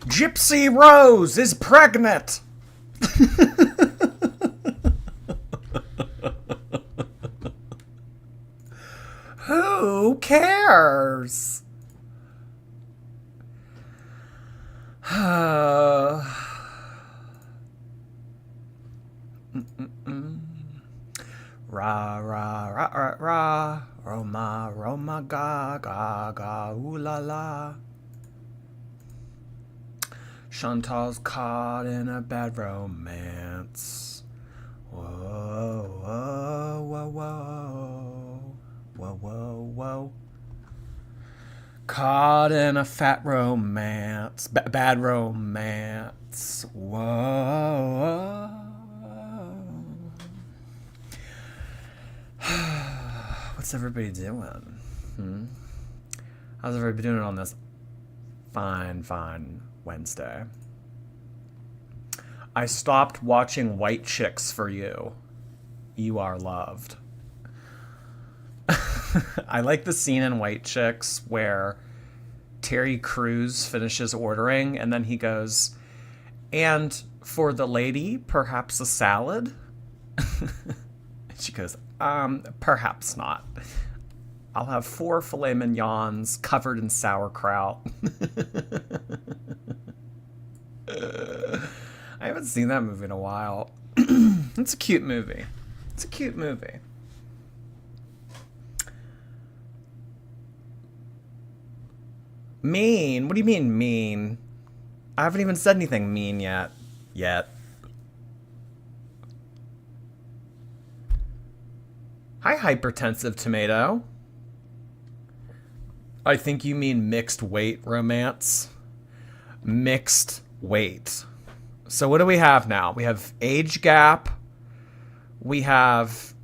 Gypsy Rose is pregnant. Who cares? Ra ra ra ra ra, Roma Roma ga ga ga ooh la la. Chantal's caught in a bad romance. Whoa whoa whoa whoa whoa whoa whoa. Caught in a fat romance, bad romance. Whoa. What's everybody doing? How's everybody doing on this fine Wednesday? I stopped watching White Chicks for you. You are loved. I like the scene in White Chicks where Terry Crews finishes ordering and then he goes, and for the lady, perhaps a salad? And she goes, perhaps not. I'll have 4 filet mignons covered in sauerkraut. I haven't seen that movie in a while. It's a cute movie. It's a cute movie. Mean? What do you mean mean? I haven't even said anything mean yet. Hi, hypertensive tomato. I think you mean mixed weight romance. Mixed weight. So what do we have now? We have age gap. We have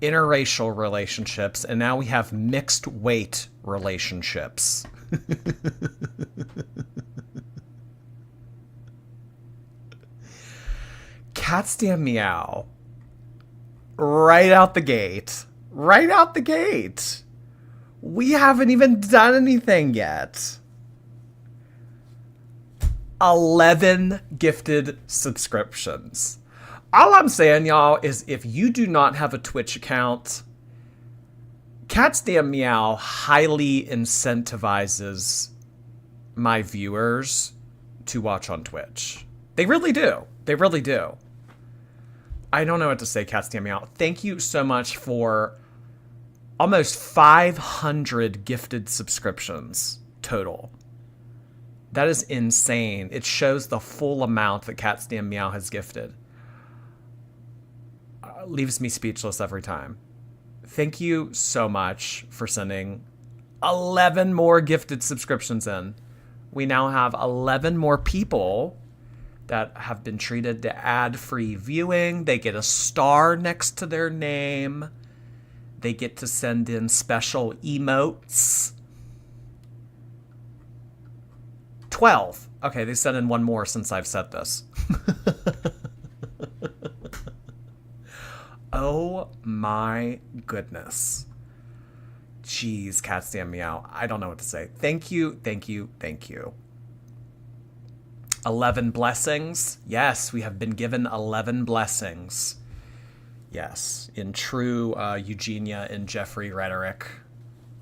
interracial relationships. And now we have mixed weight relationships. Cats damn meow. Right out the gate. Right out the gate. We haven't even done anything yet. 11 gifted subscriptions. All I'm saying, y'all, is if you do not have a Twitch account, Cat's Damn Meow highly incentivizes my viewers to watch on Twitch. They really do. They really do. I don't know what to say, Cat's Damn Meow. Thank you so much for almost 500 gifted subscriptions total. That is insane. It shows the full amount that Cat's Damn Meow has gifted. Leaves me speechless every time. Thank you so much for sending 11 more gifted subscriptions in. We now have 11 more people that have been treated to ad-free viewing. They get a star next to their name. They get to send in special emotes. 12. Okay, they sent in one more since I've said this. Oh my goodness. Jeez, Cat's Damn Meow. I don't know what to say. Thank you, thank you, thank you. 11 blessings. Yes, we have been given 11 blessings. Yes, in true Eugenia and Jeffrey rhetoric,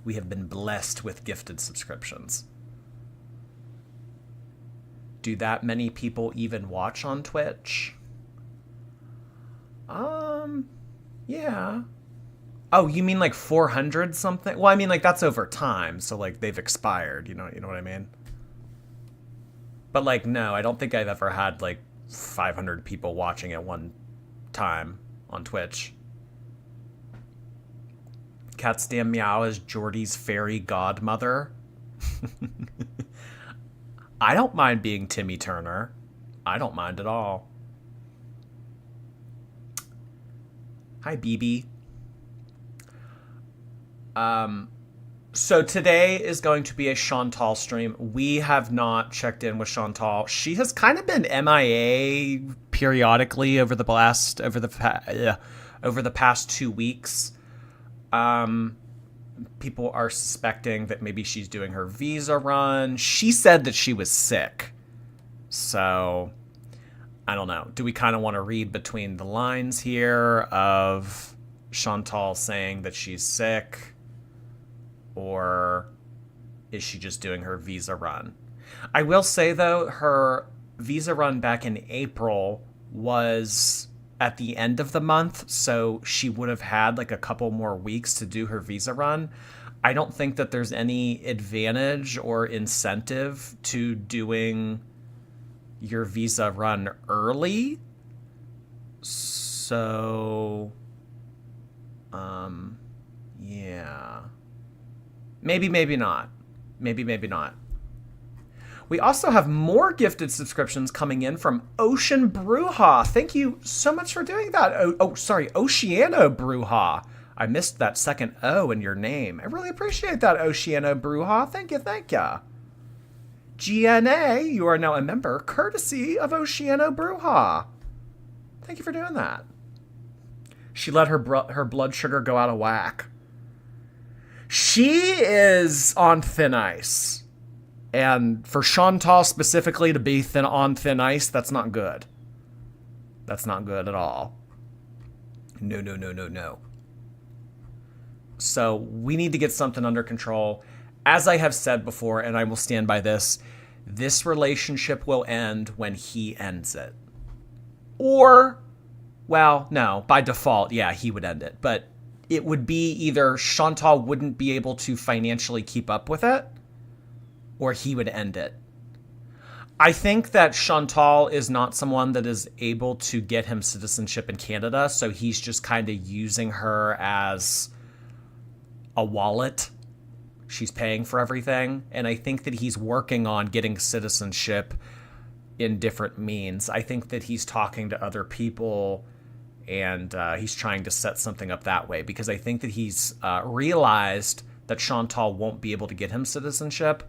we have been blessed with gifted subscriptions. Do that many people even watch on Twitch? Yeah. Oh, you mean like 400 something? Well, I mean like that's over time, so like they've expired, you know what I mean? But like no, I don't think I've ever had like 500 people watching at one time on Twitch. Cat's Damn Meow is Jordy's fairy godmother. I don't mind being Timmy Turner. I don't mind at all. Hi, BB. So today is going to be a Shantel stream. We have not checked in with Shantel. She has kind of been MIA periodically over the past 2 weeks. People are suspecting that maybe she's doing her visa run. She said that she was sick. So, I don't know. Do we kind of want to read between the lines here of Shantel saying that she's sick? Or is she just doing her visa run? I will say, though, her visa run back in April was at the end of the month, so she would have had like a couple more weeks to do her visa run. I don't think that there's any advantage or incentive to doing your visa run early. So, yeah. Maybe not. Maybe not. We also have more gifted subscriptions coming in from Ocean Bruja. Thank you so much for doing that. Sorry, Oceano Bruja. I missed that second O in your name. I really appreciate that, Oceano Bruja. Thank you. GNA, you are now a member, courtesy of Oceano Bruja. Thank you for doing that. She let her blood sugar go out of whack. She is on thin ice. And for Shantel specifically to be on thin ice, that's not good. That's not good at all. No. So we need to get something under control. As I have said before, and I will stand by this relationship will end when he ends it. Or, well, no, by default, yeah, he would end it. But it would be either Shantel wouldn't be able to financially keep up with it, or he would end it. I think that Shantel is not someone that is able to get him citizenship in Canada, so he's just kind of using her as a wallet. She's paying for everything, and I think that he's working on getting citizenship in different means. I think that he's talking to other people, and he's trying to set something up that way, because I think that he's realized that Shantel won't be able to get him citizenship,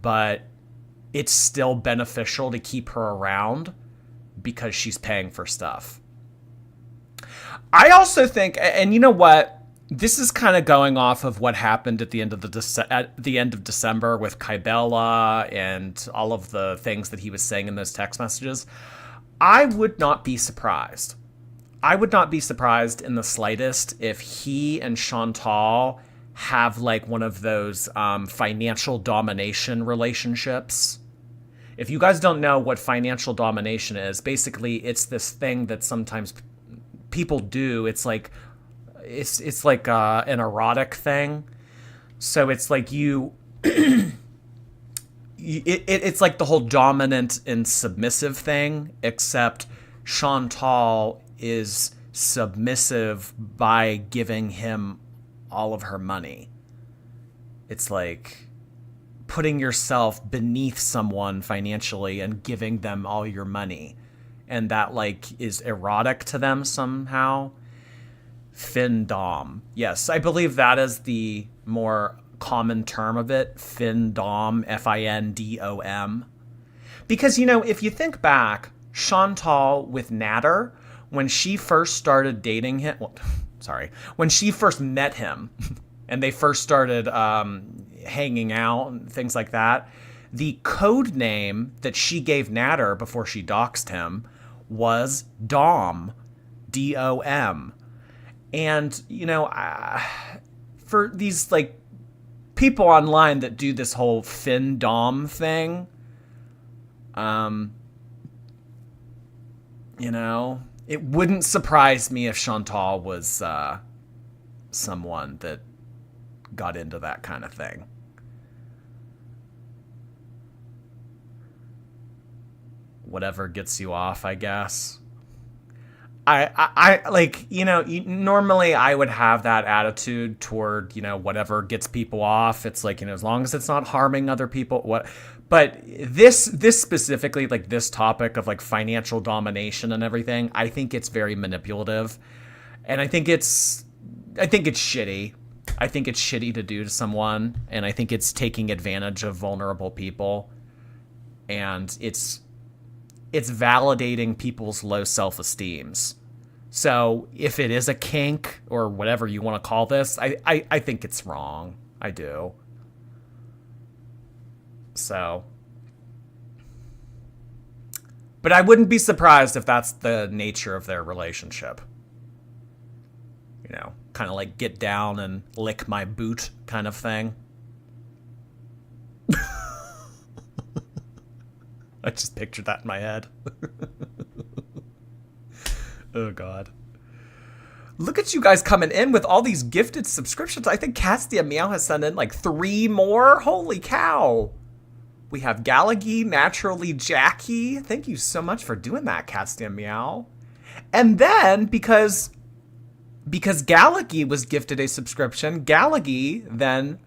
but it's still beneficial to keep her around because she's paying for stuff. I also think, and you know what? This is kind of going off of what happened at the end of December with Kybella and all of the things that he was saying in those text messages. I would not be surprised. I would not be surprised in the slightest if he and Shantel have like one of those financial domination relationships. If you guys don't know what financial domination is, basically it's this thing that sometimes people do. It's like an erotic thing. So it's like it's like the whole dominant and submissive thing, except Shantel is submissive by giving him all of her money. It's like putting yourself beneath someone financially and giving them all your money. And that like is erotic to them somehow. Findom. Yes, I believe that is the more common term of it. Findom, Findom. Because, you know, if you think back, Shantel with Natter, when she first started dating him, when she first met him and they first started hanging out and things like that, the code name that she gave Natter before she doxed him was Dom, D-O-M. And, you know, for these, like, people online that do this whole Findom thing, you know, it wouldn't surprise me if Shantel was someone that got into that kind of thing. Whatever gets you off, I guess. I like, you know, normally I would have that attitude toward, you know, whatever gets people off. It's like, you know, as long as it's not harming other people, but this specifically, like this topic of like financial domination and everything, I think it's very manipulative, and I think it's shitty. I think it's shitty to do to someone, and I think it's taking advantage of vulnerable people, and it's validating people's low self-esteems. So if it is a kink or whatever you want to call this, I think it's wrong. I do. So But I wouldn't be surprised if that's the nature of their relationship. You know, kind of like get down and lick my boot kind of thing. I just pictured that in my head. Oh, God. Look at you guys coming in with all these gifted subscriptions. I think Cats DM Meow has sent in like 3 more. Holy cow. We have Gallaghy, Naturally Jackie. Thank you so much for doing that, Cats DM Meow. And then, because Gallaghy was gifted a subscription, Gallaghy then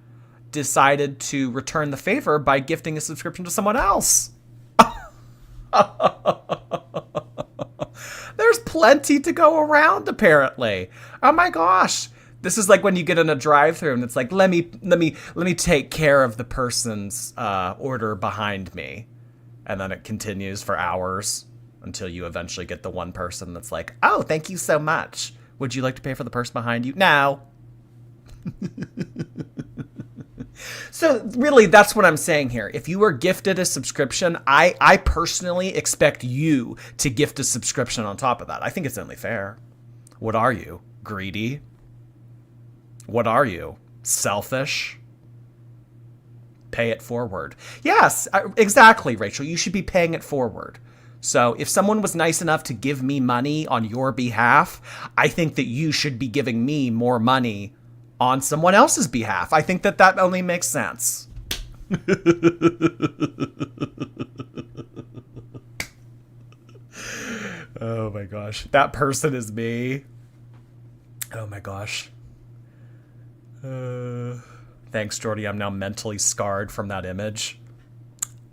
decided to return the favor by gifting a subscription to someone else. There's plenty to go around, apparently. Oh my gosh. This is like when you get in a drive-thru and it's like, let me take care of the person's order behind me. And then it continues for hours until you eventually get the one person that's like, oh, thank you so much. Would you like to pay for the person behind you? No. So really, that's what I'm saying here. If you were gifted a subscription, I personally expect you to gift a subscription on top of that. I think it's only fair. What are you? Greedy? What are you? Selfish? Pay it forward. Yes, exactly, Rachel. You should be paying it forward. So if someone was nice enough to give me money on your behalf, I think that you should be giving me more money on someone else's behalf. I think that only makes sense. Oh my gosh. That person is me. Oh my gosh. Thanks, Jordy. I'm now mentally scarred from that image.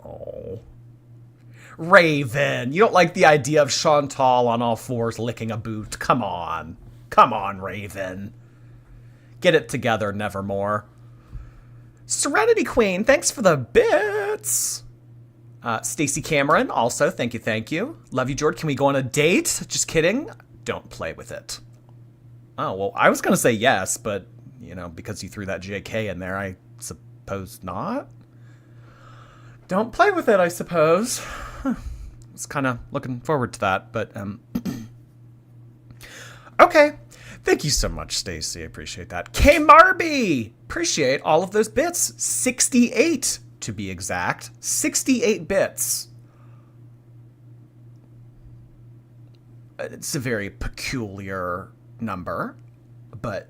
Oh. Raven, you don't like the idea of Shantel on all fours licking a boot. Come on. Come on, Raven. Get it together, Nevermore. Serenity Queen, thanks for the bits. Stacy Cameron, also, thank you. Love you, George. Can we go on a date? Just kidding. Don't play with it. Oh, well, I was going to say yes, but, you know, because you threw that JK in there, I suppose not. Don't play with it, I suppose. I was kind of looking forward to that, but, okay. Thank you so much, Stacy. I appreciate that. K Marby! Appreciate all of those bits. 68, to be exact. 68 bits. It's a very peculiar number, but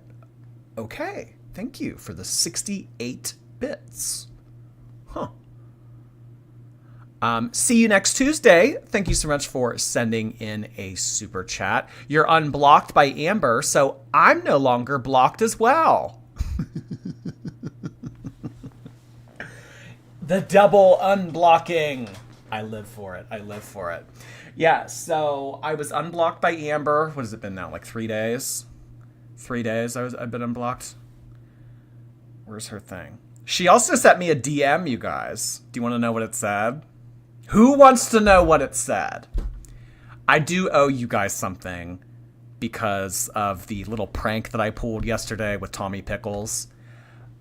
okay. Thank you for the 68 bits. Huh. See you next Tuesday. Thank you so much for sending in a super chat. You're unblocked by Amber, so I'm no longer blocked as well. The double unblocking. I live for it. I live for it. Yeah, so I was unblocked by Amber. What has it been now? Like 3 days? 3 days I've been unblocked. Where's her thing? She also sent me a DM, you guys. Do you want to know what it said? Who wants to know what it said? I do owe you guys something because of the little prank that I pulled yesterday with Tommy Pickles.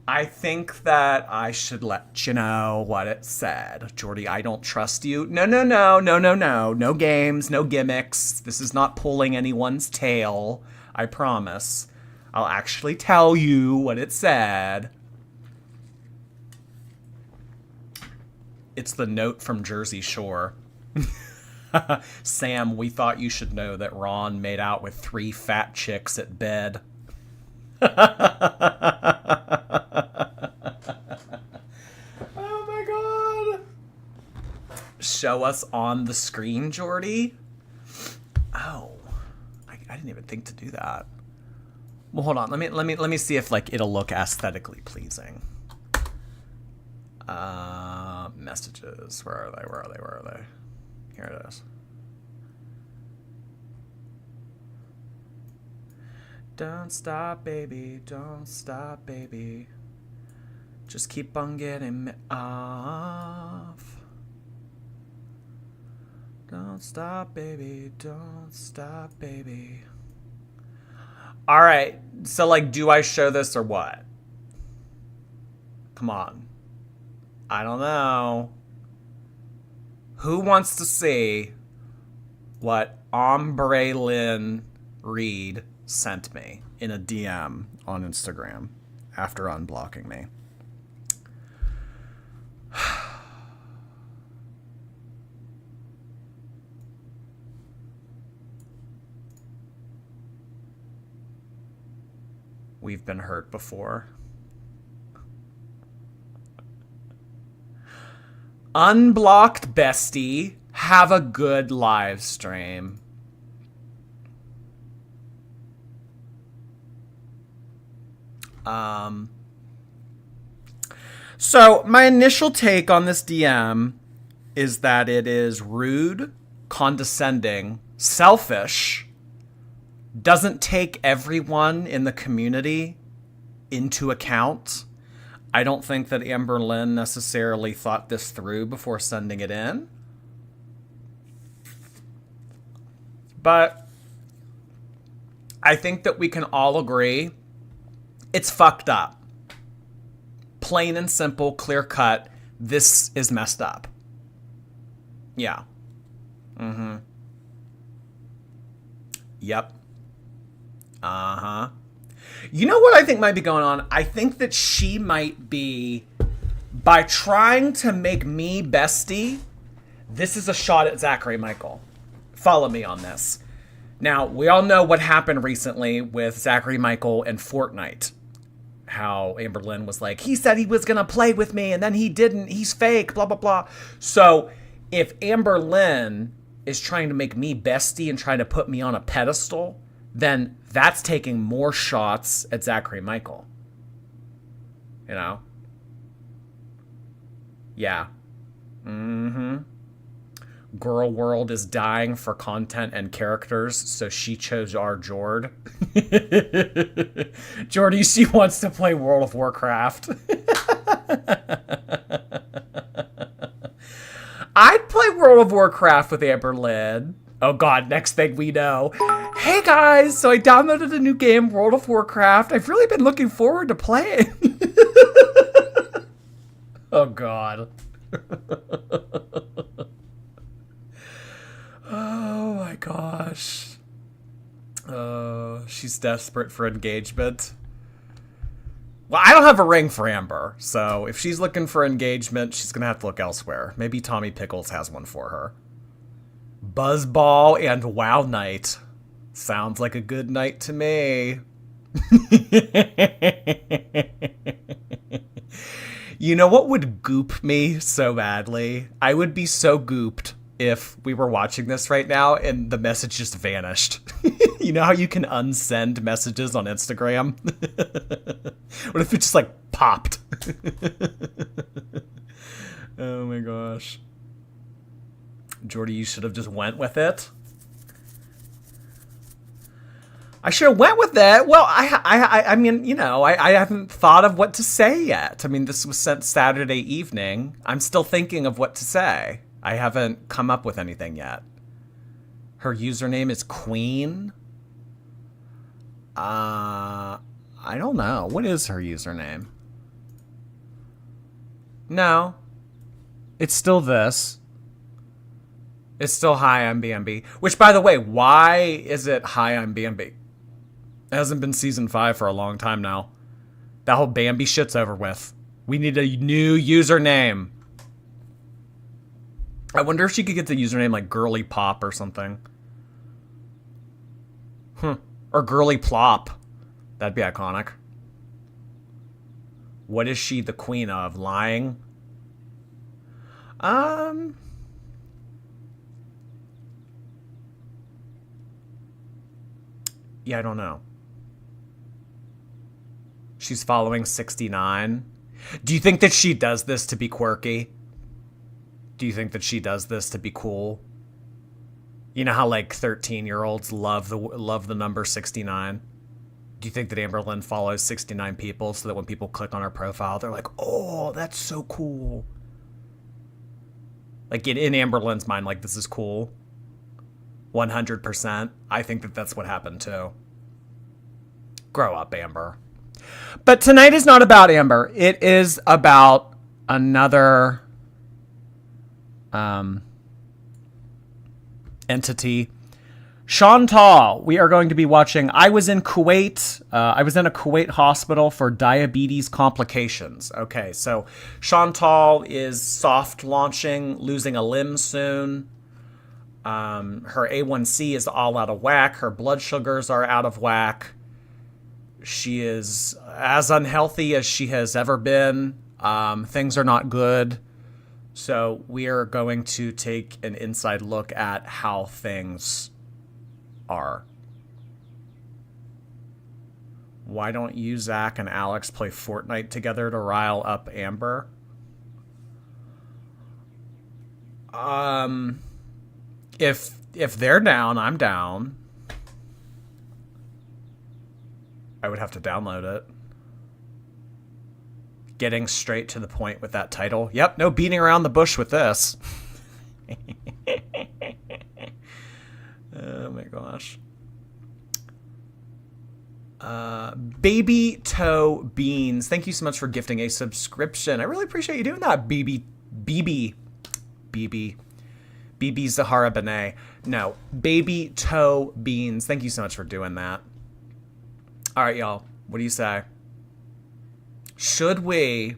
I think that I should let you know what it said. Jordy, I don't trust you. No. No games, no gimmicks. This is not pulling anyone's tail. I promise. I'll actually tell you what it said. It's the note from Jersey Shore. Sam, we thought you should know that Ron made out with 3 fat chicks at bed. Oh my god. Show us on the screen, Jordy. Oh, I didn't even think to do that. Well, hold on. Let me see if like it'll look aesthetically pleasing. Messages. Where are they? Here it is. Don't stop, baby. Don't stop, baby. Just keep on getting me off. Don't stop, baby. Don't stop, baby. All right. So, like, do I show this or what? Come on. I don't know. Who wants to see what Ombre Lynn Reed sent me in a DM on Instagram after unblocking me. We've been hurt before. Unblocked bestie, have a good live stream. So my initial take on this DM is that it is rude, condescending, selfish, doesn't take everyone in the community into account. I don't think that Amber Lynn necessarily thought this through before sending it in. But I think that we can all agree it's fucked up. Plain and simple, clear cut. This is messed up. Yeah. Mm-hmm. Yep. Uh-huh. You know what I think might be going on? I think that she might be, by trying to make me bestie, this is a shot at Zachary Michael. Follow me on this. Now, we all know what happened recently with Zachary Michael and Fortnite. How Amber Lynn was like, he said he was going to play with me, and then he didn't. He's fake, blah, blah, blah. So, if Amber Lynn is trying to make me bestie and trying to put me on a pedestal, then that's taking more shots at Zachary Michael. You know? Yeah. Mm-hmm. Girl World is dying for content and characters, so she chose our Jord. Jordy, she wants to play World of Warcraft. I'd play World of Warcraft with Amber Lynn. Oh god, next thing we know. Hey guys, so I downloaded a new game, World of Warcraft. I've really been looking forward to playing. Oh god. Oh my gosh. She's desperate for engagement. Well, I don't have a ring for Amber, so if she's looking for engagement, she's gonna have to look elsewhere. Maybe Tommy Pickles has one for her. Buzzball and Wow Night. Sounds like a good night to me. You know what would goop me so badly? I would be so gooped if we were watching this right now and the message just vanished. You know how you can unsend messages on Instagram? What if it just like popped? Oh my gosh. Jordy, you should have just went with it. I should have went with it. Well, I mean, you know, I haven't thought of what to say yet. I mean, this was sent Saturday evening. I'm still thinking of what to say. I haven't come up with anything yet. Her username is Queen. I don't know. What is her username? No. It's still this. It's still Hi, I'm BMB. Which, by the way, why is it Hi, I'm BMB? It hasn't been season 5 for a long time now. That whole Bambi shit's over with. We need a new username. I wonder if she could get the username like Girly Pop or something. Or Girly Plop. That'd be iconic. What is she the queen of? Lying? Yeah, I don't know. She's following 69. Do you think that she does this to be quirky? Do you think that she does this to be cool? You know how like 13-year-olds love the number 69? Do you think that Amber Lynn follows 69 people so that when people click on her profile, they're like, oh, that's so cool? Like in Amber Lynn's mind, like this is cool. 100%. I think that that's what happened too. Grow up, Amber. But tonight is not about Amber. It is about another entity. Shantel, we are going to be watching. I was in Kuwait. I was in a Kuwait hospital for diabetes complications. Okay, so Shantel is soft launching, losing a limb soon. Her A1C is all out of whack. Her blood sugars are out of whack. She is as unhealthy as she has ever been. Things are not good. So we are going to take an inside look at how things are. Why don't you, Zach, and Alex play Fortnite together to rile up Amber? If they're down, I'm down. I would have to download it. Getting straight to the point with that title. Yep, no beating around the bush with this. Oh my gosh. Baby Toe Beans. Thank you so much for gifting a subscription. I really appreciate you doing that, BB Zahara Benet. No, Baby Toe Beans. Thank you so much for doing that. All right, y'all. What do you say? Should we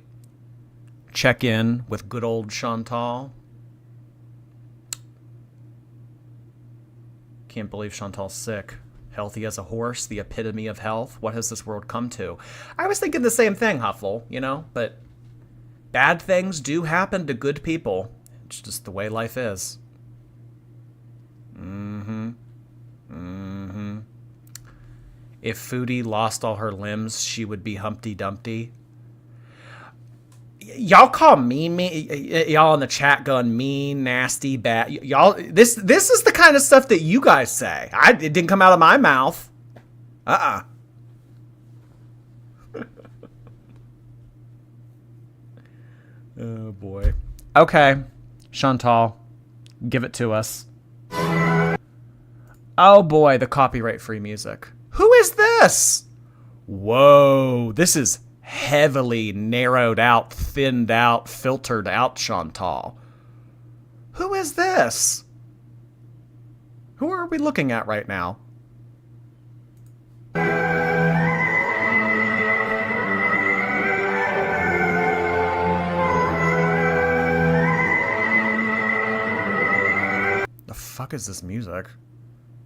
check in with good old Shantel? Can't believe Shantel's sick. Healthy as a horse, the epitome of health. What has this world come to? I was thinking the same thing, Huffle, you know, but bad things do happen to good people. It's just the way life is. If Foodie lost all her limbs, she would be Humpty Dumpty. Y'all call me y'all in the chat going mean, nasty, bad. Y'all, this is the kind of stuff that you guys say. It didn't come out of my mouth. Oh boy. Okay, Shantel, give it to us. Oh boy, the copyright-free music. Who is this? Whoa, this is heavily narrowed out, thinned out, filtered out Shantel. Who is this? Who are we looking at right now? The fuck is this music?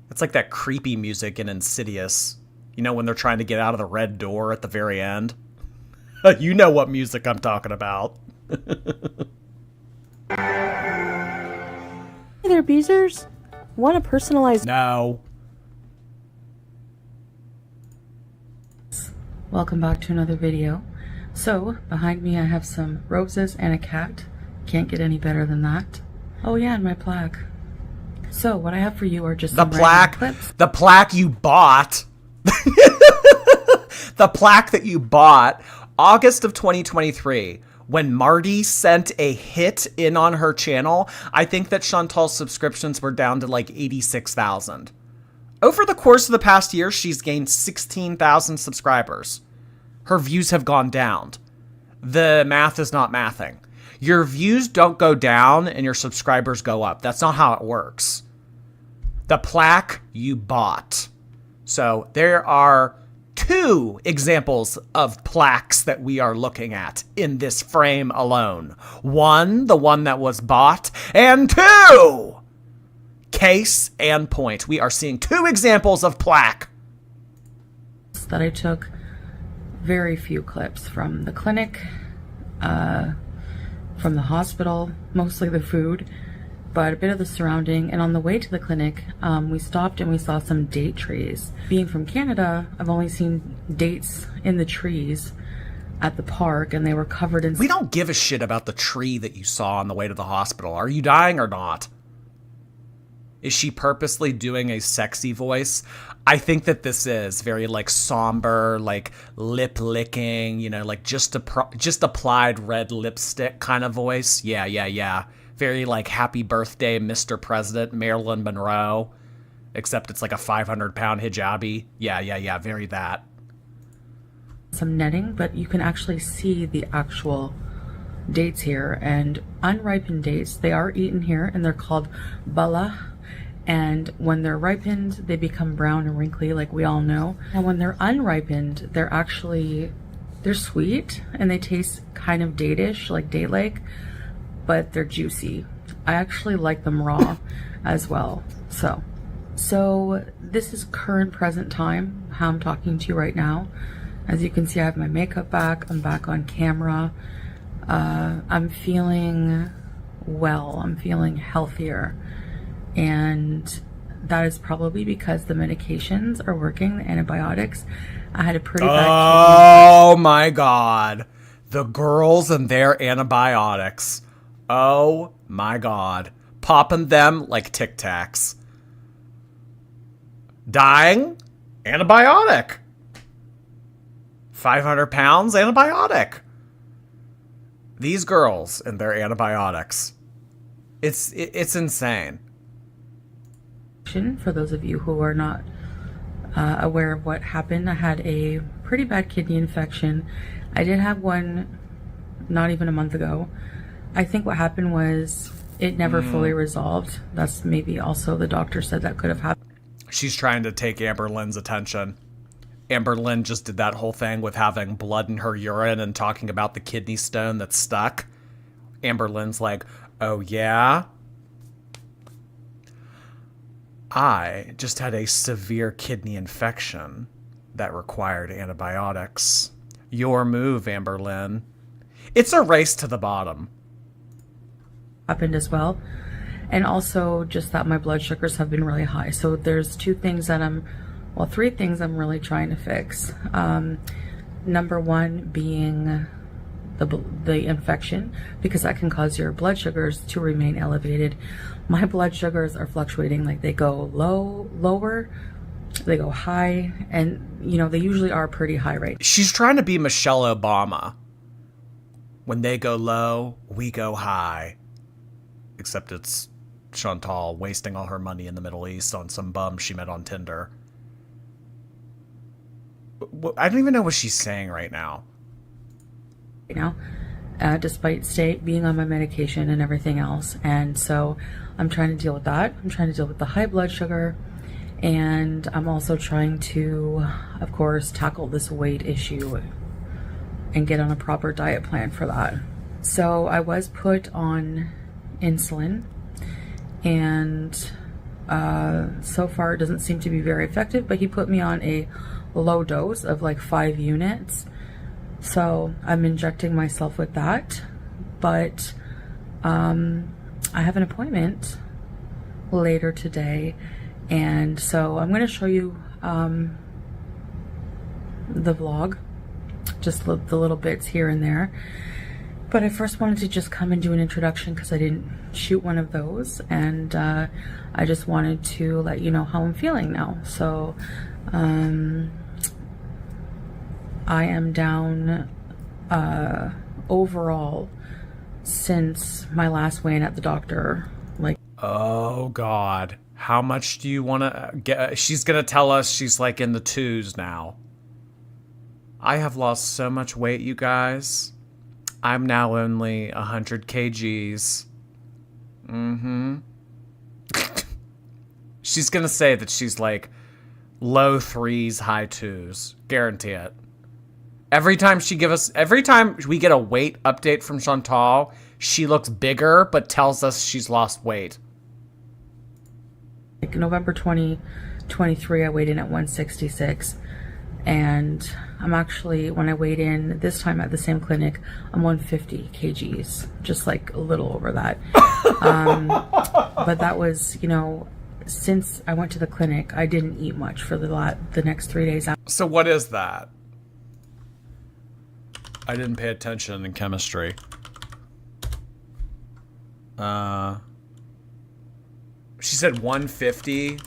It's like that creepy music in Insidious. You know, when they're trying to get out of the red door at the very end? You know what music I'm talking about. Hey there, Beezers. Want a personalized... No. Welcome back to another video. So, behind me I have some roses and a cat. Can't get any better than that. Oh yeah, and my plaque. So, what I have for you are just some random clips. The plaque you bought. The plaque that you bought August of 2023, when Marty sent a hit in on her channel. I think that Shantel's subscriptions were down to like 86,000. Over the course of the past year, she's gained 16,000 subscribers. Her views have gone down. The math is not mathing. Your views don't go down and your subscribers go up. That's not how it works. The plaque you bought. So there are 2 examples of plaques that we are looking at in this frame alone. 1, the one that was bought, and 2, case and point. We are seeing 2 examples of plaque. That I took very few clips from the clinic, from the hospital, mostly the food, but a bit of the surrounding. And on the way to the clinic, we stopped and we saw some date trees. Being from Canada, I've only seen dates in the trees at the park, and they were covered in... We don't give a shit about the tree that you saw on the way to the hospital. Are you dying or not? Is she purposely doing a sexy voice? I think that this is very like somber, like lip licking, you know, like just applied red lipstick kind of voice. Yeah. Very like happy birthday, Mr. President, Marilyn Monroe. Except it's like a 500-pound hijabi. Yeah, very that. Some netting, but you can actually see the actual dates here, and unripened dates, they are eaten here, and they're called bala. And when they're ripened, they become brown and wrinkly, like we all know. And when they're unripened, they're sweet and they taste kind of date-ish, like date-like, but they're juicy. I actually like them raw as well. So this is current present time, how I'm talking to you right now. As you can see, I have my makeup back. I'm back on camera. I'm feeling well. I'm feeling healthier. And that is probably because the medications are working, the antibiotics. I had a pretty bad Oh my God. The girls and their antibiotics. Oh my God. Popping them like Tic Tacs. Dying? Antibiotic. 500 pounds? Antibiotic. These girls and their antibiotics. It's insane. For those of you who are not aware of what happened, I had a pretty bad kidney infection. I did have one not even a month ago. I think what happened was it never fully resolved. That's maybe also the doctor said that could have happened. She's trying to take Amber Lynn's attention. Amber Lynn just did that whole thing with having blood in her urine and talking about the kidney stone that's stuck. Amber Lynn's like, oh yeah? I just had a severe kidney infection that required antibiotics. Your move, Amber Lynn. It's a race to the bottom. Happened as well. And also just that my blood sugars have been really high. So there's three things I'm really trying to fix. Number one being the infection, because that can cause your blood sugars to remain elevated. My blood sugars are fluctuating, like they go lower, they go high, and you know, they usually are pretty high right now. She's trying to be Michelle Obama. When they go low, we go high. Except it's Shantel wasting all her money in the Middle East on some bum she met on Tinder. I don't even know what she's saying right now. Despite being on my medication and everything else. And so I'm trying to deal with that. I'm trying to deal with the high blood sugar. And I'm also trying to, of course, tackle this weight issue and get on a proper diet plan for that. So I was put on insulin, and so far it doesn't seem to be very effective, but he put me on a low dose of like 5 units. So I'm injecting myself with that, but I have an appointment later today, and so I'm going to show you the vlog, just the little bits here and there. But I first wanted to just come and do an introduction because I didn't shoot one of those, and I just wanted to let you know how I'm feeling now. So I am down overall since my last weigh-in at the doctor. Like, oh God, how much do you want to get? She's gonna tell us she's like in the 2s now. I have lost so much weight, you guys. I'm now only 100 kgs. She's gonna say that she's like low 3s, high 2s. Guarantee it. Every time we get a weight update from Shantel, she looks bigger but tells us she's lost weight. Like November 2023, I weighed in at 166, and I'm actually, when I weighed in this time at the same clinic, I'm 150 kgs, just like a little over that. But that was, you know, since I went to the clinic, I didn't eat much for the next 3 days. So what is that? I didn't pay attention in chemistry. She said 150.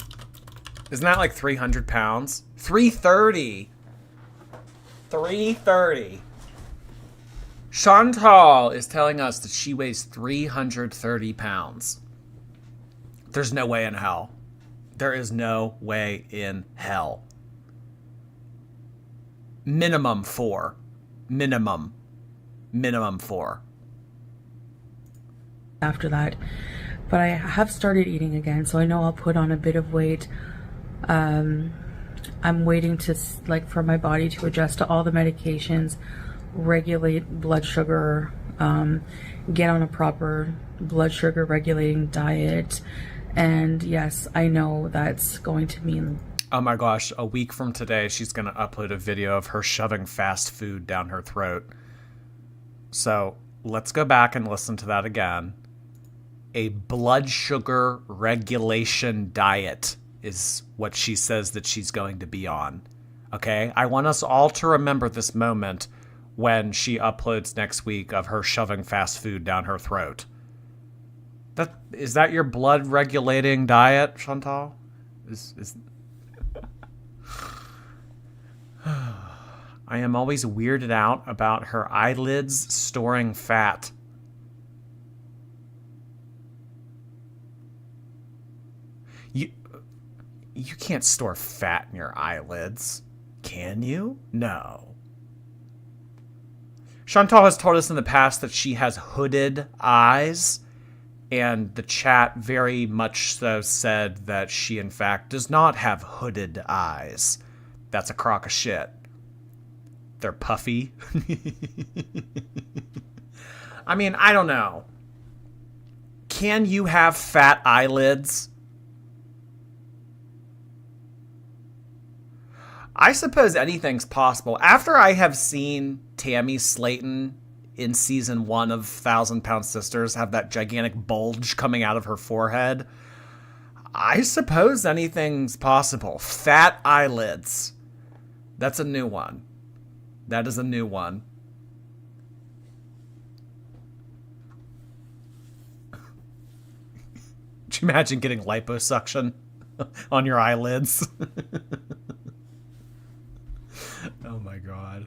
Isn't that like 300 pounds? 330. 330. Shantel is telling us that she weighs 330 pounds. There's no way in hell. There is no way in hell. Minimum 4. Minimum 4. After that, but I have started eating again, so I know I'll put on a bit of weight. I'm waiting to, like, for my body to adjust to all the medications, regulate blood sugar, get on a proper blood sugar regulating diet. And yes, I know that's going to mean... Oh my gosh, a week from today, she's going to upload a video of her shoving fast food down her throat. So let's go back and listen to that again. A blood sugar regulation diet is what she says that she's going to be on. Okay? I want us all to remember this moment when she uploads next week of her shoving fast food down her throat. Is that your blood regulating diet, Shantel? I am always weirded out about her eyelids storing fat. You can't store fat in your eyelids, can you? No. Shantel has told us in the past that she has hooded eyes, and the chat very much so said that she, in fact, does not have hooded eyes. That's a crock of shit. They're puffy. I mean, I don't know. Can you have fat eyelids? I suppose anything's possible. After I have seen Tammy Slayton in season 1 of 1,000-Pound Sisters have that gigantic bulge coming out of her forehead, I suppose anything's possible. Fat eyelids. That's a new one. That is a new one. Could you imagine getting liposuction on your eyelids? Oh my god.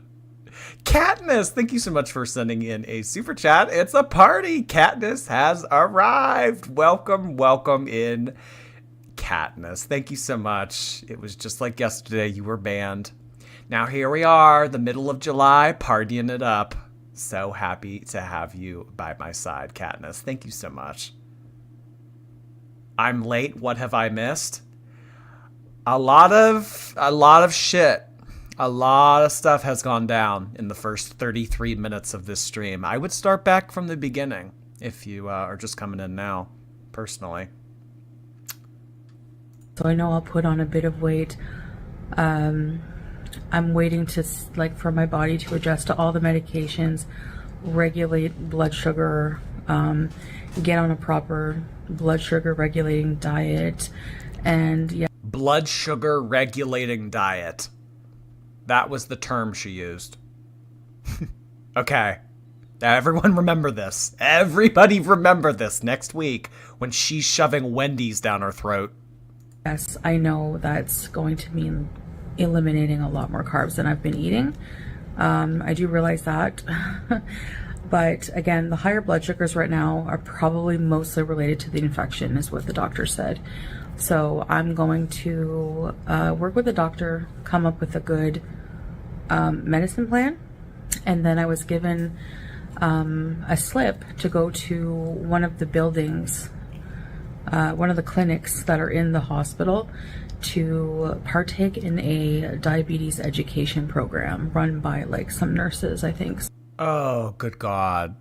Katniss, thank you so much for sending in a super chat. It's a party. Katniss has arrived. Welcome, welcome in, Katniss. Thank you so much. It was just like yesterday. You were banned. Now here we are, the middle of July, partying it up. So happy to have you by my side, Katniss. Thank you so much. I'm late. What have I missed? A lot of shit. A lot of stuff has gone down in the first 33 minutes of this stream. I would start back from the beginning if you are just coming in now, personally. So I know I'll put on a bit of weight. I'm waiting to, like, for my body to adjust to all the medications, regulate blood sugar, get on a proper blood sugar regulating diet, and yeah. Blood sugar regulating diet. That was the term she used. Okay. Everyone remember this. Everybody remember this next week when she's shoving Wendy's down her throat. Yes, I know that's going to mean eliminating a lot more carbs than I've been eating. I do realize that. But again, the higher blood sugars right now are probably mostly related to the infection, is what the doctor said. So I'm going to work with the doctor, come up with a good medicine plan. And then I was given a slip to go to one of the buildings, one of the clinics that are in the hospital, to partake in a diabetes education program run by, like, some nurses, I think. Oh, good God.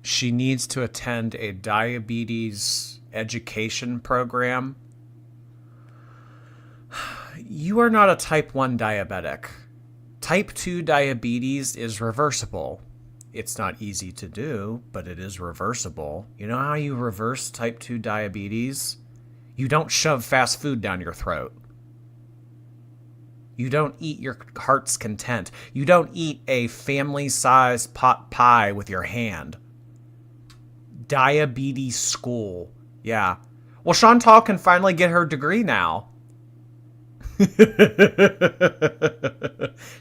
She needs to attend a diabetes education program. You are not a type 1 diabetic. Type 2 diabetes is reversible. It's not easy to do, but it is reversible. You know how you reverse type 2 diabetes? You don't shove fast food down your throat. You don't eat your heart's content. You don't eat a family-sized pot pie with your hand. Diabetes school. Yeah. Well, Shantel can finally get her degree now.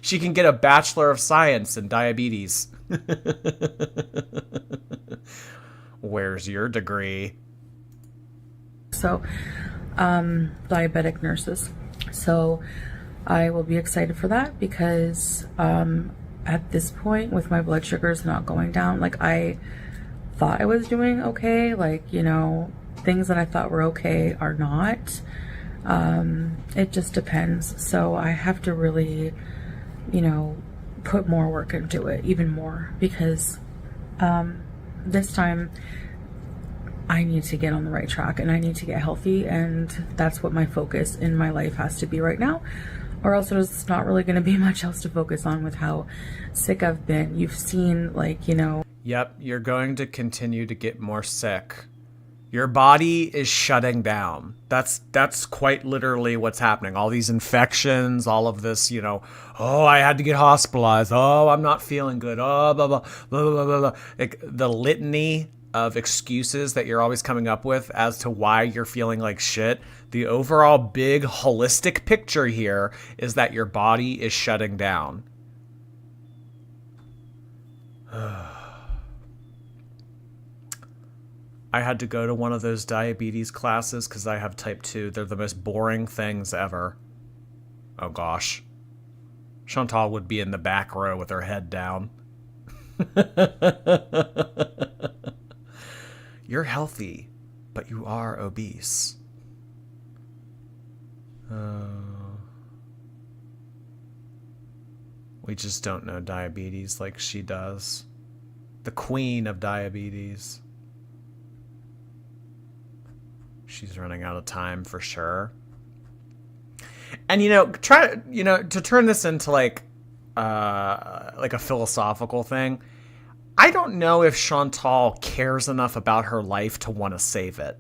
She can get a Bachelor of Science in Diabetes. Where's your degree? So, diabetic nurses. So I will be excited for that because at this point, with my blood sugars not going down, like, I thought I was doing okay. Like, you know, things that I thought were okay are not. It just depends. So I have to really, put more work into it, even more, because this time I need to get on the right track and I need to get healthy, and that's what my focus in my life has to be right now, or else there's not really going to be much else to focus on with how sick I've been. You've seen, Yep, you're going to continue to get more sick. Your body is shutting down. That's quite literally what's happening. All these infections, all of this, oh, I had to get hospitalized. Oh, I'm not feeling good. Oh, blah, blah, blah, blah, blah, blah. Like the litany of excuses that you're always coming up with as to why you're feeling like shit. The overall big holistic picture here is that your body is shutting down. I had to go to one of those diabetes classes because I have type 2. They're the most boring things ever. Oh gosh. Shantel would be in the back row with her head down. You're healthy, but you are obese. We just don't know diabetes like she does. The queen of diabetes. She's running out of time for sure. And try to turn this into like a philosophical thing. I don't know if Shantel cares enough about her life to want to save it.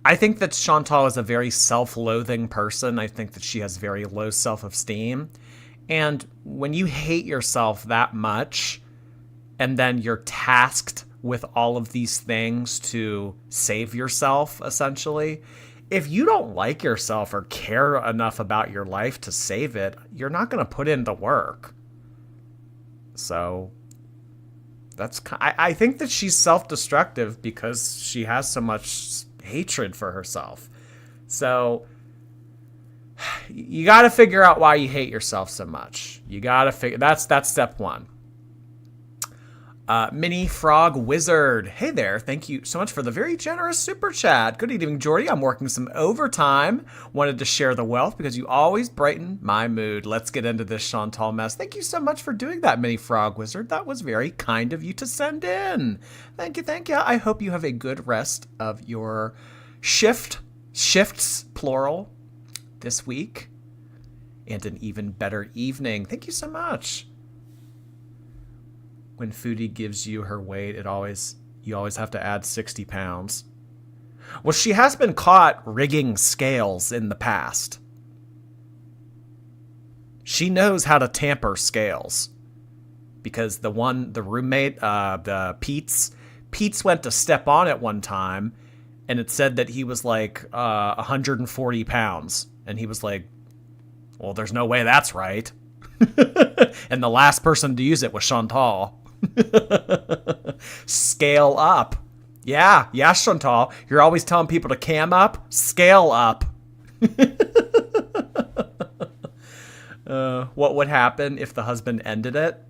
I think that Shantel is a very self-loathing person. I think that she has very low self-esteem. And when you hate yourself that much, and then you're tasked with all of these things to save yourself, essentially, if you don't like yourself or care enough about your life to save it, you're not going to put in the work. So I think that she's self-destructive because she has so much hatred for herself. So you got to figure out why you hate yourself so much. You got to figure that's step one. Mini Frog Wizard. Hey there. Thank you so much for the very generous super chat. Good evening, Jordy. I'm working some overtime. Wanted to share the wealth because you always brighten my mood. Let's get into this Shantel mess. Thank you so much for doing that, Mini Frog Wizard. That was very kind of you to send in. Thank you. Thank you. I hope you have a good rest of your shifts, plural, this week. And an even better evening. Thank you so much. When Foodie gives you her weight, you always have to add 60 pounds. Well, she has been caught rigging scales in the past. She knows how to tamper scales. Because the roommate, the Pete's went to step on it one time, and it said that he was like 140 pounds. And he was like, well, there's no way that's right. And the last person to use it was Shantel. Scale up. Yeah, Shantel. You're always telling people to cam up. Scale up. What would happen if the husband ended it?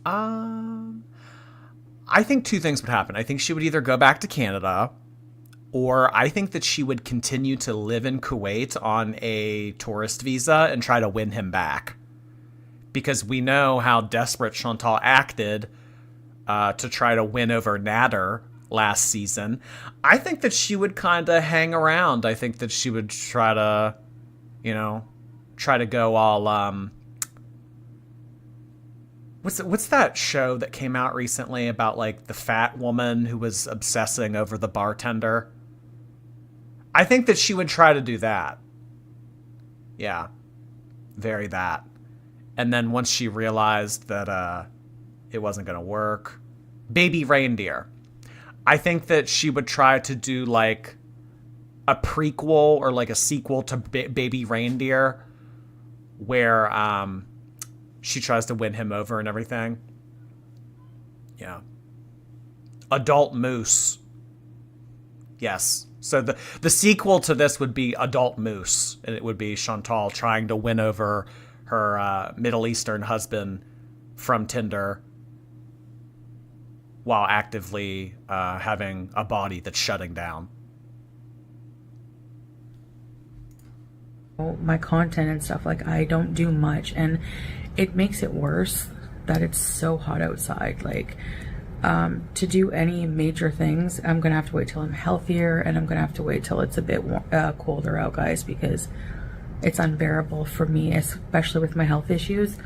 I think two things would happen. I think she would either go back to Canada, or I think that she would continue to live in Kuwait on a tourist visa and try to win him back. Because we know how desperate Shantel acted to try to win over Nader last season. I think that she would kind of hang around. I think that she would try to go all... What's that show that came out recently about like the fat woman who was obsessing over the bartender? I think that she would try to do that. Yeah. Very that. And then once she realized that it wasn't going to work, Baby Reindeer. I think that she would try to do like a prequel or like a sequel to Baby Reindeer where she tries to win him over and everything. Yeah. Adult Moose. Yes. So the sequel to this would be Adult Moose, and it would be Shantel trying to win over her Middle Eastern husband from Tinder. while actively having a body that's shutting down. My content and stuff, like I don't do much, and it makes it worse that it's so hot outside. Like to do any major things, I'm gonna have to wait till I'm healthier, and I'm gonna have to wait till it's a bit colder out, guys, because it's unbearable for me, especially with my health issues.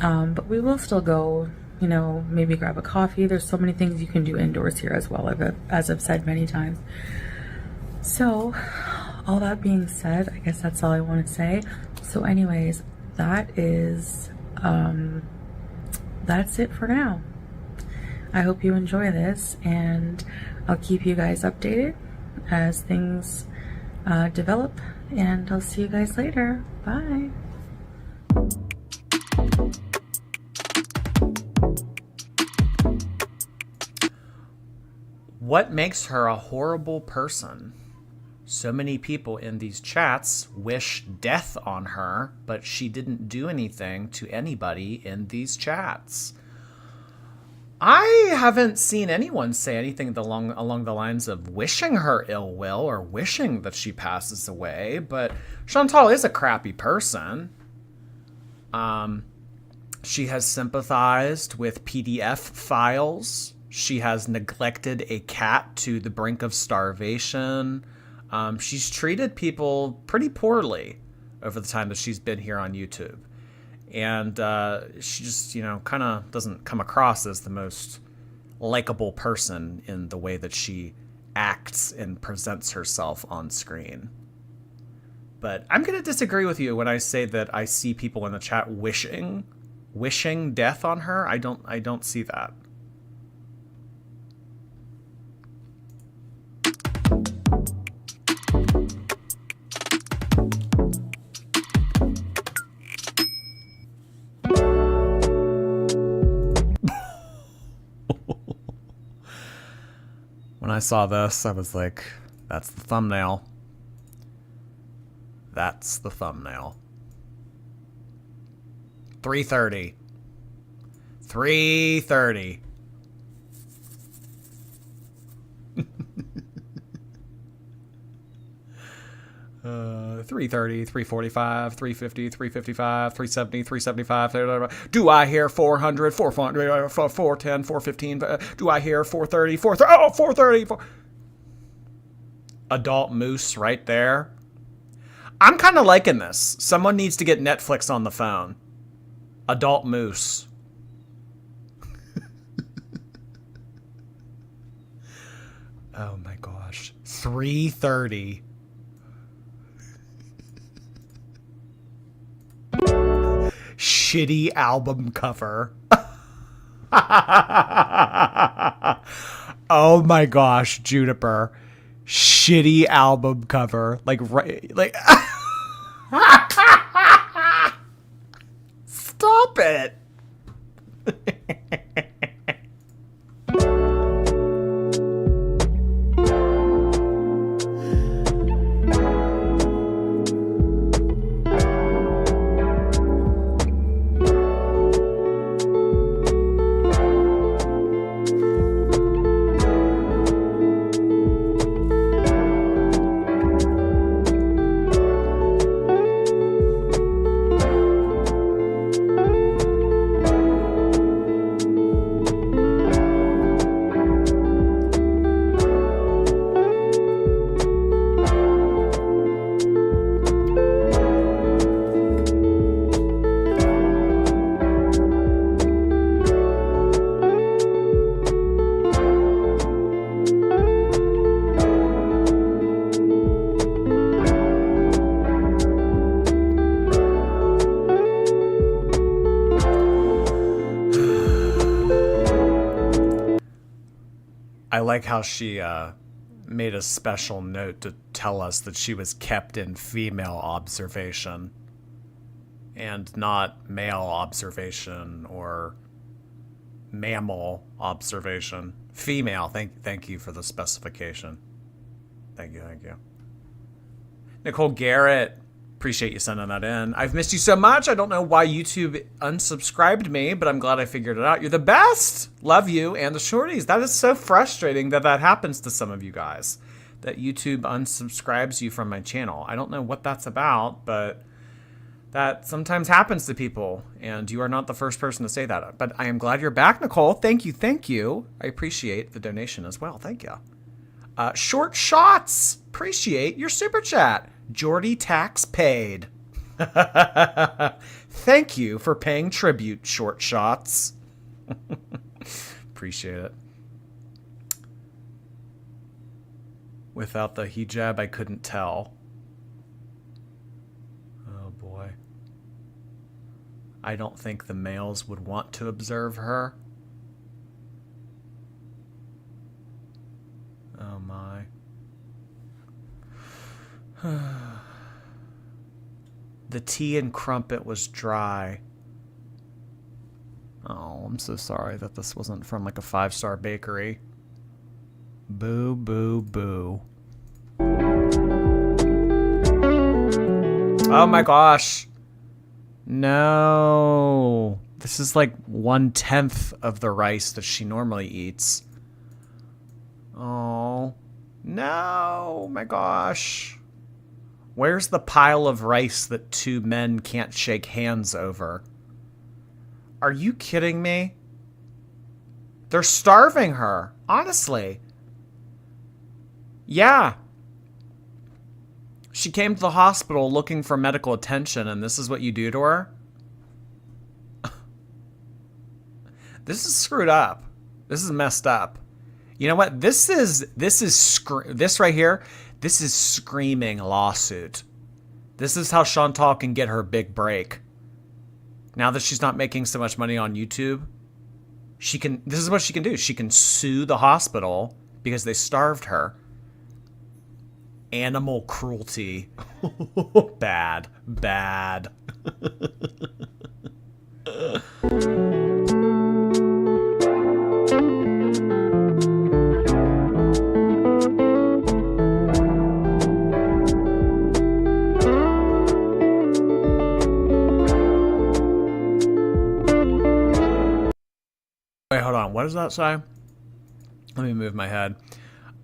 But we will still go, you know, maybe grab a coffee. There's so many things you can do indoors here as well, as I've said many times. So all that being said, I guess that's all I want to say. So anyways, that is that's it for now. I hope you enjoy this, and I'll keep you guys updated as things develop, and I'll see you guys later. Bye. What makes her a horrible person? So many people in these chats wish death on her, but she didn't do anything to anybody in these chats. I haven't seen anyone say anything along the lines of wishing her ill will or wishing that she passes away, but Shantel is a crappy person. She has sympathized with PDF files. She has neglected a cat to the brink of starvation. She's treated people pretty poorly over the time that she's been here on YouTube. And she just, you know, kind of doesn't come across as the most likable person in the way that she acts and presents herself on screen. But I'm going to disagree with you when I say that I see people in the chat wishing death on her. I don't see that. When I saw this, I was like, that's the thumbnail. That's the thumbnail. 3:30. 3:30. 3:30, 3:45, 3:50, 3:55, 3:70, 3:75. Do I hear 400, 410, 415? Do I hear 4:30, 4:30? Oh, 4:30. Adult moose right there. I'm kind of liking this. Someone needs to get Netflix on the phone. Adult moose. Oh my gosh. 3:30. Shitty album cover. Oh my gosh, Juniper. Shitty album cover. Like, right, like. Stop it. I like how she made a special note to tell us that she was kept in female observation and not male observation or mammal observation. Female. Thank you for the specification. Thank you. Nicole Garrett, Appreciate you sending that in. I've missed you so much. I don't know why YouTube unsubscribed me, but I'm glad I figured it out. You're the best. Love you and the shorties. That is so frustrating that happens to some of you guys, that YouTube unsubscribes you from my channel. I don't know what that's about, but that sometimes happens to people, and you are not the first person to say that. But I am glad you're back, Nicole. Thank you, thank you. I appreciate the donation as well. Thank you. Short Shots. Appreciate your super chat. Jordy tax paid. Thank you for paying tribute, Short Shots. Appreciate it. Without the hijab, I couldn't tell. Oh boy. I don't think the males would want to observe her. Oh my. The tea and crumpet was dry. Oh, I'm so sorry that this wasn't from like a 5-star bakery. Boo, boo, boo. Oh my gosh. No. This is like 1/10 of the rice that she normally eats. Oh. No. My gosh. Where's the pile of rice that 2 men can't shake hands over? Are you kidding me? They're starving her. Honestly. Yeah. She came to the hospital looking for medical attention, and this is what you do to her? This is screwed up. This is messed up. You know what? This right here, this is screaming lawsuit. This is how Shantel can get her big break. Now that she's not making so much money on YouTube, this is what she can do. She can sue the hospital because they starved her. Animal cruelty. Bad. Bad. Wait, hold on. What does that say? Let me move my head.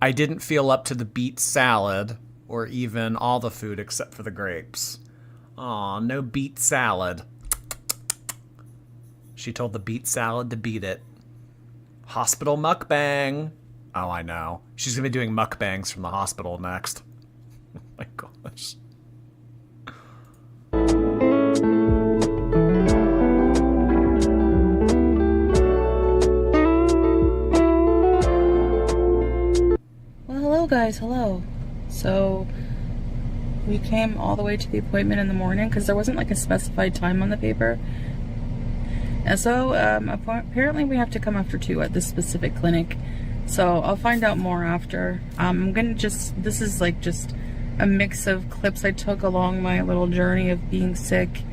I didn't feel up to the beet salad or even all the food except for the grapes. Aw, no beet salad. She told the beet salad to beat it. Hospital mukbang. Oh, I know. She's going to be doing mukbangs from the hospital next. Oh my gosh. Hello guys, hello. So we came all the way to the appointment in the morning because there wasn't like a specified time on the paper. And so apparently we have to come after 2 at this specific clinic. So I'll find out more after. I'm gonna this is like just a mix of clips I took along my little journey of being sick.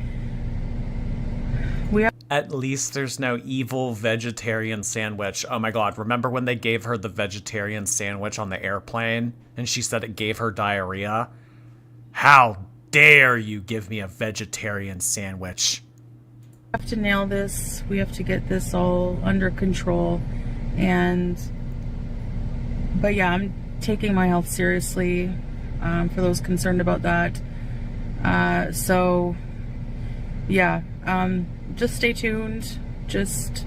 At least there's no evil vegetarian sandwich. Oh my god, remember when they gave her the vegetarian sandwich on the airplane and she said it gave her diarrhea? How dare you give me a vegetarian sandwich? We have to nail this. We have to get this all under control. But yeah, I'm taking my health seriously, for those concerned about that. So yeah, just stay tuned, just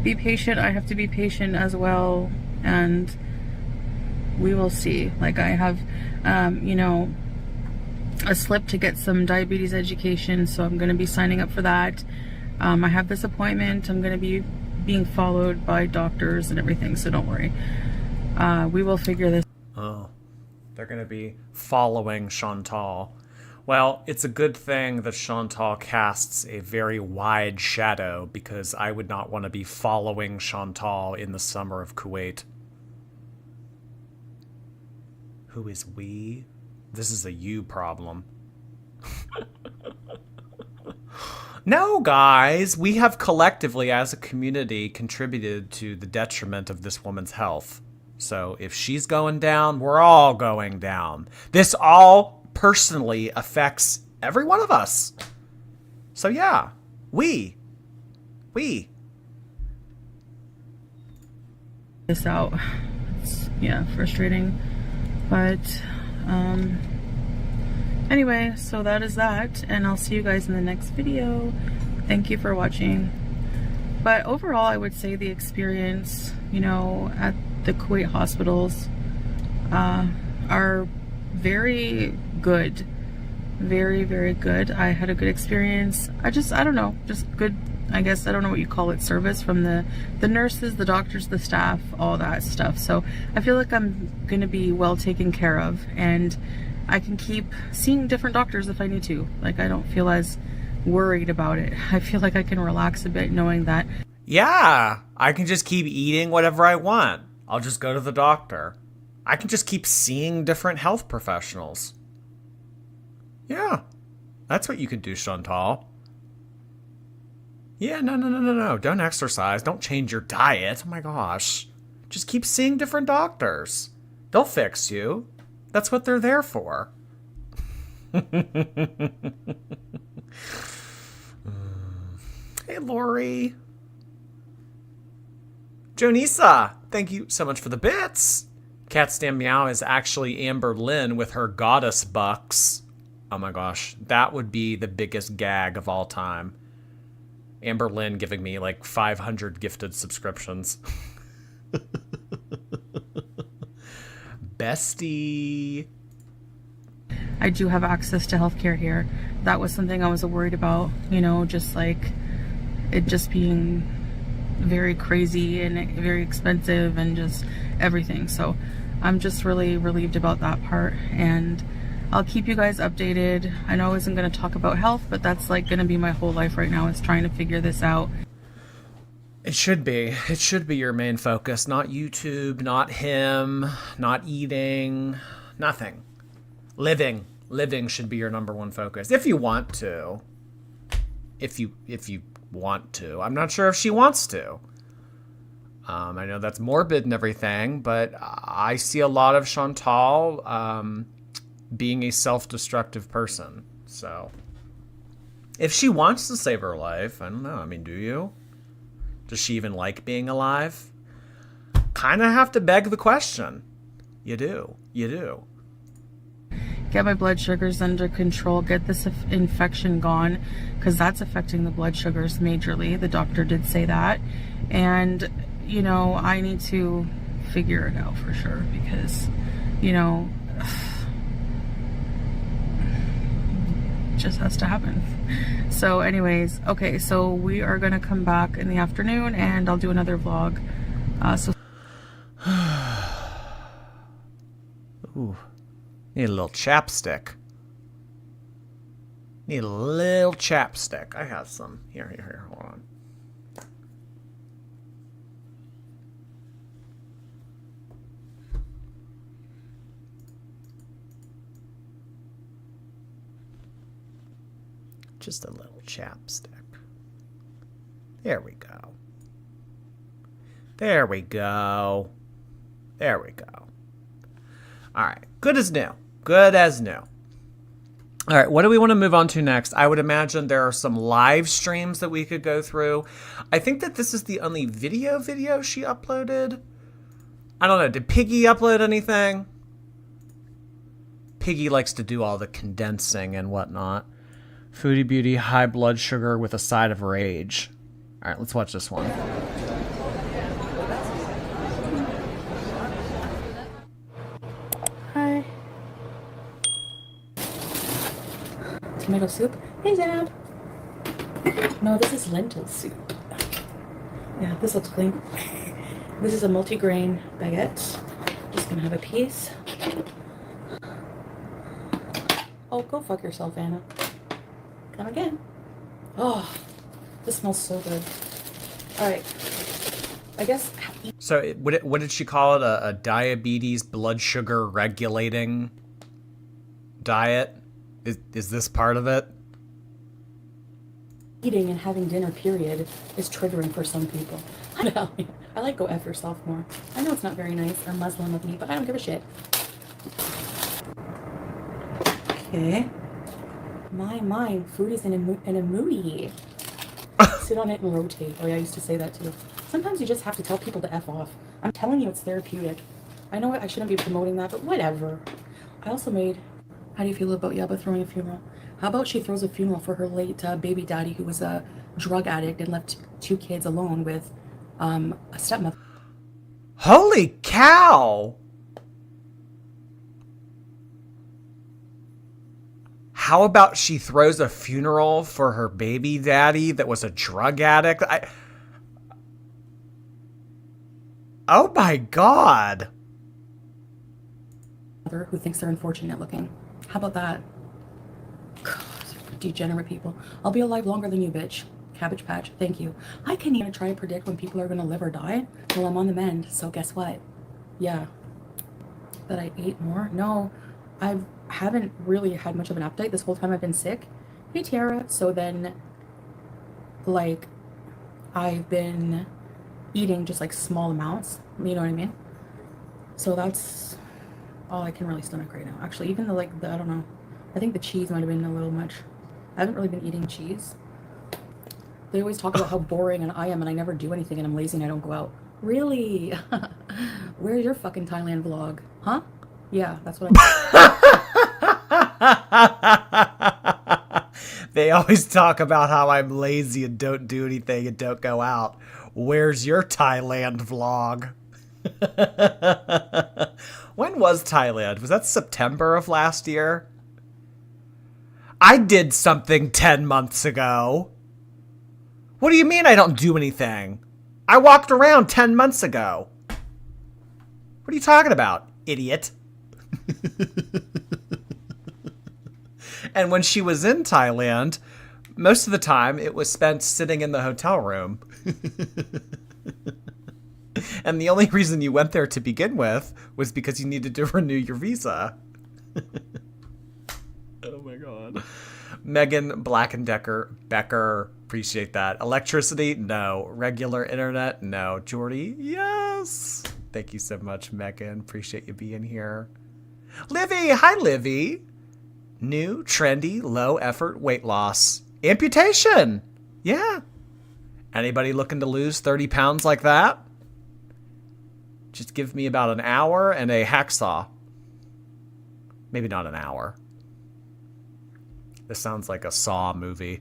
be patient. I have to be patient as well, and we will see. Like I have, you know, a slip to get some diabetes education, so I'm going to be signing up for that. I have this appointment. I'm going to be being followed by doctors and everything, so don't worry. We will figure this. Oh, they're going to be following Shantel. Well, it's a good thing that Shantel casts a very wide shadow, because I would not want to be following Shantel in the summer of Kuwait. Who is we? This is a you problem. No, guys, we have collectively as a community contributed to the detriment of this woman's health. So if she's going down, we're all going down. This all personally affects Every one of us. So yeah, we. This out. It's, yeah, frustrating. But, anyway, so that is that. And I'll see you guys in the next video. Thank you for watching. But overall, I would say the experience, you know, at the Kuwait hospitals are very good. Very, very good. I had a good experience. I don't know, just good, I guess, I don't know what you call it, service from the nurses, the doctors, the staff, all that stuff. So I feel like I'm gonna be well taken care of, and I can keep seeing different doctors if I need to. Like, I don't feel as worried about it. I feel like I can relax a bit knowing that. Yeah, I can just keep eating whatever I want. I'll just go to the doctor. I can just keep seeing different health professionals. Yeah, that's what you could do, Shantel. Yeah, no. Don't exercise. Don't change your diet. Oh my gosh. Just keep seeing different doctors. They'll fix you. That's what they're there for. Hey, Lori. Jonisa, thank you so much for the bits. Cat Stand Meow is actually Amber Lynn with her goddess bucks. Oh my gosh, that would be the biggest gag of all time. Amber Lynn giving me like 500 gifted subscriptions. Bestie. I do have access to healthcare here. That was something I was worried about, you know, just like it just being very crazy and very expensive and just everything. So I'm just really relieved about that part, and I'll keep you guys updated. I know I wasn't going to talk about health, but that's like going to be my whole life right now, is trying to figure this out. It should be. It should be your main focus. Not YouTube, not him, not eating, nothing. Living. Living should be your number one focus. If you want to. If you want to. I'm not sure if she wants to. I know that's morbid and everything, but I see a lot of Shantel being a self-destructive person. So if she wants to save her life, I don't know. I mean, do you? Does she even like being alive? Kind of have to beg the question. You do. You do. Get my blood sugars under control. Get this infection gone, because that's affecting the blood sugars majorly. The doctor did say that. And, you know, I need to figure it out for sure, because, you know, just has to happen. So anyways, okay, so we are gonna come back in the afternoon and I'll do another vlog. Ooh, need a little chapstick. Need a little chapstick. I have some. Here, hold on. Just a little chapstick. There we go. There we go. There we go. All right. Good as new. Good as new. All right. What do we want to move on to next? I would imagine there are some live streams that we could go through. I think that this is the only video she uploaded. I don't know. Did Piggy upload anything? Piggy likes to do all the condensing and whatnot. Foodie Beauty, high blood sugar with a side of rage. All right, let's watch this one. Hi. Tomato soup? Hey, Zab. No, this is lentil soup. Yeah, this looks clean. This is a multi-grain baguette. Just gonna have a piece. Oh, go fuck yourself, Anna. Come again. Oh, this smells so good. All right. I guess. So, what did she call it? A diabetes blood sugar regulating diet? Is this part of it? Eating and having dinner, period, is triggering for some people. I know. I like go F yourself more. I know it's not very nice or Muslim of me, but I don't give a shit. Okay. My, Foodie's in a moody. Sit on it and rotate. Oh yeah, I used to say that too. Sometimes you just have to tell people to F off. I'm telling you, it's therapeutic. I know I shouldn't be promoting that, but whatever. I also made... How do you feel about Yaba throwing a funeral? How about she throws a funeral for her late baby daddy, who was a drug addict and left 2 kids alone with a stepmother? Holy cow! How about she throws a funeral for her baby daddy that was a drug addict? Oh my god. Who thinks they're unfortunate looking. How about that? God, degenerate people. I'll be alive longer than you, bitch. Cabbage Patch, thank you. I can't even try to predict when people are gonna live or die. Well, I'm on the mend, so guess what? Yeah. That I ate more? No, I haven't really had much of an appetite this whole time I've been sick. Hey, Tiara. So then, like, I've been eating just like small amounts, you know what I mean? So that's all I can really stomach right now. Actually, even the I don't know, I think the cheese might have been a little much. I haven't really been eating cheese. They always talk about how boring and I am, and I never do anything, and I'm lazy and I don't go out. Really? Where's your fucking Thailand vlog? Huh? Yeah, that's what I... They always talk about how I'm lazy and don't do anything and don't go out. Where's your Thailand vlog? When was Thailand? Was that September of last year? I did something 10 months ago. What do you mean I don't do anything? I walked around 10 months ago. What are you talking about, idiot? And when she was in Thailand, most of the time it was spent sitting in the hotel room. And the only reason you went there to begin with was because you needed to renew your visa. Oh my god. Megan Black and Decker, Becker, appreciate that. Electricity? No. Regular internet? No. Jordy? Yes. Thank you so much, Megan. Appreciate you being here. Livy! Hi, Livy. New, trendy, low effort weight loss. Amputation! Yeah. Anybody looking to lose 30 pounds like that? Just give me about an hour and a hacksaw. Maybe not an hour. This sounds like a Saw movie.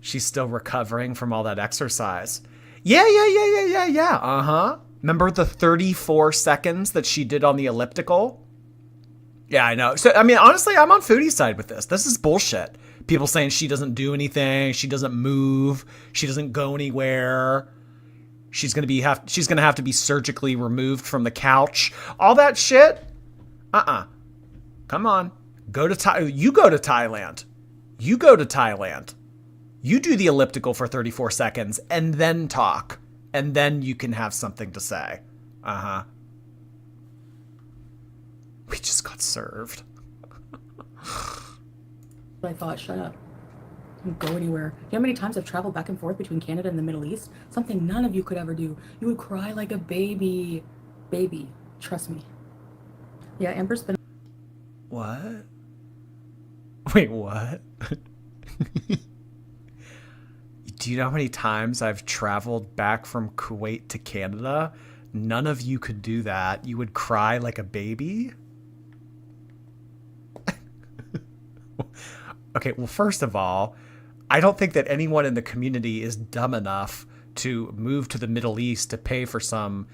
She's still recovering from all that exercise. Yeah. Uh-huh. Remember the 34 seconds that she did on the elliptical? Yeah, I know. So, I mean, honestly, I'm on Foodie's side with this. This is bullshit. People saying she doesn't do anything. She doesn't move. She doesn't go anywhere. She's gonna have to be surgically removed from the couch. All that shit. Come on. You go to Thailand. You go to Thailand. You do the elliptical for 34 seconds and then talk. And then you can have something to say. We just got served. I thought, shut up. Don't go anywhere. You know how many times I've traveled back and forth between Canada and the Middle East? Something none of you could ever do. You would cry like a baby. Baby. Trust me. Yeah, Amber's been... What? Wait, what? Do you know how many times I've traveled back from Kuwait to Canada? None of you could do that. You would cry like a baby? Okay, well, first of all, I don't think that anyone in the community is dumb enough to move to the Middle East to pay for some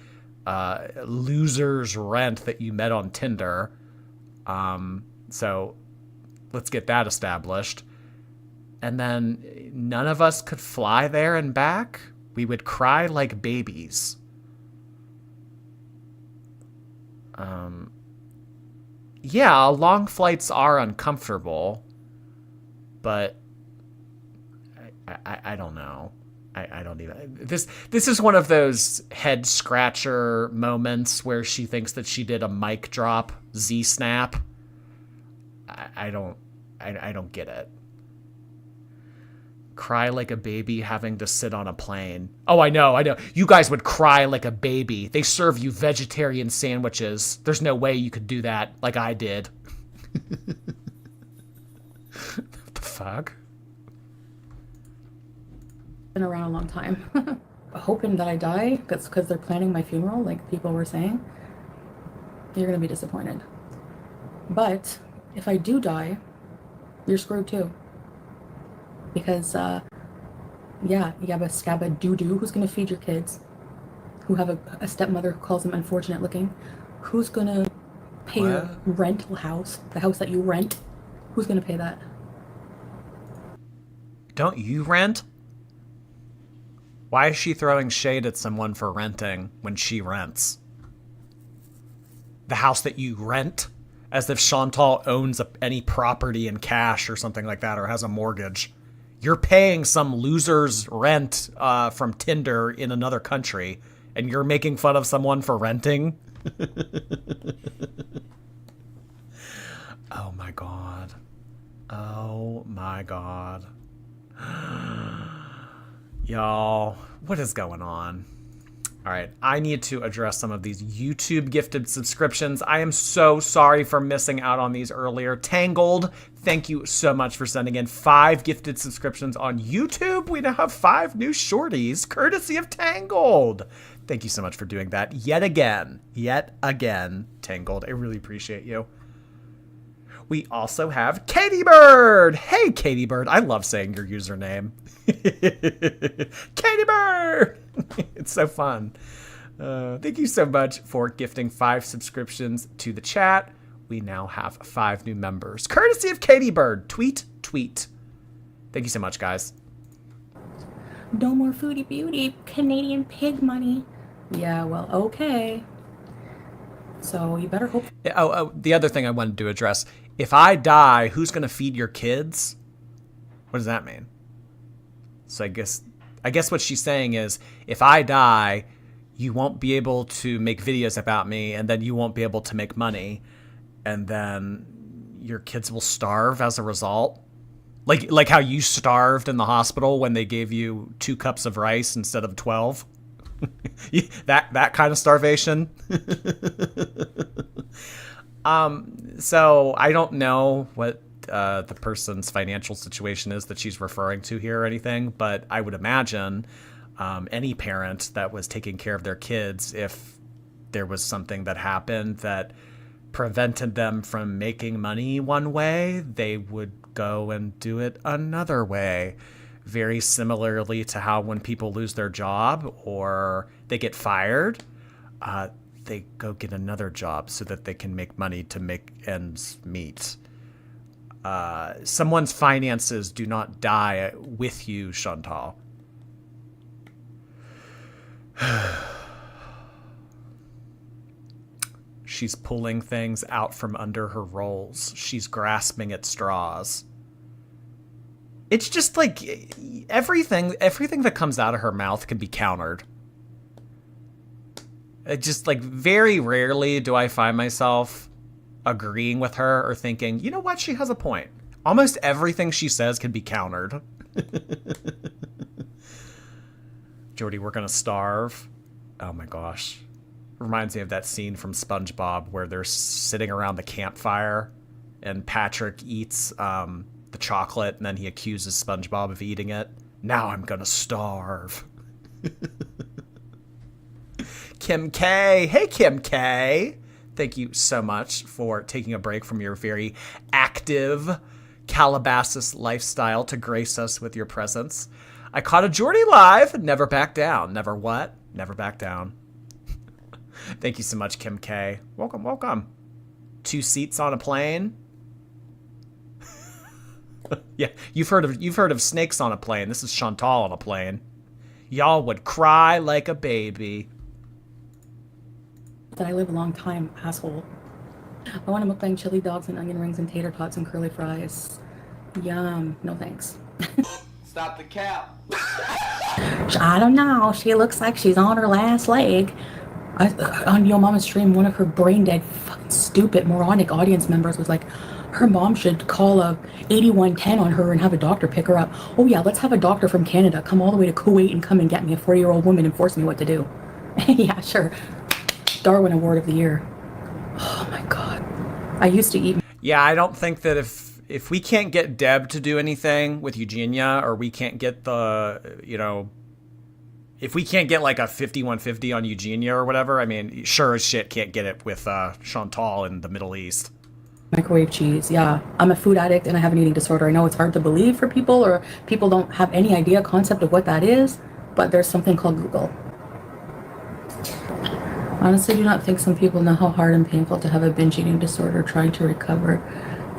loser's rent that you met on Tinder. So let's get that established. And then none of us could fly there and back. We would cry like babies. Yeah, long flights are uncomfortable, but I don't know. I don't even... This is one of those head scratcher moments where she thinks that she did a mic drop Z-snap. I don't get it. Cry like a baby having to sit on a plane. Oh, I know. You guys would cry like a baby. They serve you vegetarian sandwiches. There's no way you could do that like I did. What the fuck? Been around a long time. Hoping that I die because they're planning my funeral, like people were saying. You're gonna be disappointed. But if I do die, you're screwed too. Because yeah, yabba scabba doo doo, who's gonna feed your kids? Who have a stepmother who calls them unfortunate looking? Who's gonna pay your rental house, the house that you rent? Who's gonna pay that? Don't you rent? Why is she throwing shade at someone for renting when she rents? The house that you rent? As if Shantel owns any property in cash or something like that, or has a mortgage. You're paying some loser's rent from Tinder in another country, and you're making fun of someone for renting? Oh my god. Oh my god. Y'all, what is going on? All right, I need to address some of these YouTube gifted subscriptions. I am so sorry for missing out on these earlier. Tangled, thank you so much for sending in 5 gifted subscriptions on YouTube. We now have 5 new shorties, courtesy of Tangled. Thank you so much for doing that yet again, Tangled. I really appreciate you. We also have Katie Bird. Hey, Katie Bird. I love saying your username. Katie Bird. It's so fun. Thank you so much for gifting 5 subscriptions to the chat. We now have 5 new members. Courtesy of Katie Bird. Tweet, tweet. Thank you so much, guys. No more Foodie Beauty, Canadian pig money. Yeah, well, okay. So you better hope. Oh, the other thing I wanted to address. If I die, who's going to feed your kids? What does that mean? So I guess what she's saying is, if I die, you won't be able to make videos about me, and then you won't be able to make money, and then your kids will starve as a result. Like how you starved in the hospital when they gave you 2 cups of rice instead of 12. that kind of starvation. So I don't know what the person's financial situation is that she's referring to here or anything, but I would imagine any parent that was taking care of their kids, if there was something that happened that prevented them from making money one way, they would go and do it another way. Very similarly to how when people lose their job or they get fired, they go get another job so that they can make money to make ends meet. Someone's finances do not die with you, Shantel. She's pulling things out from under her rolls. She's grasping at straws. It's just like everything that comes out of her mouth can be countered. It just like very rarely do I find myself agreeing with her or thinking, you know what, she has a point. Almost everything she says can be countered. Jordy, we're gonna starve. Oh my gosh. Reminds me of that scene from SpongeBob where they're sitting around the campfire and Patrick eats the chocolate and then he accuses SpongeBob of eating it. Now I'm gonna starve. Kim K. Hey, Kim K. Thank you so much for taking a break from your very active Calabasas lifestyle to grace us with your presence. I caught a Jordy live. Never back down. Never what? Never back down. Thank you so much, Kim K. Welcome, welcome. 2 seats on a plane. Yeah, you've heard of snakes on a plane. This is Shantel on a plane. Y'all would cry like a baby. That I live a long time, asshole. I want to mukbang chili dogs and onion rings and tater tots and curly fries. Yum. No thanks. Stop the cap. I don't know. She looks like she's on her last leg. On Yo Mama's stream, one of her brain dead, fucking stupid, moronic audience members was like, her mom should call a 8110 on her and have a doctor pick her up. Oh yeah, let's have a doctor from Canada come all the way to Kuwait and come and get me, a 40-year-old woman, and force me what to do. Yeah, sure. Darwin Award of the Year. Oh my god. I used to eat. Yeah, I don't think that if we can't get Deb to do anything with Eugenia, or we can't get the, if we can't get like a 5150 on Eugenia or whatever, I mean, sure as shit can't get it with Chantal in the Middle East. Microwave cheese, yeah. I'm a food addict and I have an eating disorder. I know it's hard to believe for people, or people don't have any idea, concept of what that is, but there's something called Google. Honestly, do not think some people know how hard and painful to have a binge eating disorder, trying to recover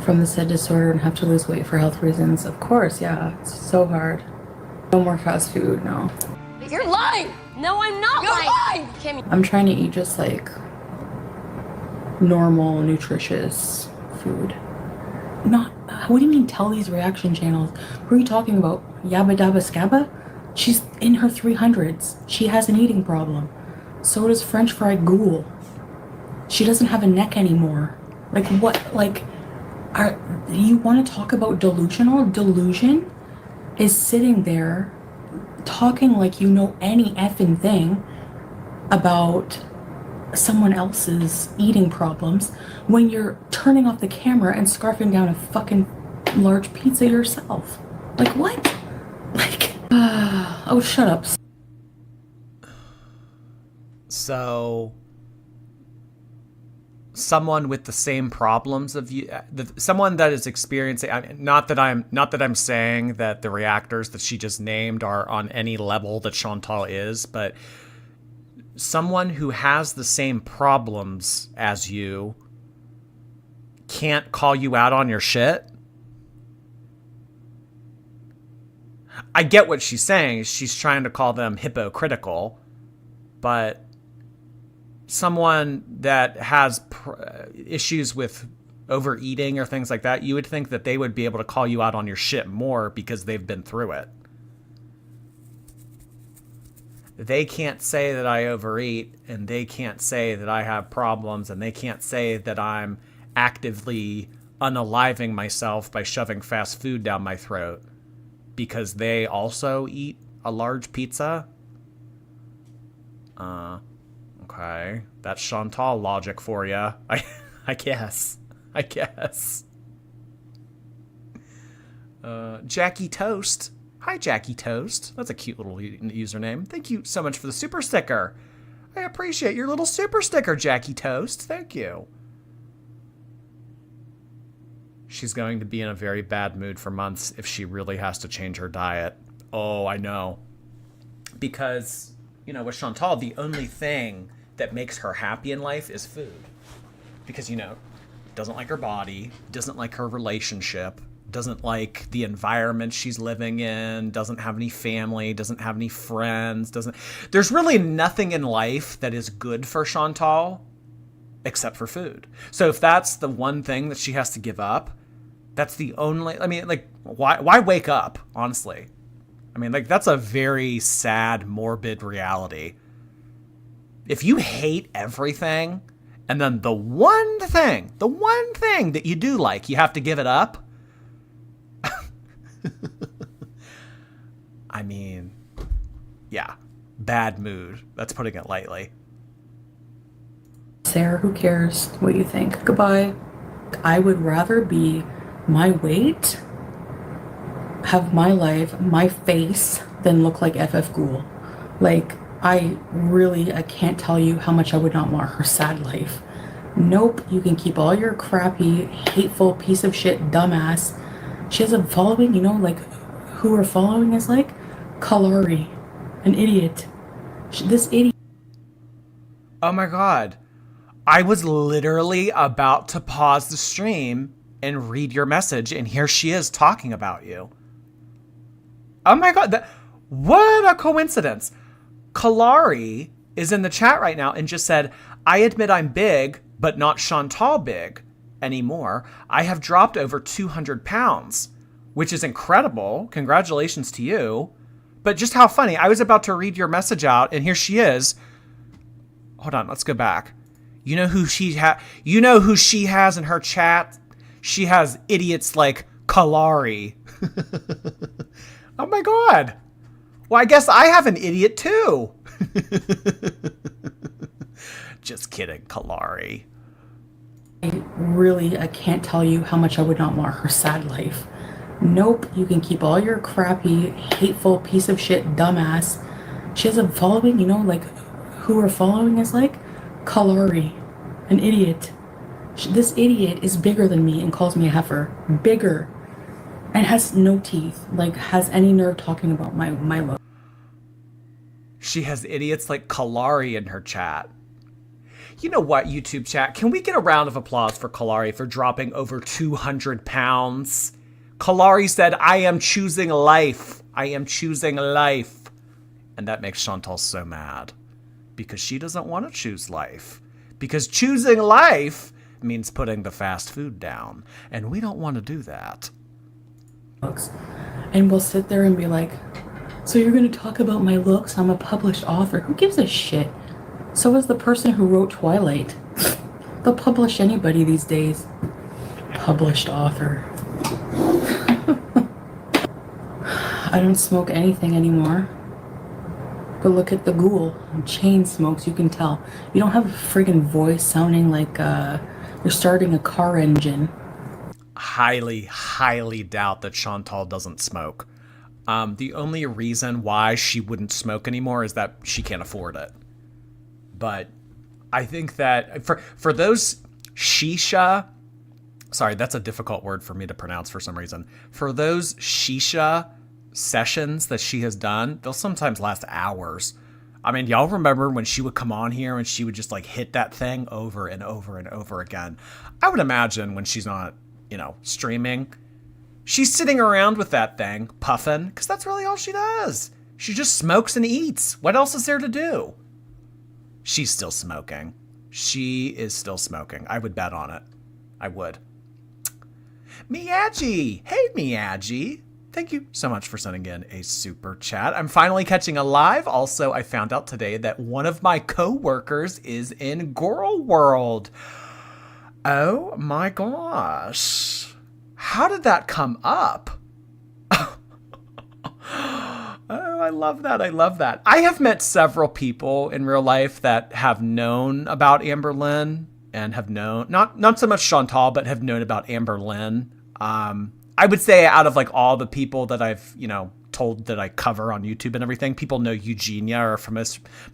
from the said disorder and have to lose weight for health reasons. Of course, yeah, it's so hard. No more fast food, no. You're lying! No, I'm not lying! Kimmy. I'm trying to eat just like normal, nutritious food. Not, what do you mean tell these reaction channels? Who are you talking about? Yabba Dabba Scabba? She's in her 300s. She has an eating problem. So does French fry ghoul. She doesn't have a neck anymore. Like what, like, you want to talk about delusional? Delusion is sitting there talking like you know any effing thing about someone else's eating problems when you're turning off the camera and scarfing down a fucking large pizza yourself. Like what? Like, oh, shut up. So someone with the same problems of you, someone that is experiencing, not that I'm saying that the reactors that she just named are on any level that Chantal is, but someone who has the same problems as you can't call you out on your shit. I get what she's saying. She's trying to call them hypocritical, but someone that has issues with overeating or things like that, you would think that they would be able to call you out on your shit more because they've been through it. They can't say that I overeat, and they can't say that I have problems, and they can't say that I'm actively unaliving myself by shoving fast food down my throat because they also eat a large pizza. Okay, that's Chantal logic for you. I guess. Jackie Toast. Hi, Jackie Toast. That's a cute little username. Thank you so much for the super sticker. I appreciate your little super sticker, Jackie Toast. Thank you. She's going to be in a very bad mood for months if she really has to change her diet. Oh, I know. Because, with Chantal, the only thing that makes her happy in life is food. Because, doesn't like her body, doesn't like her relationship, doesn't like the environment she's living in, doesn't have any family, doesn't have any friends, there's really nothing in life that is good for Chantal except for food. So if that's the one thing that she has to give up, that's the only, why wake up, honestly? That's a very sad, morbid reality. If you hate everything, and then the one thing that you do like, you have to give it up. Yeah, bad mood. That's putting it lightly. Sarah, who cares what you think? Goodbye. I would rather be my weight, have my life, my face, than look like FF Ghoul. I can't tell you how much I would not want her sad life. Nope, you can keep all your crappy, hateful piece of shit dumbass. She has a following, who her following is like? Kalari. An idiot. This idiot. Oh my god. I was literally about to pause the stream and read your message, and here she is talking about you. Oh my god. What a coincidence. Kalari is in the chat right now and just said, I admit I'm big, but not Chantal big anymore. I have dropped over 200 pounds, which is incredible. Congratulations to you. But just how funny. I was about to read your message out, and here she is. Hold on, let's go back. You know who she has in her chat? She has idiots like Kalari. Oh my god. Well, I guess I have an idiot too. Just kidding, Kalari. I can't tell you how much I would not want her sad life. Nope, you can keep all your crappy, hateful piece of shit dumbass. She has a following, you know, like who her following is like? Kalari, an idiot. This idiot is bigger than me and calls me a heifer. Bigger. And has no teeth. Like, has any nerve talking about my look. She has idiots like Kalari in her chat. You know what, YouTube chat? Can we get a round of applause for Kalari for dropping over 200 pounds? Kalari said, I am choosing life. I am choosing life. And that makes Shantel so mad. Because she doesn't want to choose life. Because choosing life means putting the fast food down. And we don't want to do that. And we'll sit there and be like, so you're going to talk about my looks? I'm a published author. Who gives a shit? So is the person who wrote Twilight. They'll publish anybody these days. Published author. I don't smoke anything anymore. But look at the ghoul. Chain smokes, you can tell. You don't have a friggin' voice sounding like you're starting a car engine. Highly, highly doubt that Shantel doesn't smoke. The only reason why she wouldn't smoke anymore is that she can't afford it. But I think that for those shisha, sorry, that's a difficult word for me to pronounce for some reason. For those shisha sessions that she has done, they'll sometimes last hours. I mean, y'all remember when she would come on here and she would just like hit that thing over and over and over again. I would imagine when she's not, you know, streaming, she's sitting around with that thing, puffing, because that's really all she does. She just smokes and eats. What else is there to do? She's still smoking. She is still smoking. I would bet on it. I would. Miyagi! Hey, Miyagi! Thank you so much for sending in a super chat. I'm finally catching a live. Also, I found out today that one of my co-workers is in Girl World. Oh my gosh. How did that come up? Oh, I love that. I love that. I have met several people in real life that have known about Amber Lynn and have known, not so much Shantel, but have known about Amber Lynn. I would say out of like all the people that I've, you know, told that I cover on YouTube and everything, people know Eugenia or are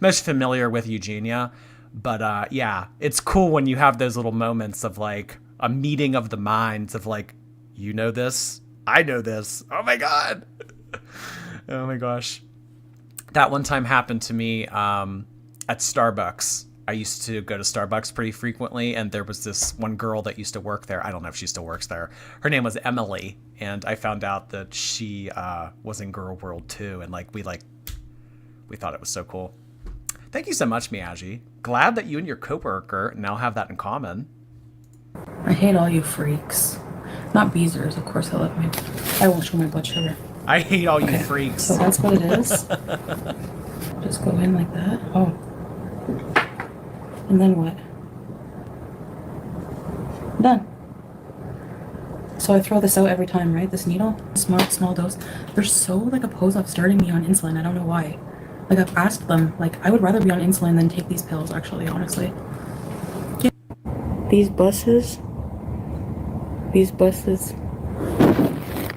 most familiar with Eugenia. But yeah, it's cool when you have those little moments of like a meeting of the minds of like, you know this, I know this. Oh my God. Oh my gosh. That one time happened to me at Starbucks. I used to go to Starbucks pretty frequently, and there was this one girl that used to work there. I don't know if she still works there. Her name was Emily, and I found out that she was in Girl World too, and we thought it was so cool. Thank you so much, Miyagi. Glad that you and your coworker now have that in common. I hate all you freaks. Not beezers, of course I love me. I won't show my blood sugar. I hate all you freaks. So that's what it is. Just go in like that. Oh. And then what? Done. So I throw this out every time, right? This needle? Small dose. They're so like opposed of starting me on insulin. I don't know why. Like I've asked them, like I would rather be on insulin than take these pills actually, honestly. Yeah. These buses,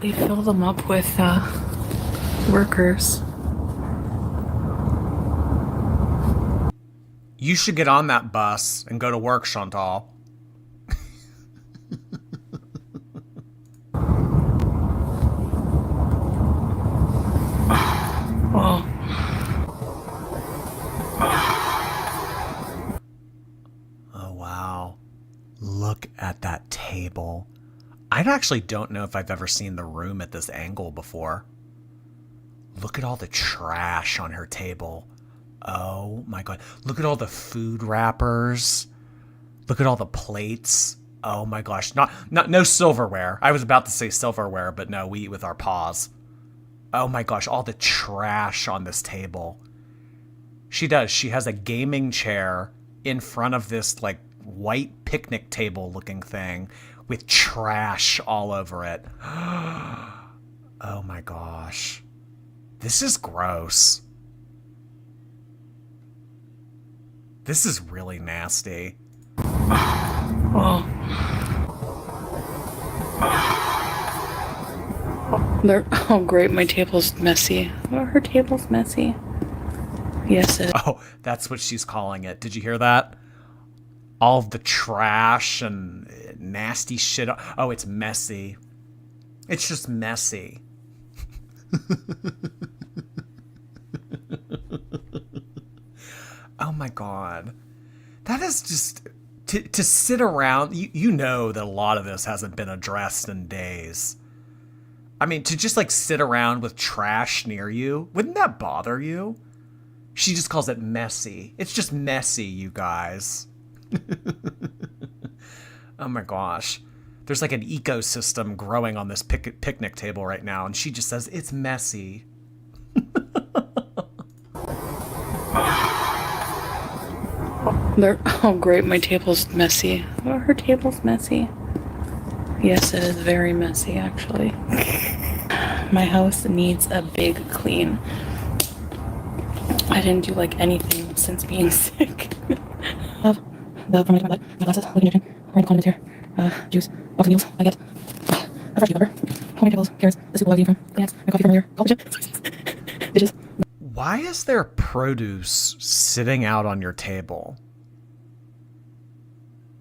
They fill them up with workers. You should get on that bus and go to work, Shantel. Oh. Oh, wow. Look at that table. I actually don't know if I've ever seen the room at this angle before. Look at all the trash on her table. Oh my God. Look at all the food wrappers. Look at all the plates. Oh my gosh. No silverware. I was about to say silverware, but no, we eat with our paws. Oh my gosh. All the trash on this table. She does. She has a gaming chair in front of this like white picnic table looking thing with trash all over it. Oh my gosh. This is gross. This is really nasty. Oh. Oh, great, my table's messy. Oh, her table's messy. Yes, it is. Oh, that's what she's calling it. Did you hear that? All of the trash and nasty shit. Oh, it's messy. It's just messy. Oh my God. That is just... To sit around... You know that a lot of this hasn't been addressed in days. I mean, to just, like, sit around with trash near you, wouldn't that bother you? She just calls it messy. It's just messy, you guys. Oh my gosh. There's like an ecosystem growing on this picnic table right now, and she just says, it's messy. Oh, great, my table's messy. Oh, her table's messy. Yes, it is very messy, actually. My house needs a big clean. I didn't do like anything since being sick. The from my glasses, looking at right condiments here, juice, box of meals, I get a fresh cucumber, tomatoes, carrots, the soup I from plants, my coffee from here, coffee chip, dishes. Why is there produce sitting out on your table?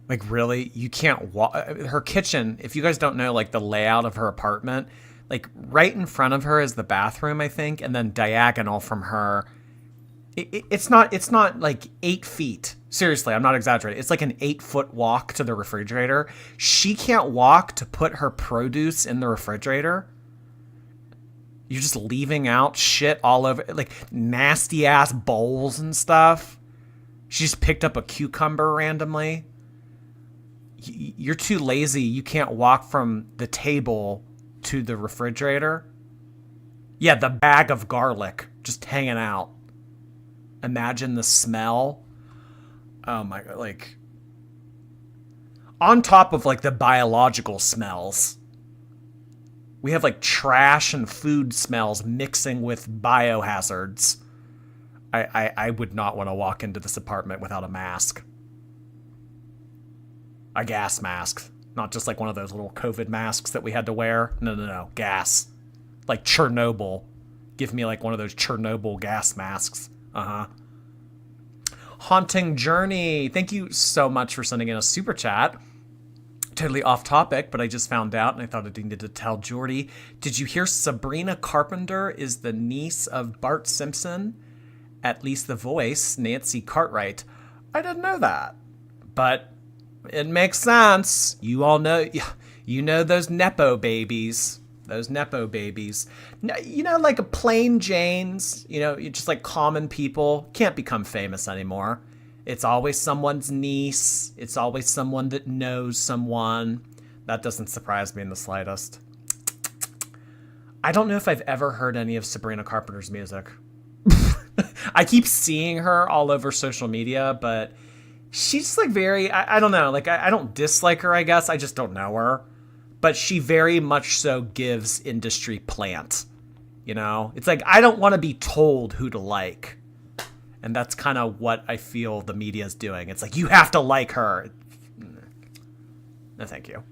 Like, really? You can't walk... Her kitchen, if you guys don't know, like, the layout of her apartment, like, right in front of her is the bathroom, I think, and then diagonal from her... It's not like 8 feet. Seriously, I'm not exaggerating. It's like an 8-foot walk to the refrigerator. She can't walk to put her produce in the refrigerator. You're just leaving out shit all over, like nasty ass bowls and stuff. She just picked up a cucumber randomly. You're too lazy. You can't walk from the table to the refrigerator. Yeah, the bag of garlic just hanging out. Imagine the smell. Oh my God, like, on top of like the biological smells, we have like trash and food smells mixing with biohazards. I would not want to walk into this apartment without a mask. A gas mask. Not just like one of those little COVID masks that we had to wear. No. Gas. Like Chernobyl. Give me like one of those Chernobyl gas masks. Uh-huh. Haunting Journey. Thank you so much for sending in a super chat. Totally off topic, but I just found out and I thought I needed to tell Jordy. Did you hear Sabrina Carpenter is the niece of Bart Simpson? At least the voice, Nancy Cartwright. I didn't know that. But it makes sense. You all know, you know those Nepo babies. Those Nepo babies. You know, like a plain Janes, you know, just like common people can't become famous anymore. It's always someone's niece. It's always someone that knows someone. That doesn't surprise me in the slightest. I don't know if I've ever heard any of Sabrina Carpenter's music. I keep seeing her all over social media, but she's like very, I don't know, like I don't dislike her, I guess. I just don't know her. But she very much so gives industry plant, you know? It's like, I don't want to be told who to like. And that's kind of what I feel the media's doing. It's like, you have to like her. No, thank you.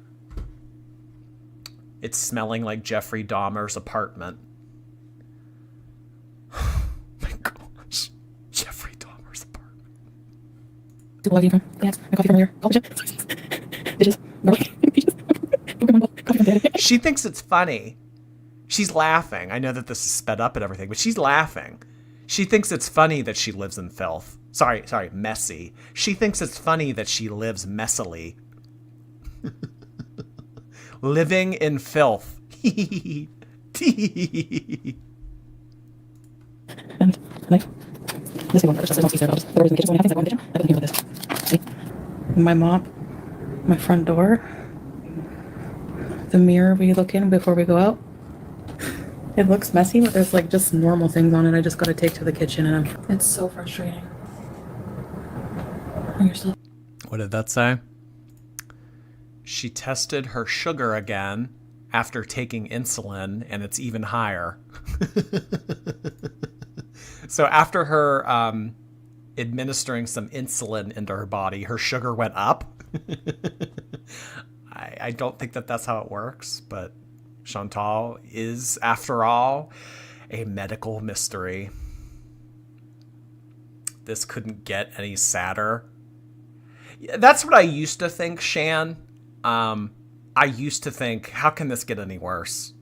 It's smelling like Jeffrey Dahmer's apartment. Oh my gosh. Jeffrey Dahmer's apartment. She thinks it's funny. She's laughing. I know that this is sped up and everything, but she's laughing. She thinks it's funny that she lives in filth. Sorry, messy. She thinks it's funny that she lives messily. Living in filth. My mop, my front door, the mirror we look in before we go out. It looks messy, but there's like just normal things on it. I just got to take to the kitchen, and it's so frustrating. What did that say? She tested her sugar again after taking insulin, and it's even higher. So after her administering some insulin into her body, her sugar went up. I don't think that that's how it works, but Shantel is, after all, a medical mystery. This couldn't get any sadder. That's what I used to think, Shan. I used to think, how can this get any worse?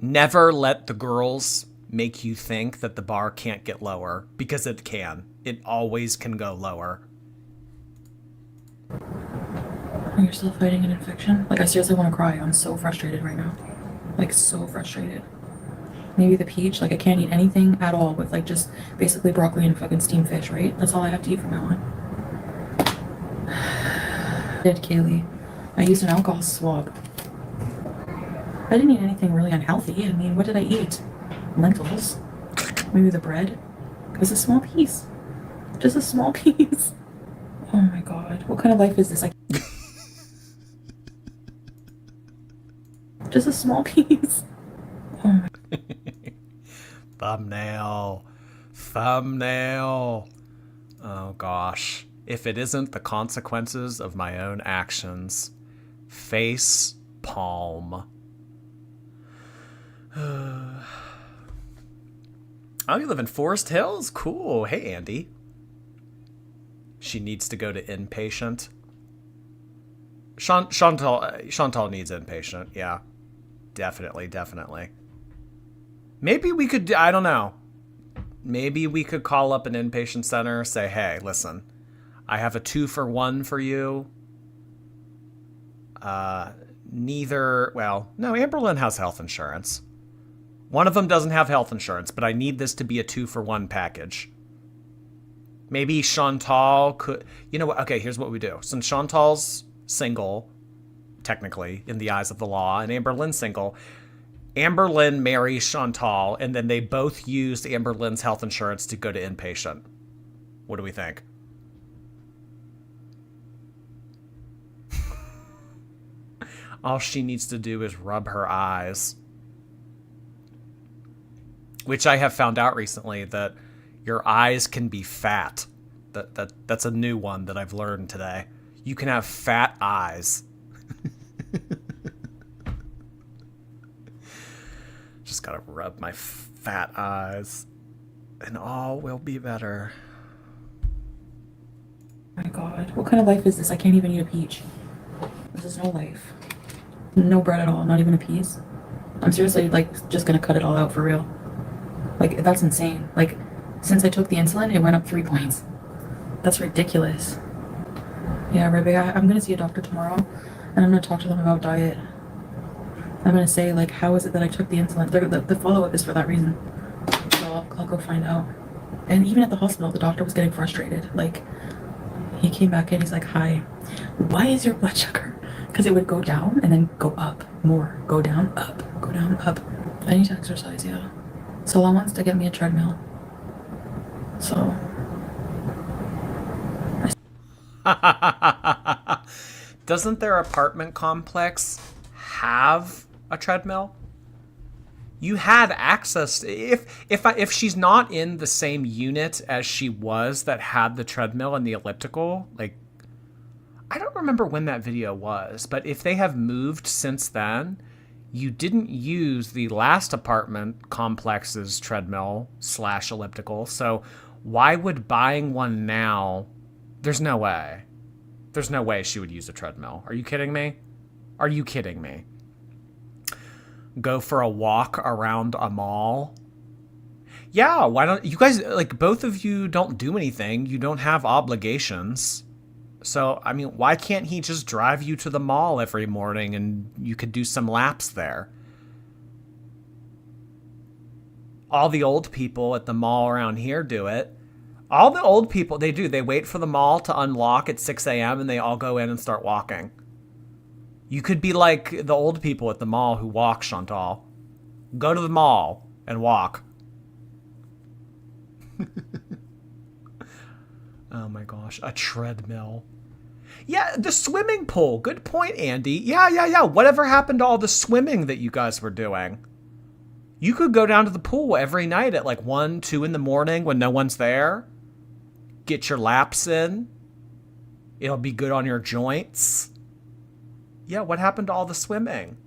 Never let the girls make you think that the bar can't get lower, because it can. It always can go lower. You're still fighting an infection? Like, I seriously want to cry. I'm so frustrated right now. Like, so frustrated. Maybe the peach. Like, I can't eat anything at all with, like, just basically broccoli and fucking steamed fish, right? That's all I have to eat from now on. Did Kaylee. I used an alcohol swab. I didn't eat anything really unhealthy. I mean, what did I eat? Lentils. Maybe the bread. It was a small piece. Just a small piece. Oh my god. What kind of life is this? Just a small piece. Oh my. Thumbnail. Thumbnail. Oh gosh. If it isn't the consequences of my own actions. Face palm. Oh, you live in Forest Hills? Cool. Hey, Andy. She needs to go to inpatient. Shantel needs inpatient. Yeah. Definitely. Maybe we could, I don't know. Maybe we could call up an inpatient center, say, hey, listen, I have a 2-for-1 for you. No, Amberlynn has health insurance. One of them doesn't have health insurance, but I need this to be a 2-for-1 package. Maybe Shantel could, you know what? Okay, here's what we do. Since Shantel's single, technically, in the eyes of the law, and Amberlynn's single, Amberlynn marries Shantel, and then they both use Amberlynn's health insurance to go to inpatient. What do we think? All she needs to do is rub her eyes. Which I have found out recently that your eyes can be fat. That's a new one that I've learned today. You can have fat eyes. Just gotta rub my fat eyes and all will be better. Oh my god. What kind of life is this? I can't even eat a peach. This is no life. No bread at all, not even a piece. I'm seriously, like, just gonna cut it all out for real. Like, that's insane. Like, since I took the insulin, it went up 3 points. That's ridiculous. Yeah, Rebecca, I'm gonna see a doctor tomorrow, and I'm gonna talk to them about diet. I'm gonna say, like, how is it that I took the insulin? The follow-up is for that reason. So I'll go find out. And even at the hospital, the doctor was getting frustrated. Like, he came back in, he's like, hi, why is your blood sugar? Because it would go down and then go up more. Go down, up. Go down, up. I need to exercise, yeah. Sola wants to get me a treadmill. So... Doesn't their apartment complex have a treadmill? You had access if she's not in the same unit as she was that had the treadmill and the elliptical, like, I don't remember when that video was, but if they have moved since then, you didn't use the last apartment complex's treadmill / elliptical. So why would buying one now? There's no way. There's no way she would use a treadmill. Are you kidding me? Are you kidding me? Go for a walk around a mall? Yeah, why don't you guys, like, both of you don't do anything. You don't have obligations. So, I mean, why can't he just drive you to the mall every morning and you could do some laps there? All the old people at the mall around here do it. All the old people, they do. They wait for the mall to unlock at 6 a.m. and they all go in and start walking. You could be like the old people at the mall who walk, Shantel. Go to the mall and walk. Oh my gosh, a treadmill. Yeah, the swimming pool. Good point, Andy. Yeah. Whatever happened to all the swimming that you guys were doing? You could go down to the pool every night at like 1, 2 in the morning when no one's there. get your laps in. It'll be good on your joints. Yeah, what happened to all the swimming?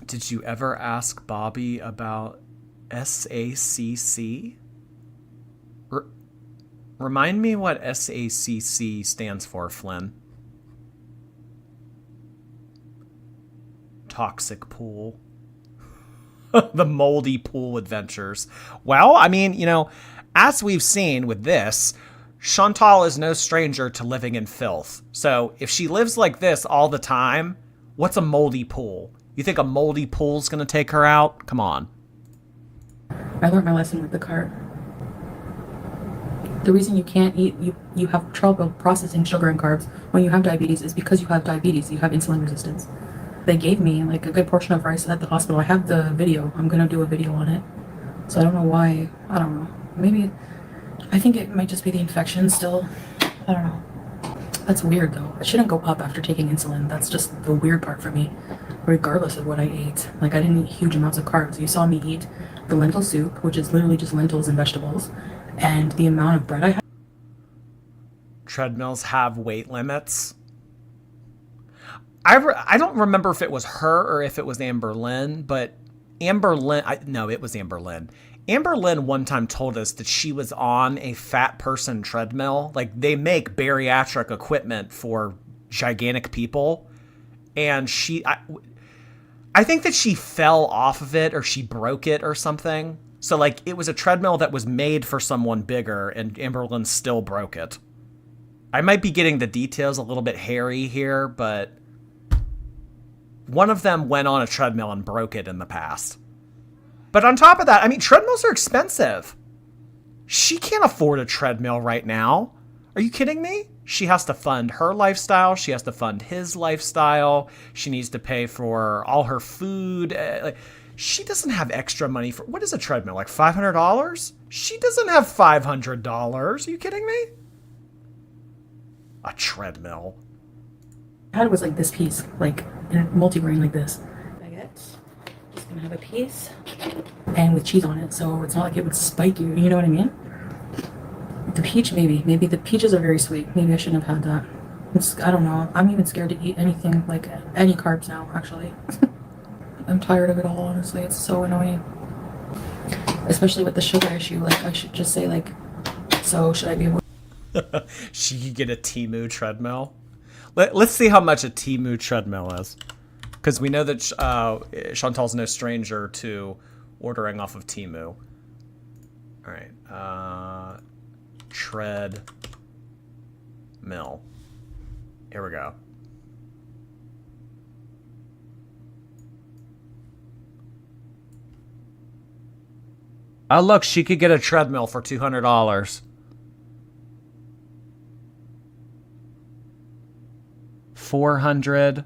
Did you ever ask Bobby about SACC? Remind me what SACC stands for, Flynn. Toxic pool. The moldy pool adventures. Well, I mean, you know, as we've seen with this, Shantel is no stranger to living in filth. So if she lives like this all the time, what's a moldy pool? You think a moldy pool's gonna take her out? Come on. I learned my lesson with the cart. The reason you can't eat, you have trouble processing sugar and carbs when you have diabetes is because you have diabetes, you have insulin resistance. They gave me like a good portion of rice at the hospital. I have the video. I'm gonna do a video on it. So I don't know why. I don't know. Maybe, I think it might just be the infection still. I don't know. That's weird though. I shouldn't go up after taking insulin. That's just the weird part for me, regardless of what I ate. Like I didn't eat huge amounts of carbs. You saw me eat the lentil soup, which is literally just lentils and vegetables, and the amount of bread I had. Treadmills have weight limits. I don't remember if it was her or if it was Amber Lynn, but Amber Lynn, no, it was Amber Lynn. Amber Lynn one time told us that she was on a fat person treadmill. Like they make bariatric equipment for gigantic people. And I think that she fell off of it or she broke it or something. So like it was a treadmill that was made for someone bigger and Amber Lynn still broke it. I might be getting the details a little bit hairy here, but one of them went on a treadmill and broke it in the past. But on top of that, I mean, treadmills are expensive. She can't afford a treadmill right now. Are you kidding me? She has to fund her lifestyle. She has to fund his lifestyle. She needs to pay for all her food. She doesn't have extra money for, what is a treadmill? Like $500? She doesn't have $500. Are you kidding me? A treadmill. I had was like this piece, like in a multi-grain like this. Baguette. Just gonna have a piece, and with cheese on it, so it's not like it would spike you. You know what I mean? The peach, maybe the peaches are very sweet. Maybe I shouldn't have had that. I don't know. I'm even scared to eat anything like any carbs now. Actually, I'm tired of it all. Honestly, it's so annoying. Especially with the sugar issue. Like I should just say like, so should I be able? She could get a Temu treadmill. Let's see how much a Temu treadmill is. Because we know that Chantal's no stranger to ordering off of Temu. All right. Treadmill. Here we go. Oh, look, she could get a treadmill for $200. $400.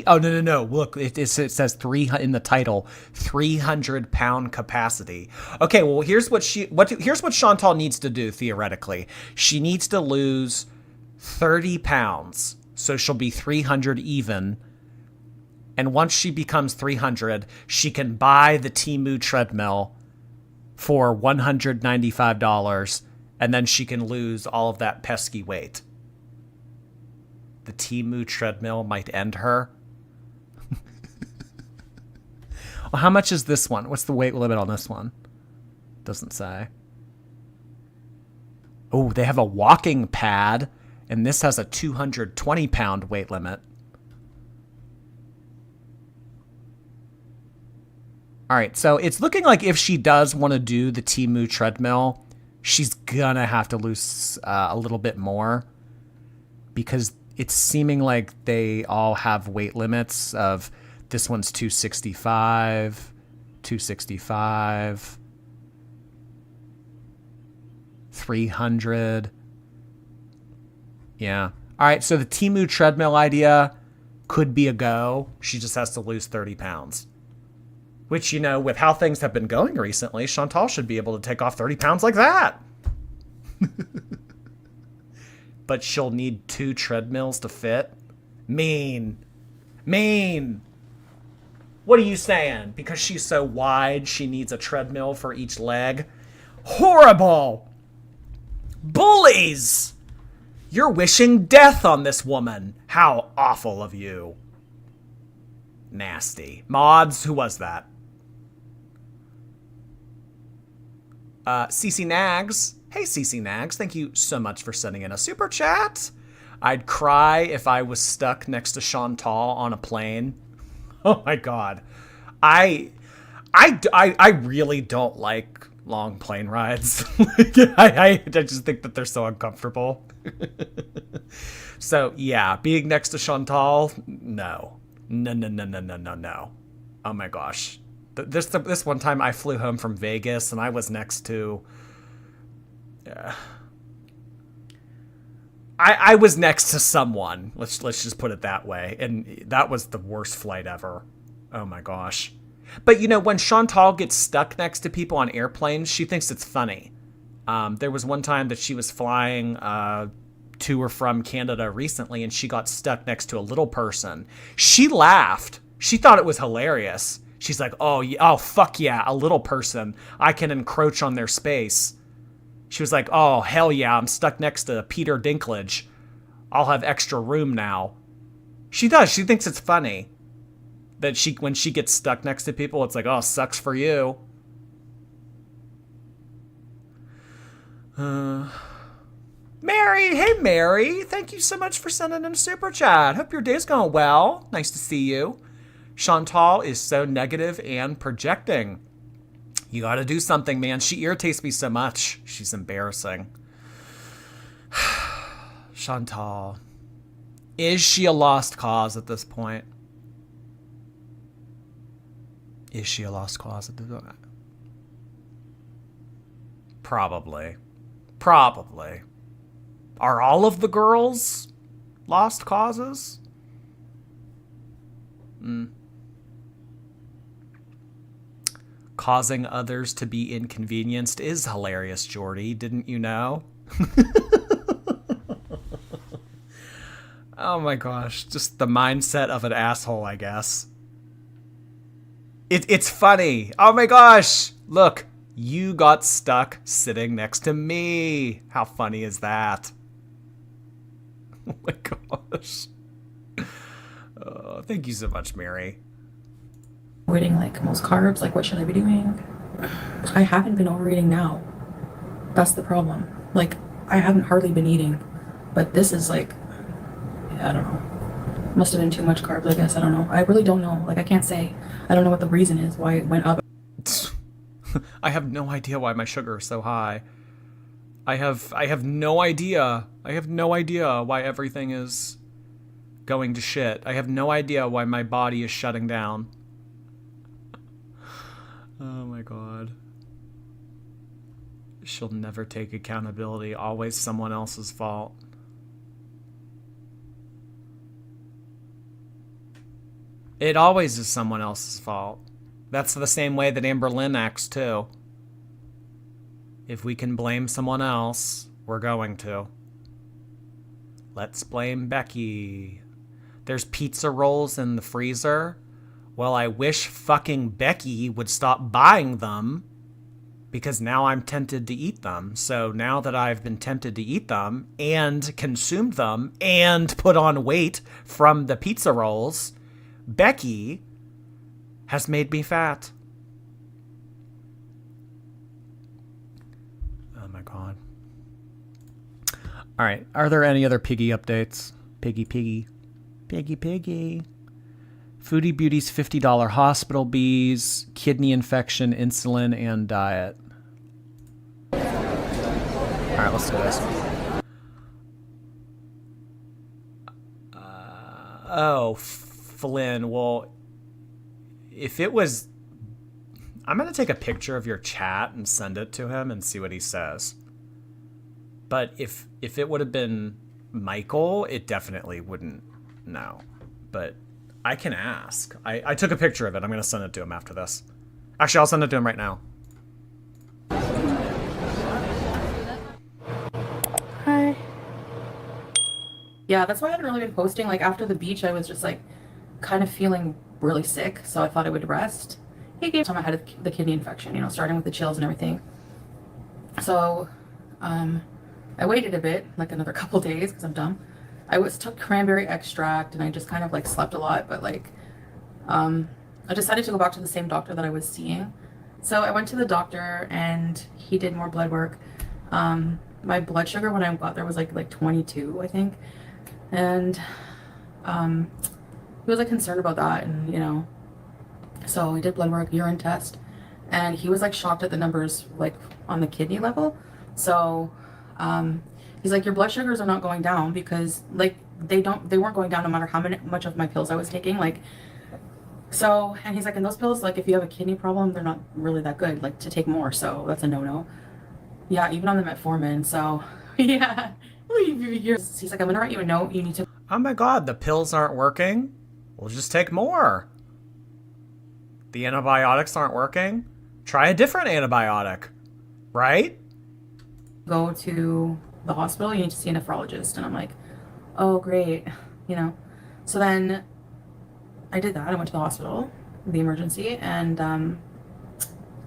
Oh, no. Look, it says 3 in the title. 300-pound capacity. Okay, well, here's what Shantel needs to do theoretically. She needs to lose 30 pounds, so she'll be 300 even. And once she becomes 300, she can buy the Temu treadmill for $195. And then she can lose all of that pesky weight. The Temu treadmill might end her. Well, how much is this one? What's the weight limit on this one? Doesn't say. Oh, they have a walking pad, and this has a 220-pound weight limit. All right, so it's looking like if she does want to do the Temu treadmill, she's gonna have to lose a little bit more because it's seeming like they all have weight limits of this one's 265, 265, 300. Yeah. All right, so the Temu treadmill idea could be a go. She just has to lose 30 pounds. Which, you know, with how things have been going recently, Shantel should be able to take off 30 pounds like that. But she'll need 2 treadmills to fit. Mean. What are you saying? Because she's so wide, she needs a treadmill for each leg? Horrible! Bullies! You're wishing death on this woman. How awful of you. Nasty. Mods, who was that? CC Nags. Hey, CC Nags, thank you so much for sending in a super chat. I'd cry if I was stuck next to Shantel on a plane. Oh my god. I really don't like long plane rides. I just think that they're so uncomfortable. So yeah, being next to Shantel, no. No. Oh my gosh. This one time I flew home from Vegas and I was next to... I was next to someone. Let's just put it that way. And that was the worst flight ever. Oh my gosh. But you know, when Shantel gets stuck next to people on airplanes, she thinks it's funny. There was one time that she was flying to or from Canada recently and she got stuck next to a little person. She laughed. She thought it was hilarious. She's like, oh, fuck yeah, a little person. I can encroach on their space. She was like, oh, hell yeah, I'm stuck next to Peter Dinklage. I'll have extra room now. She does. She thinks it's funny. That when she gets stuck next to people, it's like, oh, sucks for you. Mary, hey Mary. Thank you so much for sending in a super chat. Hope your day's going well. Nice to see you. Shantel is so negative and projecting. You gotta do something, man. She irritates me so much. She's embarrassing. Shantel. Is she a lost cause at this point? Is she a lost cause at this point? Probably. Are all of the girls lost causes? Causing others to be inconvenienced is hilarious, Jordy. Didn't you know? Oh my gosh. Just the mindset of an asshole, I guess. It's funny. Oh my gosh. Look, you got stuck sitting next to me. How funny is that? Oh my gosh. Thank you so much, Mary. Avoiding like most carbs, like what should I be doing? I haven't been overeating now. That's the problem. Like I haven't hardly been eating, but this is like, I don't know. Must have been too much carbs, I guess. I don't know. I really don't know. Like I can't say. I don't know what the reason is why it went up. I have no idea why my sugar is so high. I have no idea. I have no idea why everything is going to shit. I have no idea why my body is shutting down. Oh my god. She'll never take accountability. Always someone else's fault. It always is someone else's fault. That's the same way that Amber Lynn acts too. If we can blame someone else, we're going to. Let's blame Becky. There's pizza rolls in the freezer. Well, I wish fucking Becky would stop buying them because now I'm tempted to eat them. So now that I've been tempted to eat them and consumed them and put on weight from the pizza rolls, Becky has made me fat. Oh my god. All right. Are there any other piggy updates? Piggy. Foodie Beauty's $50 hospital bees, kidney infection, insulin, and diet. All right, let's do this. Flynn. Well, if it was... I'm going to take a picture of your chat and send it to him and see what he says. But if it would have been Michael, it definitely wouldn't. No. But I can ask. I took a picture of it. I'm going to send it to him after this. Actually, I'll send it to him right now. Hi. Yeah, that's why I hadn't really been posting. Like after the beach, I was just like kind of feeling really sick, so I thought I would rest. He gave time I had the kidney infection, you know, starting with the chills and everything. So I waited a bit, like another couple days, because I'm dumb. Took cranberry extract, and I just kind of like slept a lot, but like I decided to go back to the same doctor that I was seeing. So I went to the doctor, and he did more blood work. My blood sugar when I got there was like 22, I think, and he was like concerned about that, and you know, so we did blood work, urine test, and he was like shocked at the numbers like on the kidney level. So he's like, your blood sugars are not going down, because like they weren't going down no matter how much of my pills I was taking, like. So, and he's like, and those pills, like if you have a kidney problem, they're not really that good, like to take more, so that's a no-no. Yeah, even on the metformin. So yeah, he's like, I'm gonna write you a note, you need to. Oh my god, the pills aren't working? We'll just take more. The antibiotics aren't working? Try a different antibiotic, right? Go to the hospital, you need to see a nephrologist. And I'm like, oh great, you know. So then I did that. I went to the hospital, the emergency, and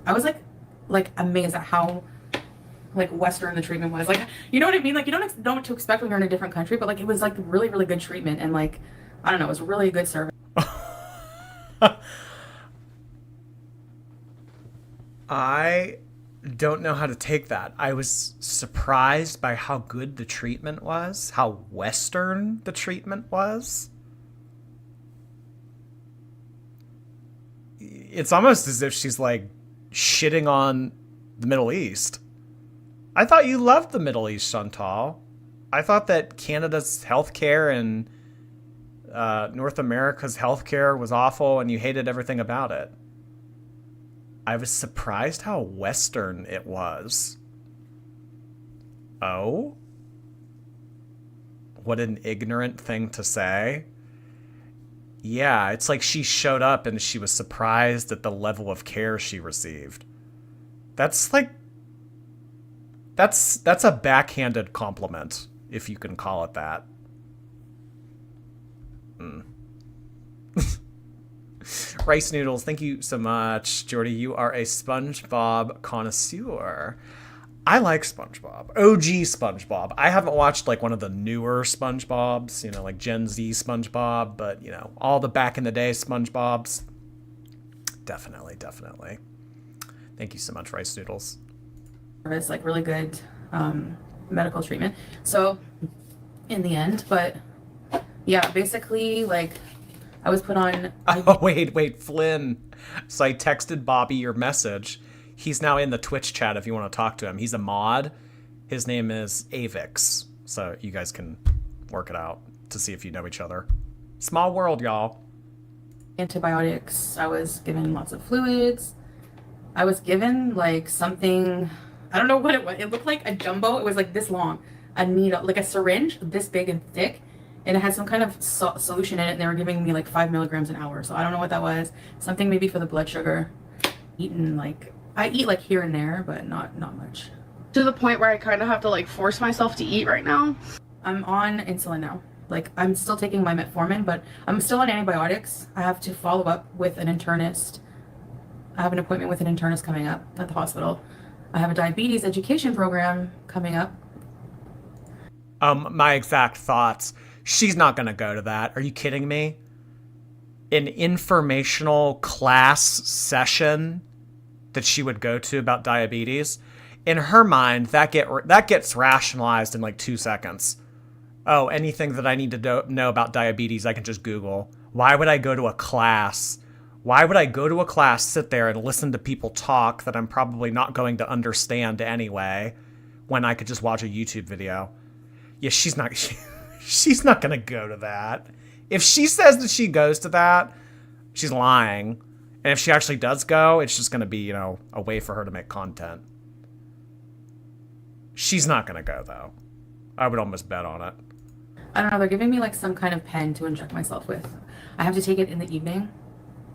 I was like amazed at how like Western the treatment was. Like, you know what I mean? Like, you don't know what to expect when you're in a different country, but like it was like really, really good treatment, and like, I don't know, it was really a good service. I don't know how to take that. I was surprised by how good the treatment was, how Western the treatment was. It's almost as if she's like shitting on the Middle East. I thought you loved the Middle East, Shantel. I thought that Canada's healthcare and North America's healthcare was awful, and you hated everything about it. I was surprised how Western it was. Oh? What an ignorant thing to say. Yeah, it's like she showed up and she was surprised at the level of care she received. That's like... That's a backhanded compliment, if you can call it that. Rice Noodles, thank you so much. Jordy, you are a SpongeBob connoisseur. I like SpongeBob. OG SpongeBob. I haven't watched like one of the newer SpongeBobs, you know, like Gen Z SpongeBob, but you know, all the back in the day SpongeBobs. Definitely. Thank you so much, Rice Noodles. Service, like really good medical treatment. So in the end, but yeah, basically like I was put on. Oh, wait, Flynn. So I texted Bobby your message. He's now in the Twitch chat if you want to talk to him. He's a mod. His name is Avix. So you guys can work it out to see if you know each other. Small world, y'all. Antibiotics. I was given lots of fluids. I was given like something, I don't know what it was. It looked like a jumbo. It was like this long. A needle, like a syringe this big and thick. And it had some kind of solution in it, and they were giving me like 5 milligrams an hour. So I don't know what that was. Something maybe for the blood sugar. I eat like here and there, but not much. To the point where I kind of have to like force myself to eat right now. I'm on insulin now. Like I'm still taking my metformin, but I'm still on antibiotics. I have to follow up with an internist. I have an appointment with an internist coming up at the hospital. I have a diabetes education program coming up. My exact thoughts. She's not going to go to that. Are you kidding me? An informational class session that she would go to about diabetes. In her mind, that gets rationalized in like 2 seconds. Oh, anything that I need to know about diabetes, I can just Google. Why would I go to a class? Why would I go to a class, sit there and listen to people talk that I'm probably not going to understand anyway, when I could just watch a YouTube video? Yeah, she's not going to go to that. If she says that she goes to that, she's lying. And if she actually does go, it's just going to be, you know, a way for her to make content. She's not going to go, though. I would almost bet on it. I don't know. They're giving me like some kind of pen to inject myself with. I have to take it in the evening.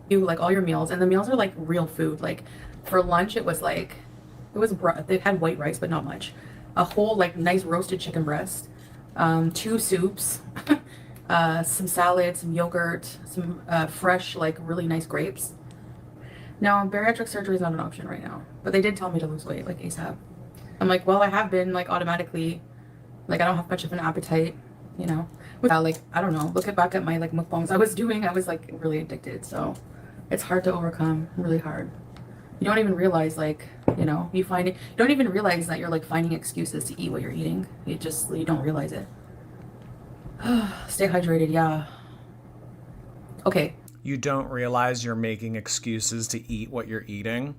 Do like all your meals. And the meals are like real food. Like for lunch, they had white rice, but not much. A whole like nice roasted chicken breast. 2 soups. some salad, some yogurt, some fresh, like really nice grapes. Now, bariatric surgery is not an option right now, but they did tell me to lose weight, like ASAP. I'm like, well, I have been, like, automatically, like, I don't have much of an appetite, you know. Without, like, I don't know, looking back at my, like, mukbangs I was doing, I was, like, really addicted, so it's hard to overcome, really hard. You don't even realize, like, you know, you don't even realize that you're, like, finding excuses to eat what you're eating. You don't realize it. Stay hydrated, yeah. Okay. You don't realize you're making excuses to eat what you're eating?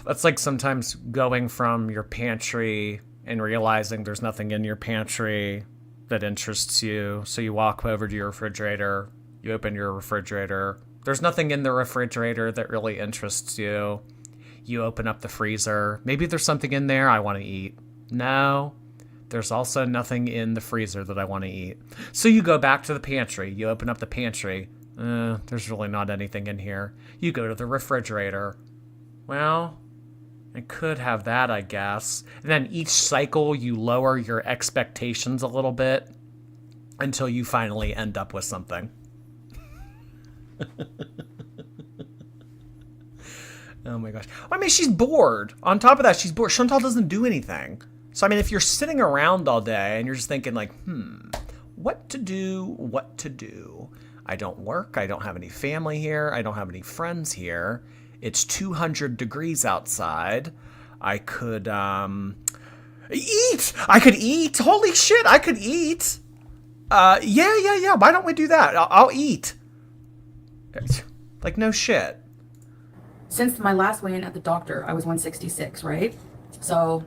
That's like sometimes going from your pantry and realizing there's nothing in your pantry that interests you. So you walk over to your refrigerator, you open your refrigerator. There's nothing in the refrigerator that really interests you. You open up the freezer. Maybe there's something in there I want to eat. No, there's also nothing in the freezer that I want to eat. So you go back to the pantry. You open up the pantry. There's really not anything in here. You go to the refrigerator. Well, I could have that, I guess. And then each cycle, you lower your expectations a little bit until you finally end up with something. Oh my gosh. I mean, she's bored. On top of that, she's bored. Shantel doesn't do anything. So, I mean, if you're sitting around all day and you're just thinking like, what to do? I don't work. I don't have any family here. I don't have any friends here. It's 200 degrees outside. I could, eat. I could eat. Holy shit, I could eat. Yeah. Why don't we do that? I'll eat. Like, no shit. Since my last weigh-in at the doctor, I was 166, right? So...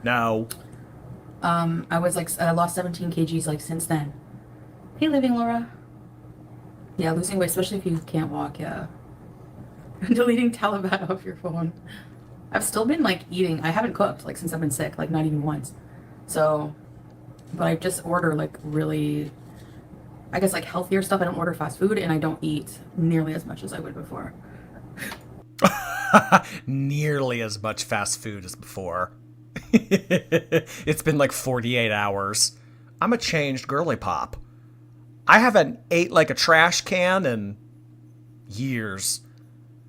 No. I was like, I lost 17 kgs like since then. Hey, living Laura. Yeah, losing weight, especially if you can't walk, yeah. Deleting Taliban off your phone. I've still been like eating. I haven't cooked like since I've been sick, like not even once. So, but I just order like really, I guess like healthier stuff. I don't order fast food and I don't eat nearly as much as I would before. Nearly as much fast food as before. It's been like 48 hours. I'm a changed girly pop. I haven't ate like a trash can in years.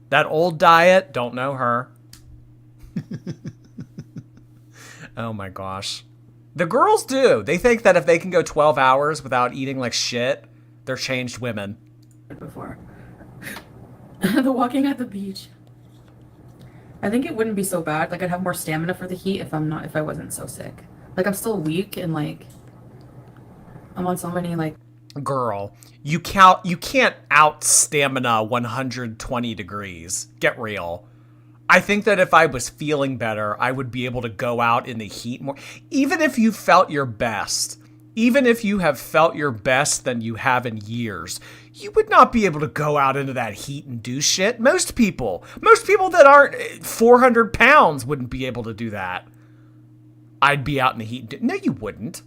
That old diet, don't know her. Oh my gosh. The girls do. They think that if they can go 12 hours without eating like shit, they're changed women. Before. The walking at the beach. I think it wouldn't be so bad. Like I'd have more stamina for the heat if I wasn't so sick. Like I'm still weak and like I'm on so many like. Girl, you can't out stamina 120 degrees. Get real. I think that if I was feeling better, I would be able to go out in the heat more. Even if you felt your best, even if you have felt your best than you have in years, you would not be able to go out into that heat and do shit. Most people that aren't 400 pounds wouldn't be able to do that. I'd be out in the heat. No, you wouldn't.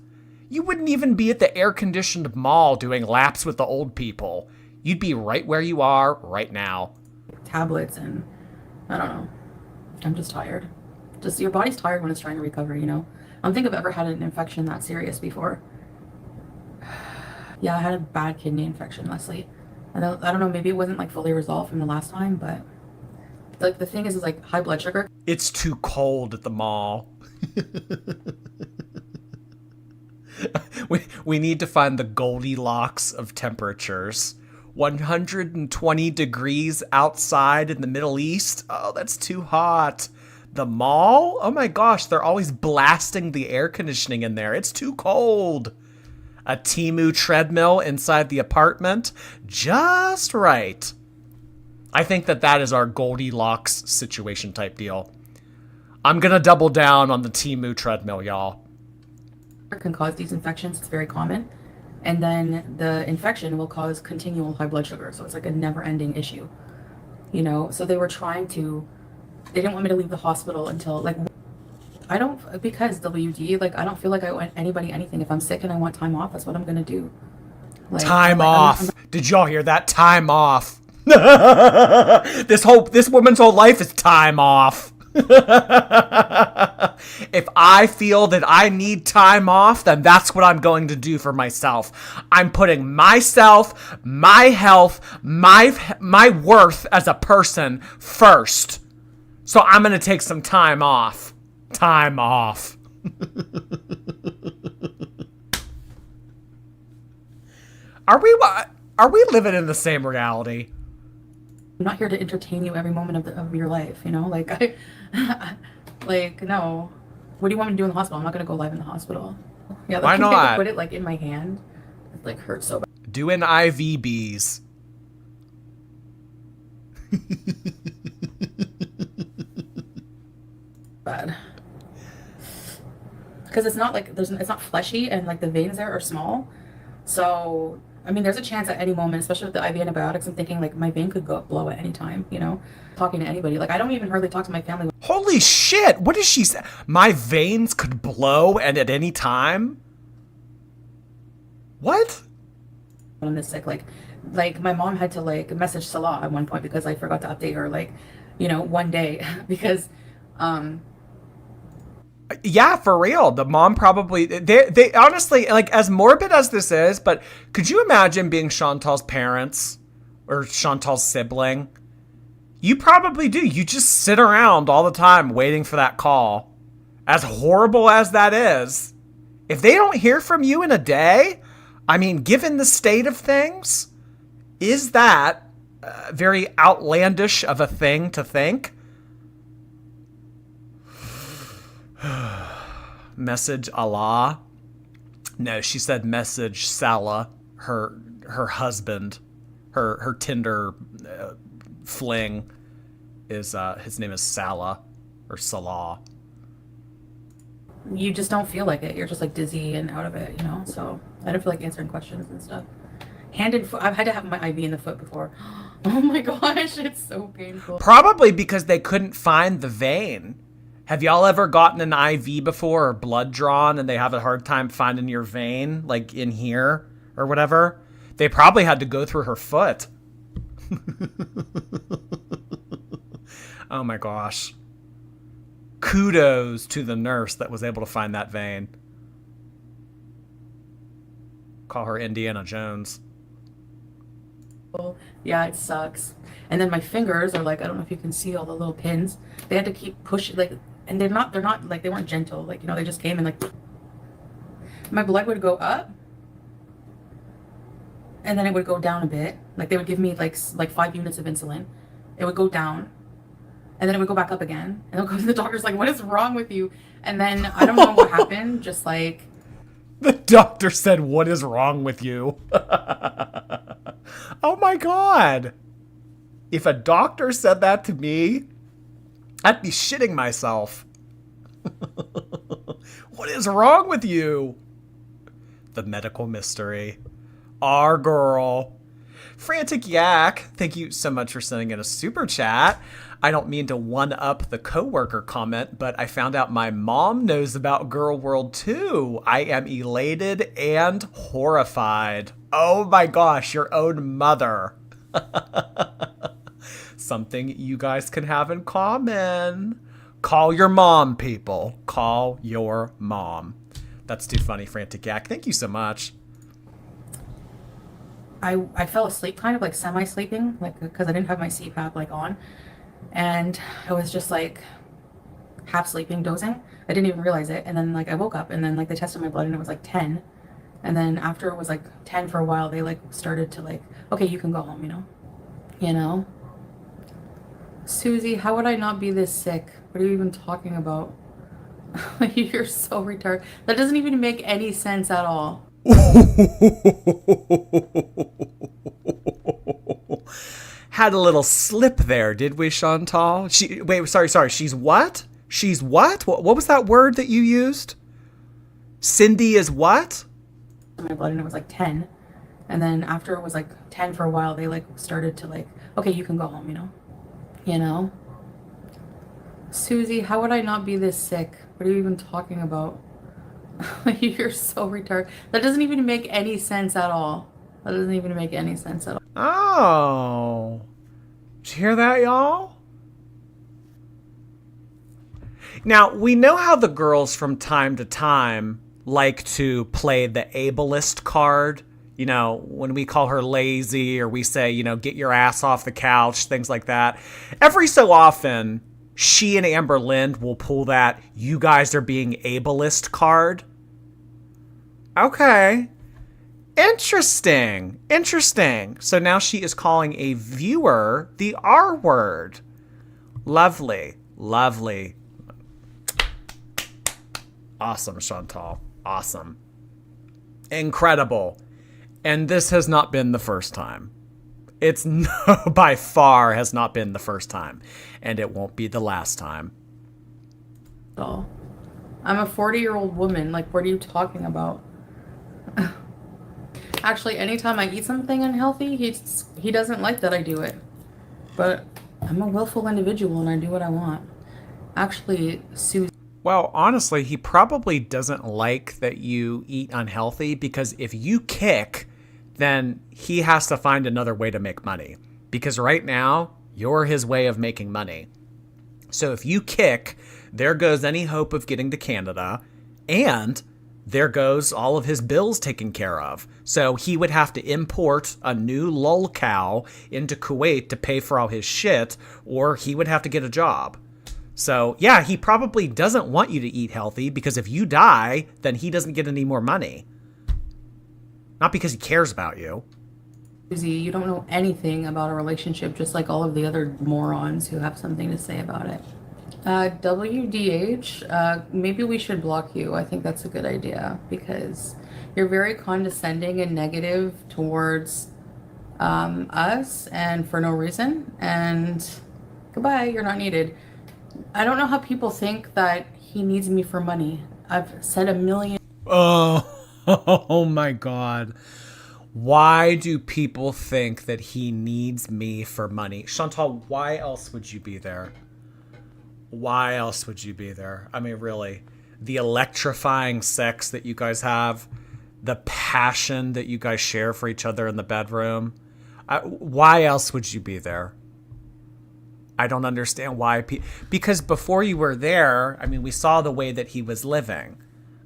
You wouldn't even be at the air-conditioned mall doing laps with the old people. You'd be right where you are right now. Tablets and I don't know. I'm just tired. Just your body's tired when it's trying to recover, you know? I don't think I've ever had an infection that serious before. Yeah, I had a bad kidney infection, Leslie. I don't know, maybe it wasn't like fully resolved from the last time, but like the thing is like high blood sugar. It's too cold at the mall. We need to find the Goldilocks of temperatures. 120 degrees outside in the Middle East? Oh, that's too hot. The mall? Oh my gosh, they're always blasting the air conditioning in there. It's too cold. A Temu treadmill inside the apartment? Just right. I think that is our Goldilocks situation type deal. I'm gonna double down on the Temu treadmill, y'all. Can cause these infections. It's very common. And then the infection will cause continual high blood sugar. So it's like a never-ending issue, you know? So they didn't want me to leave the hospital until like, because WD, like, I don't feel like I want anybody anything. If I'm sick and I want time off, that's what I'm going to do. Like, time off. Did y'all hear that? Time off. This woman's whole life is time off. If I feel that I need time off, then that's what I'm going to do for myself. I'm putting myself, my health, my worth as a person first. So I'm going to take some time off. Time off. Are we living in the same reality? I'm not here to entertain you every moment of your life, you know? Like, like, no. What do you want me to do in the hospital? I'm not going to go live in the hospital. Yeah, like, Why not? Put it, like, in my hand. It, like, hurts so bad. Do an IV beeze. Bad. Because it's not, like, it's not fleshy, and, like, the veins there are small. So, I mean, there's a chance at any moment, especially with the IV antibiotics, I'm thinking, like, my vein could blow at any time, you know? Talking to anybody. Like, I don't even hardly talk to my family. Holy shit! What did she say? My veins could blow and at any time? What? When I'm this sick. Like, my mom had to, like, message Salah at one point because I forgot to update her, like, you know, one day. Because, Yeah, for real. The mom probably... They honestly, like, as morbid as this is, but could you imagine being Chantal's parents? Or Chantal's sibling? You probably do. You just sit around all the time waiting for that call. As horrible as that is. If they don't hear from you in a day, I mean, given the state of things, is that very outlandish of a thing to think? Message Allah. No, she said message Salah, her husband, her Tinder fling is his name is Salah or Salah. you just don't feel like it. You're just, like, dizzy and out of it, you know? So, I don't feel like answering questions and stuff. Hand and foot. I've had to have my IV in the foot before. Oh my gosh, it's so painful. Probably because they couldn't find the vein. Have y'all ever gotten an IV before or blood drawn and they have a hard time finding your vein, like in here or whatever? They probably had to go through her foot. Oh my gosh. Kudos to the nurse that was able to find that vein. Call her Indiana Jones. Yeah, it sucks. And then my fingers are, like, I don't know if you can see all the little pins. They had to keep pushing, like, and they're not like, they weren't gentle. Like, you know, they just came and, like, my blood would go up and then it would go down a bit. Like, they would give me like 5 units of insulin. It would go down and then it would go back up again. And they'll go to the doctor's like, what is wrong with you? And then I don't know what happened. Just like, the doctor said, what is wrong with you? Oh my God. If a doctor said that to me, I'd be shitting myself. What is wrong with you? The medical mystery. Our girl. Frantic Yak, thank you so much for sending in a super chat. I don't mean to one-up the coworker comment, but I found out my mom knows about Girl World too. I am elated and horrified. Oh my gosh, your own mother. Something you guys can have in common. Call your mom, people. Call your mom. That's too funny, Frantic Yak. Thank you so much. I fell asleep, kind of like semi-sleeping, like, because I didn't have my CPAP, like, on. And I was just, like, half sleeping, dozing. I didn't even realize it. And then, like, I woke up and then, like, they tested my blood and it was, like, 10. And then after it was, like, 10 for a while, they, like, started to, like, okay, you can go home, you know? You know? Susie, how would I not be this sick? What are you even talking about? You're so retarded. That doesn't even make any sense at all. Had a little slip there, did we, Chantal? Sorry. She's what? She's what? What was that word that you used? Cindy is what? My blood and it was like 10. And then after it was like 10 for a while, they like started to like, okay, you can go home, you know? You know? Susie, how would I not be this sick? What are you even talking about? You're so retarded. That doesn't even make any sense at all. That doesn't even make any sense at all. Oh. Did you hear that, y'all? Now, we know how the girls from time to time like to play the ableist card. You know, when we call her lazy or we say, you know, get your ass off the couch, things like that. Every so often, she and Amber Lind will pull that you guys are being ableist card. Okay. Interesting. So now she is calling a viewer the R word. Lovely. Awesome, Shantel. Awesome. Incredible. And this has not been the first time. It's by far has not been the first time. And it won't be the last time. I'm a 40-year-old woman. Like, what are you talking about? Actually, anytime I eat something unhealthy, he doesn't like that I do it. But I'm a willful individual and I do what I want. Actually, Susie. Well, honestly, he probably doesn't like that you eat unhealthy because if you kick, then he has to find another way to make money. Because right now, you're his way of making money. So if you kick, there goes any hope of getting to Canada, and there goes all of his bills taken care of. So he would have to import a new lol cow into Kuwait to pay for all his shit, or he would have to get a job. So yeah, he probably doesn't want you to eat healthy because if you die, then he doesn't get any more money. Not because he cares about you. You don't know anything about a relationship, just like all of the other morons who have something to say about it. WDH, maybe we should block you. I think that's a good idea because you're very condescending and negative towards us and for no reason. And goodbye, you're not needed. I don't know how people think that he needs me for money. I've said a million. Oh my God. Why do people think that he needs me for money? Shantel, why else would you be there? Why else would you be there? I mean, really, the electrifying sex that you guys have, the passion that you guys share for each other in the bedroom. Why else would you be there? I don't understand why. Because before you were there, I mean, we saw the way that he was living.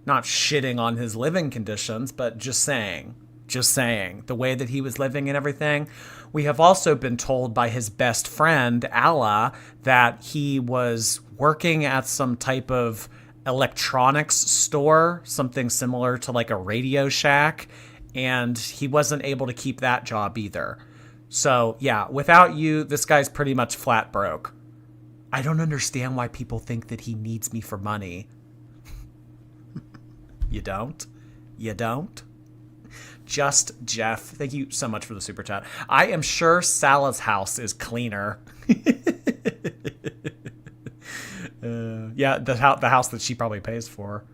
Not shitting on his living conditions, but just saying the way that he was living and everything. We have also been told by his best friend, Allah, that he was working at some type of electronics store, something similar to like a Radio Shack, and he wasn't able to keep that job either. So yeah, without you, this guy's pretty much flat broke. I don't understand why people think that he needs me for money. You don't? You don't? Just Jeff, thank you so much for the super chat. I am sure Salah's house is cleaner. Yeah, the house that she probably pays for.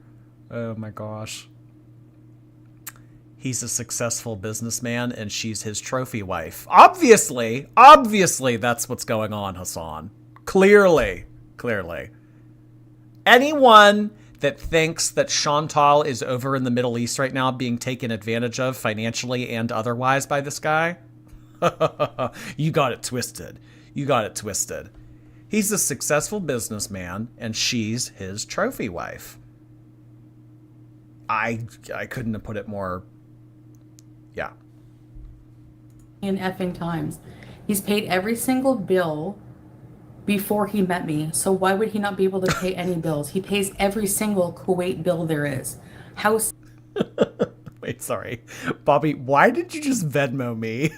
Oh my gosh. He's a successful businessman and she's his trophy wife. Obviously that's what's going on, Hassan. Clearly. Anyone that thinks that Shantel is over in the Middle East right now being taken advantage of financially and otherwise by this guy, you got it twisted. He's a successful businessman and she's his trophy wife. I couldn't have put it more. Yeah. In effing times. He's paid every single bill before he met me. So why would he not be able to pay any bills? He pays every single Kuwait bill there is. House. Wait, sorry. Bobby, why did you just Venmo me?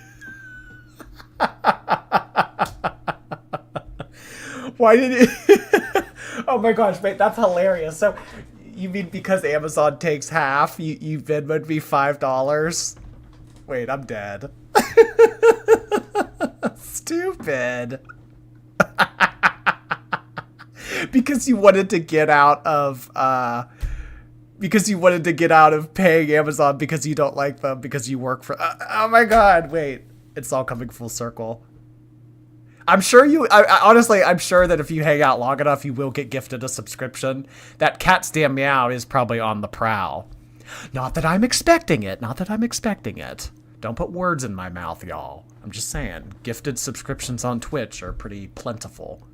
Why did it? Oh my gosh, wait, that's hilarious. So you mean because Amazon takes half, you Venmo'd me $5? Wait, I'm dead. Stupid. Because you wanted to get out of paying Amazon because you don't like them because you work for oh my god, wait, it's all coming full circle. I'm sure honestly, I'm sure that if you hang out long enough, you will get gifted a subscription. That cat's damn meow is probably on the prowl. Not that I'm expecting it. Don't put words in my mouth, y'all. I'm just saying, gifted subscriptions on Twitch are pretty plentiful.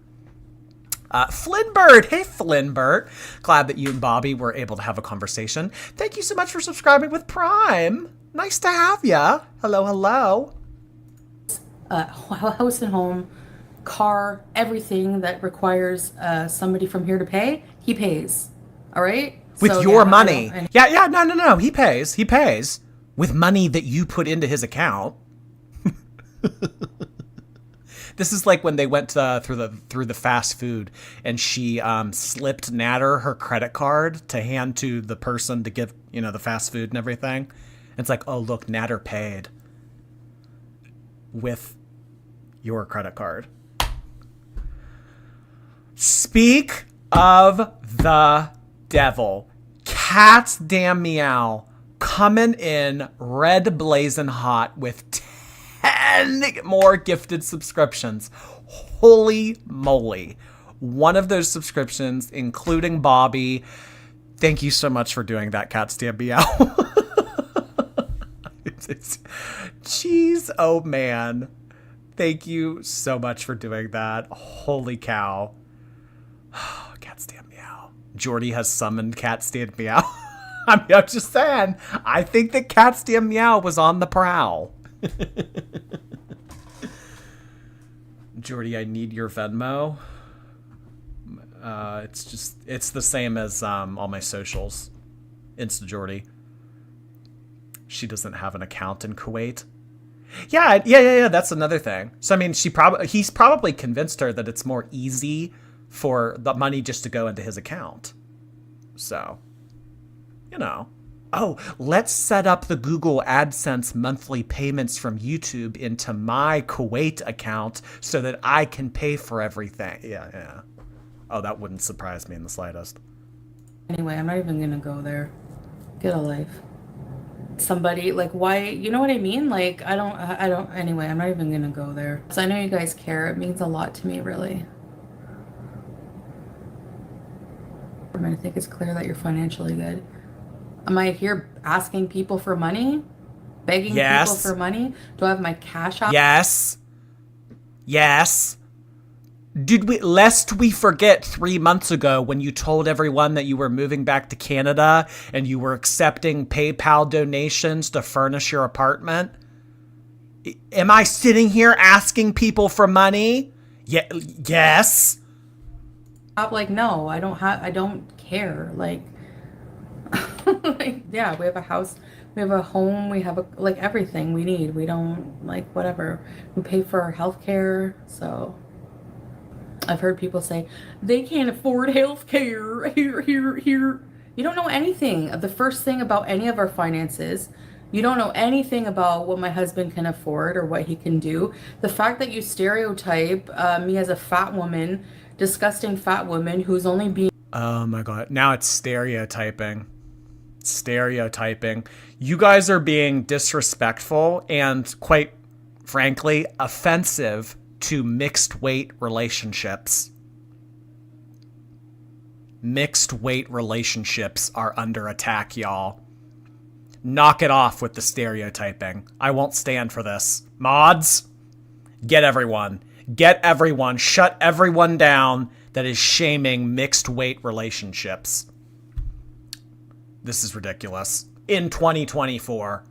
Flynnbird. Hey, Flynnbird. Glad that you and Bobby were able to have a conversation. Thank you so much for subscribing with Prime. Nice to have ya. Hello, hello. House and home, car, everything that requires somebody from here to pay, he pays. All right? With So, your yeah, money. Yeah, no. He pays. He pays. With money that you put into his account. This is like when they went through the fast food and she slipped Natter her credit card to hand to the person to give, the fast food and everything. It's like, oh, look, Natter paid with your credit card. Speak of the devil. Cat's damn meow coming in red blazing hot with 10 more gifted subscriptions. Holy moly. One of those subscriptions, including Bobby. Thank you so much for doing that, Cat's damn meow. Jeez, oh man. Thank you so much for doing that. Holy cow. Cat's damn meow. Jordy has summoned Cat's damn meow. I'm just saying. I think that Cat's damn meow was on the prowl. Jordy, I need your Venmo. It's the same as all my socials. Insta Jordy. She doesn't have an account in Kuwait. Yeah. That's another thing. So I mean, he's probably convinced her that it's more easy for the money just to go into his account. So, Oh, let's set up the Google AdSense monthly payments from YouTube into my Kuwait account so that I can pay for everything. Yeah. Oh, that wouldn't surprise me in the slightest. Anyway, I'm not even gonna go there. Get a life. Somebody, like, why, you know what I mean? Like, I don't, anyway, I'm not even gonna go there. So I know you guys care. It means a lot to me, really. I think it's clear that you're financially good. Am I here asking people for money? Begging people for money? Do I have my cash out? Yes. Lest we forget 3 months ago when you told everyone that you were moving back to Canada and you were accepting PayPal donations to furnish your apartment? Am I sitting here asking people for money? Yes. Like, no, I don't care. Like, yeah, we have a house, we have a home, we have everything we need. We don't, whatever. We pay for our health care. So I've heard people say they can't afford health care here. You don't know anything. The first thing about any of our finances, you don't know anything about what my husband can afford or what he can do. The fact that you stereotype me as a fat woman, disgusting fat woman who's only being... Oh my God. Now it's stereotyping. You guys are being disrespectful and, quite frankly, offensive to mixed weight relationships. Mixed weight relationships are under attack, y'all. Knock it off with the stereotyping. I won't stand for this. Mods, get everyone. Shut everyone down that is shaming mixed weight relationships. This is ridiculous. In 2024.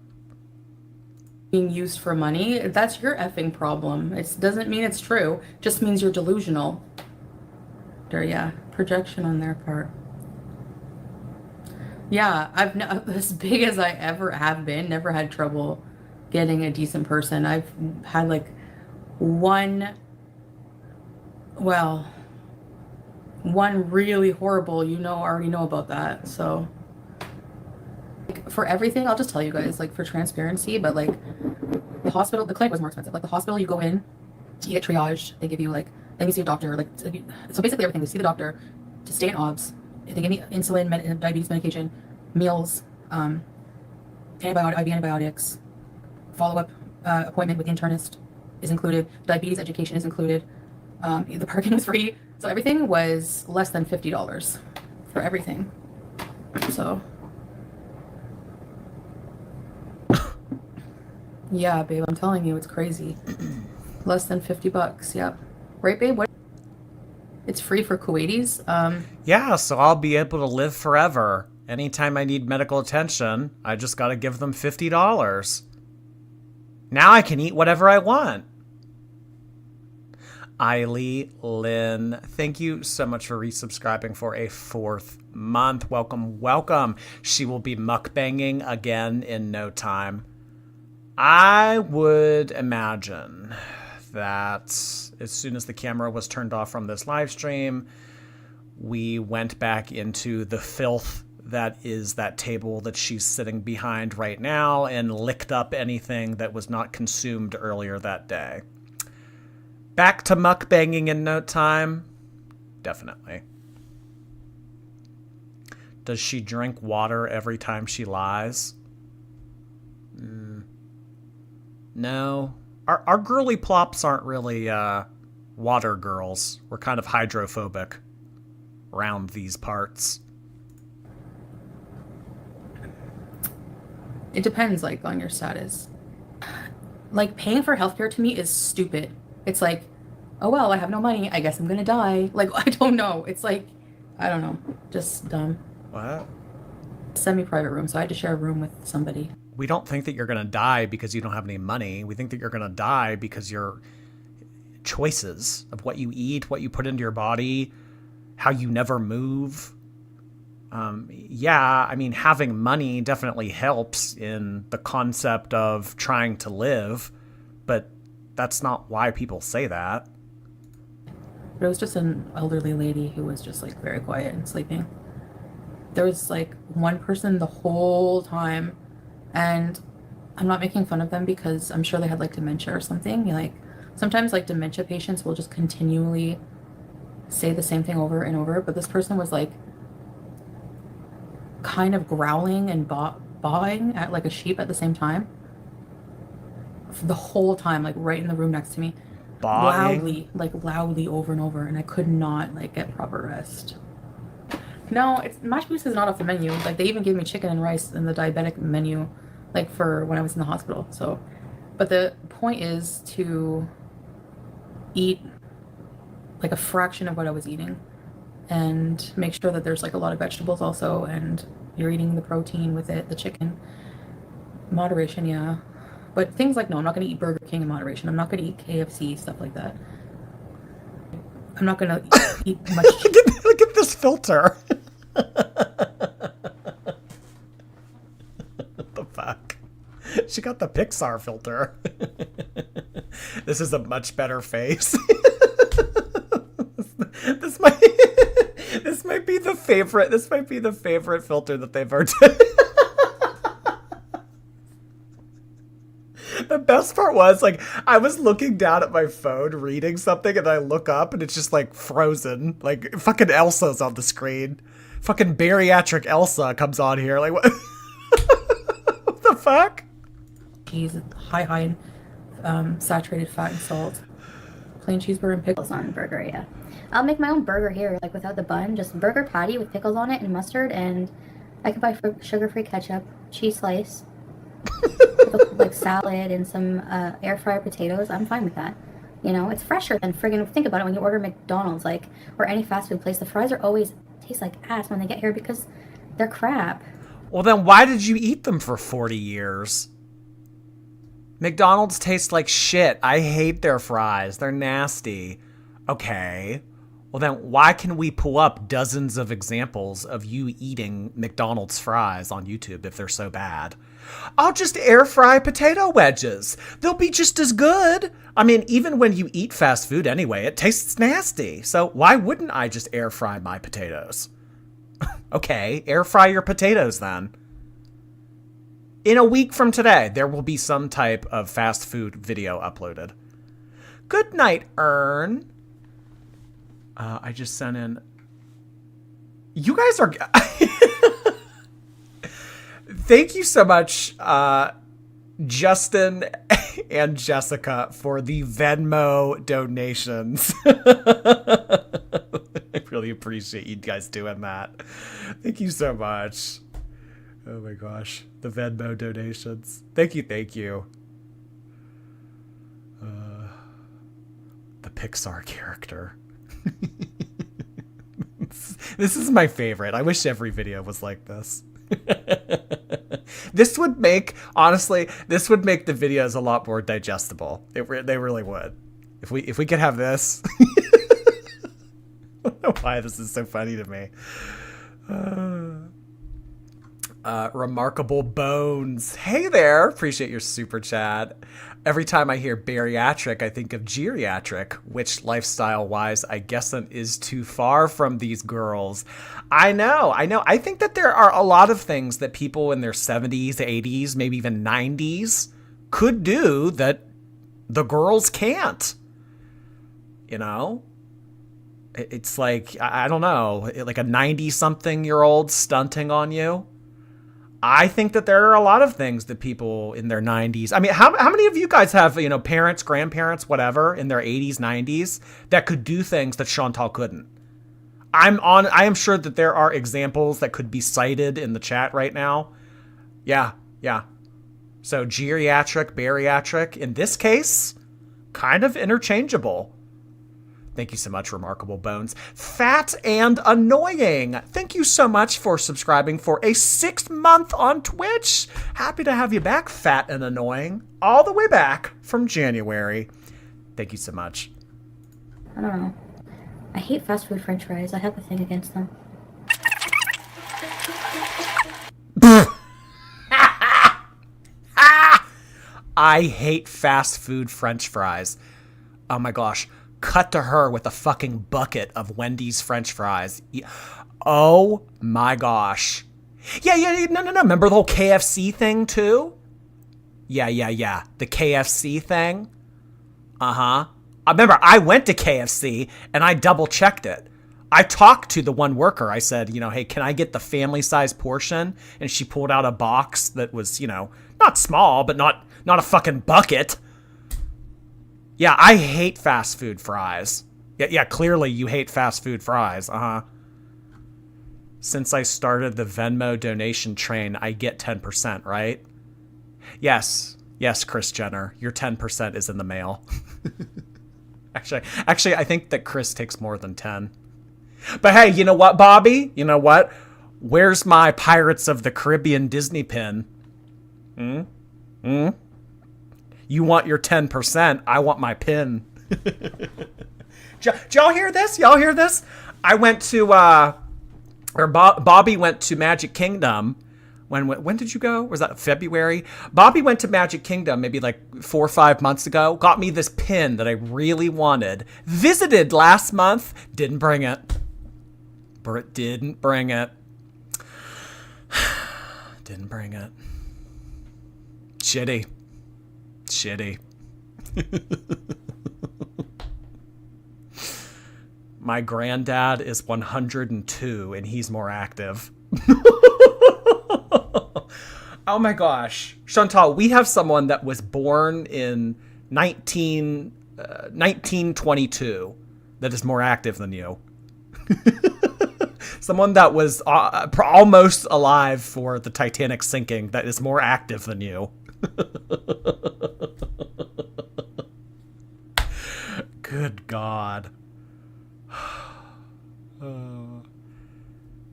being used for money, that's your effing problem. It doesn't mean it's true. It just means you're delusional. Yeah, projection on their part. Yeah, I've as big as I ever have been, never had trouble getting a decent person. I've had one really horrible, already know about that. So for everything, I'll just tell you guys, for transparency, but the hospital, the clinic was more expensive. The hospital, you go in, you get triaged, they give you let me see a doctor, so basically everything. They see the doctor to stay in obs. They give me insulin, diabetes medication, meals, IV antibiotics, follow-up appointment with the internist is included, diabetes education is included, the parking was free, so everything was less than $50 for everything. So yeah, babe, I'm telling you, it's crazy. Less than $50. Yep. Right, babe? What? It's free for Kuwaitis. Yeah, so I'll be able to live forever. Anytime I need medical attention, I just gotta give them $50. Now I can eat whatever I want. Eiley Lynn, thank you so much for resubscribing for a 4th month. Welcome, welcome. She will be mukbanging again in no time. I would imagine that as soon as the camera was turned off from this live stream, we went back into the filth that is that table that she's sitting behind right now and licked up anything that was not consumed earlier that day. Back to mukbanging in no time? Definitely. Does she drink water every time she lies? No. Our girly plops aren't really water girls. We're kind of hydrophobic around these parts. It depends, like, on your status. Like, paying for healthcare to me is stupid. It's like, oh, well, I have no money. I guess I'm gonna die. Like, I don't know. It's like, I don't know. Just dumb. What? Semi-private room, so I had to share a room with somebody. We don't think that you're going to die because you don't have any money. We think that you're going to die because your choices of what you eat, what you put into your body, how you never move. Yeah, I mean, having money definitely helps in the concept of trying to live, but that's not why people say that. But it was just an elderly lady who was just, like, very quiet and sleeping. There was, like, one person the whole time, and I'm not making fun of them because I'm sure they had, like, dementia or something. Like, sometimes, like, dementia patients will just continually say the same thing over and over, but this person was, like, kind of growling and bawing at, like, a sheep at the same time. The whole time, like, right in the room next to me. Loudly over and over, and I could not, like, get proper rest. No, mashed potatoes is not off the menu. Like, they even gave me chicken and rice in the diabetic menu, like, for when I was in the hospital. So, but the point is to eat, like, a fraction of what I was eating, and make sure that there's, like, a lot of vegetables also, and you're eating the protein with it, the chicken. Moderation, yeah. But things like, no, I'm not going to eat Burger King in moderation. I'm not going to eat KFC, stuff like that. I'm not going to eat much chicken. Look at this filter. What the fuck? She got the Pixar filter. This is a much better face. This might be the favorite. This might be the favorite filter that they've ever done. The best part was, like, I was looking down at my phone reading something, and I look up and it's just, like, frozen. Like, fucking Elsa's on the screen. Fucking bariatric Elsa comes on here. Like, what? What the fuck? Cheese, high in saturated fat and salt. Plain cheeseburger and pickles. On burger, yeah. I'll make my own burger here, like, without the bun. Just burger patty with pickles on it and mustard, and I can buy sugar-free ketchup, cheese slice, like salad and some air fryer potatoes. I'm fine with that. You know, it's fresher than friggin', think about it, when you order McDonald's, like, or any fast food place, the fries are always taste like ass when they get here because they're crap. Well, then why did you eat them for 40 years? McDonald's tastes like shit. I hate their fries. They're nasty. Okay. Well, then why can we pull up dozens of examples of you eating McDonald's fries on YouTube if they're so bad? I'll just air fry potato wedges. They'll be just as good. I mean, even when you eat fast food anyway, it tastes nasty. So why wouldn't I just air fry my potatoes? Okay, air fry your potatoes then. In a week from today, there will be some type of fast food video uploaded. Good night, Ern. I just sent in... You guys are... Thank you so much, Justin and Jessica, for the Venmo donations. I really appreciate you guys doing that. Thank you so much. Oh my gosh. The Venmo donations. Thank you, thank you. The Pixar character. This is my favorite. I wish every video was like this. This would make, honestly, this would make the videos a lot more digestible. They really would. If we could have this. I don't know why this is so funny to me. Remarkable Bones. Hey there. Appreciate your super chat. Every time I hear bariatric, I think of geriatric, which lifestyle-wise, I guess is too far from these girls. I know. I think that there are a lot of things that people in their 70s, 80s, maybe even 90s could do that the girls can't. You know? It's like, I don't know, like a 90-something-year-old stunting on you. I think that there are a lot of things that people in their 90s, I mean, how many of you guys have, you know, parents, grandparents, whatever, in their 80s, 90s that could do things that Shantel couldn't? I am sure that there are examples that could be cited in the chat right now. Yeah. So geriatric, bariatric, in this case, kind of interchangeable. Thank you so much, Remarkable Bones. Fat and Annoying. Thank you so much for subscribing for a 6th month on Twitch. Happy to have you back, Fat and Annoying. All the way back from January. Thank you so much. I don't know. I hate fast food french fries. I have a thing against them. I hate fast food french fries. Oh my gosh. Cut to her with a fucking bucket of Wendy's french fries. Oh my gosh. Yeah. No. Remember the whole KFC thing too? Yeah. The KFC thing. I remember I went to KFC and I double checked it. I talked to the one worker. I said, you know, hey, can I get the family size portion? And she pulled out a box that was, you know, not small, but not a fucking bucket. Yeah, I hate fast food fries. Yeah, clearly you hate fast food fries. Since I started the Venmo donation train, I get 10%, right? Yes, Kris Jenner, your 10% is in the mail. Actually, I think that Chris takes more than 10. But hey, you know what, Bobby? You know what? Where's my Pirates of the Caribbean Disney pin? You want your 10%. I want my pin. Did y'all hear this? I went to, Bobby went to Magic Kingdom. When did you go? Was that February? Bobby went to Magic Kingdom maybe like 4 or 5 months ago. Got me this pin that I really wanted. Visited last month. Didn't bring it. Didn't bring it. Shitty. My granddad is 102 and he's more active. Oh my gosh. Shantel, we have someone that was born in 1922 that is more active than you. Someone that was almost alive for the Titanic sinking that is more active than you. Good God.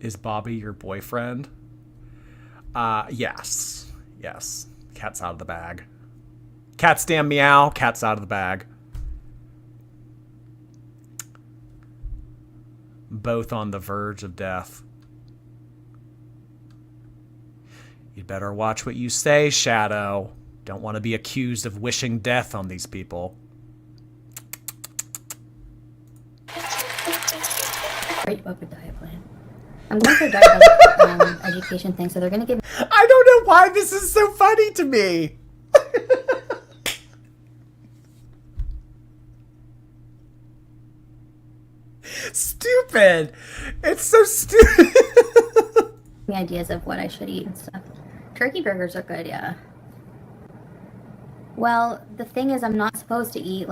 Is Bobby your boyfriend? Yes. Cat's out of the bag. Cat's damn meow. Cat's out of the bag. Both on the verge of death. You'd better watch what you say, Shadow. Don't want to be accused of wishing death on these people. Great book with diet plan. I'm going for a diet education thing, so they're going to give me... I don't know why this is so funny to me. Stupid. It's so stupid. ideas of what I should eat and stuff. Turkey burgers are good, yeah. Well, the thing is, I'm not supposed to eat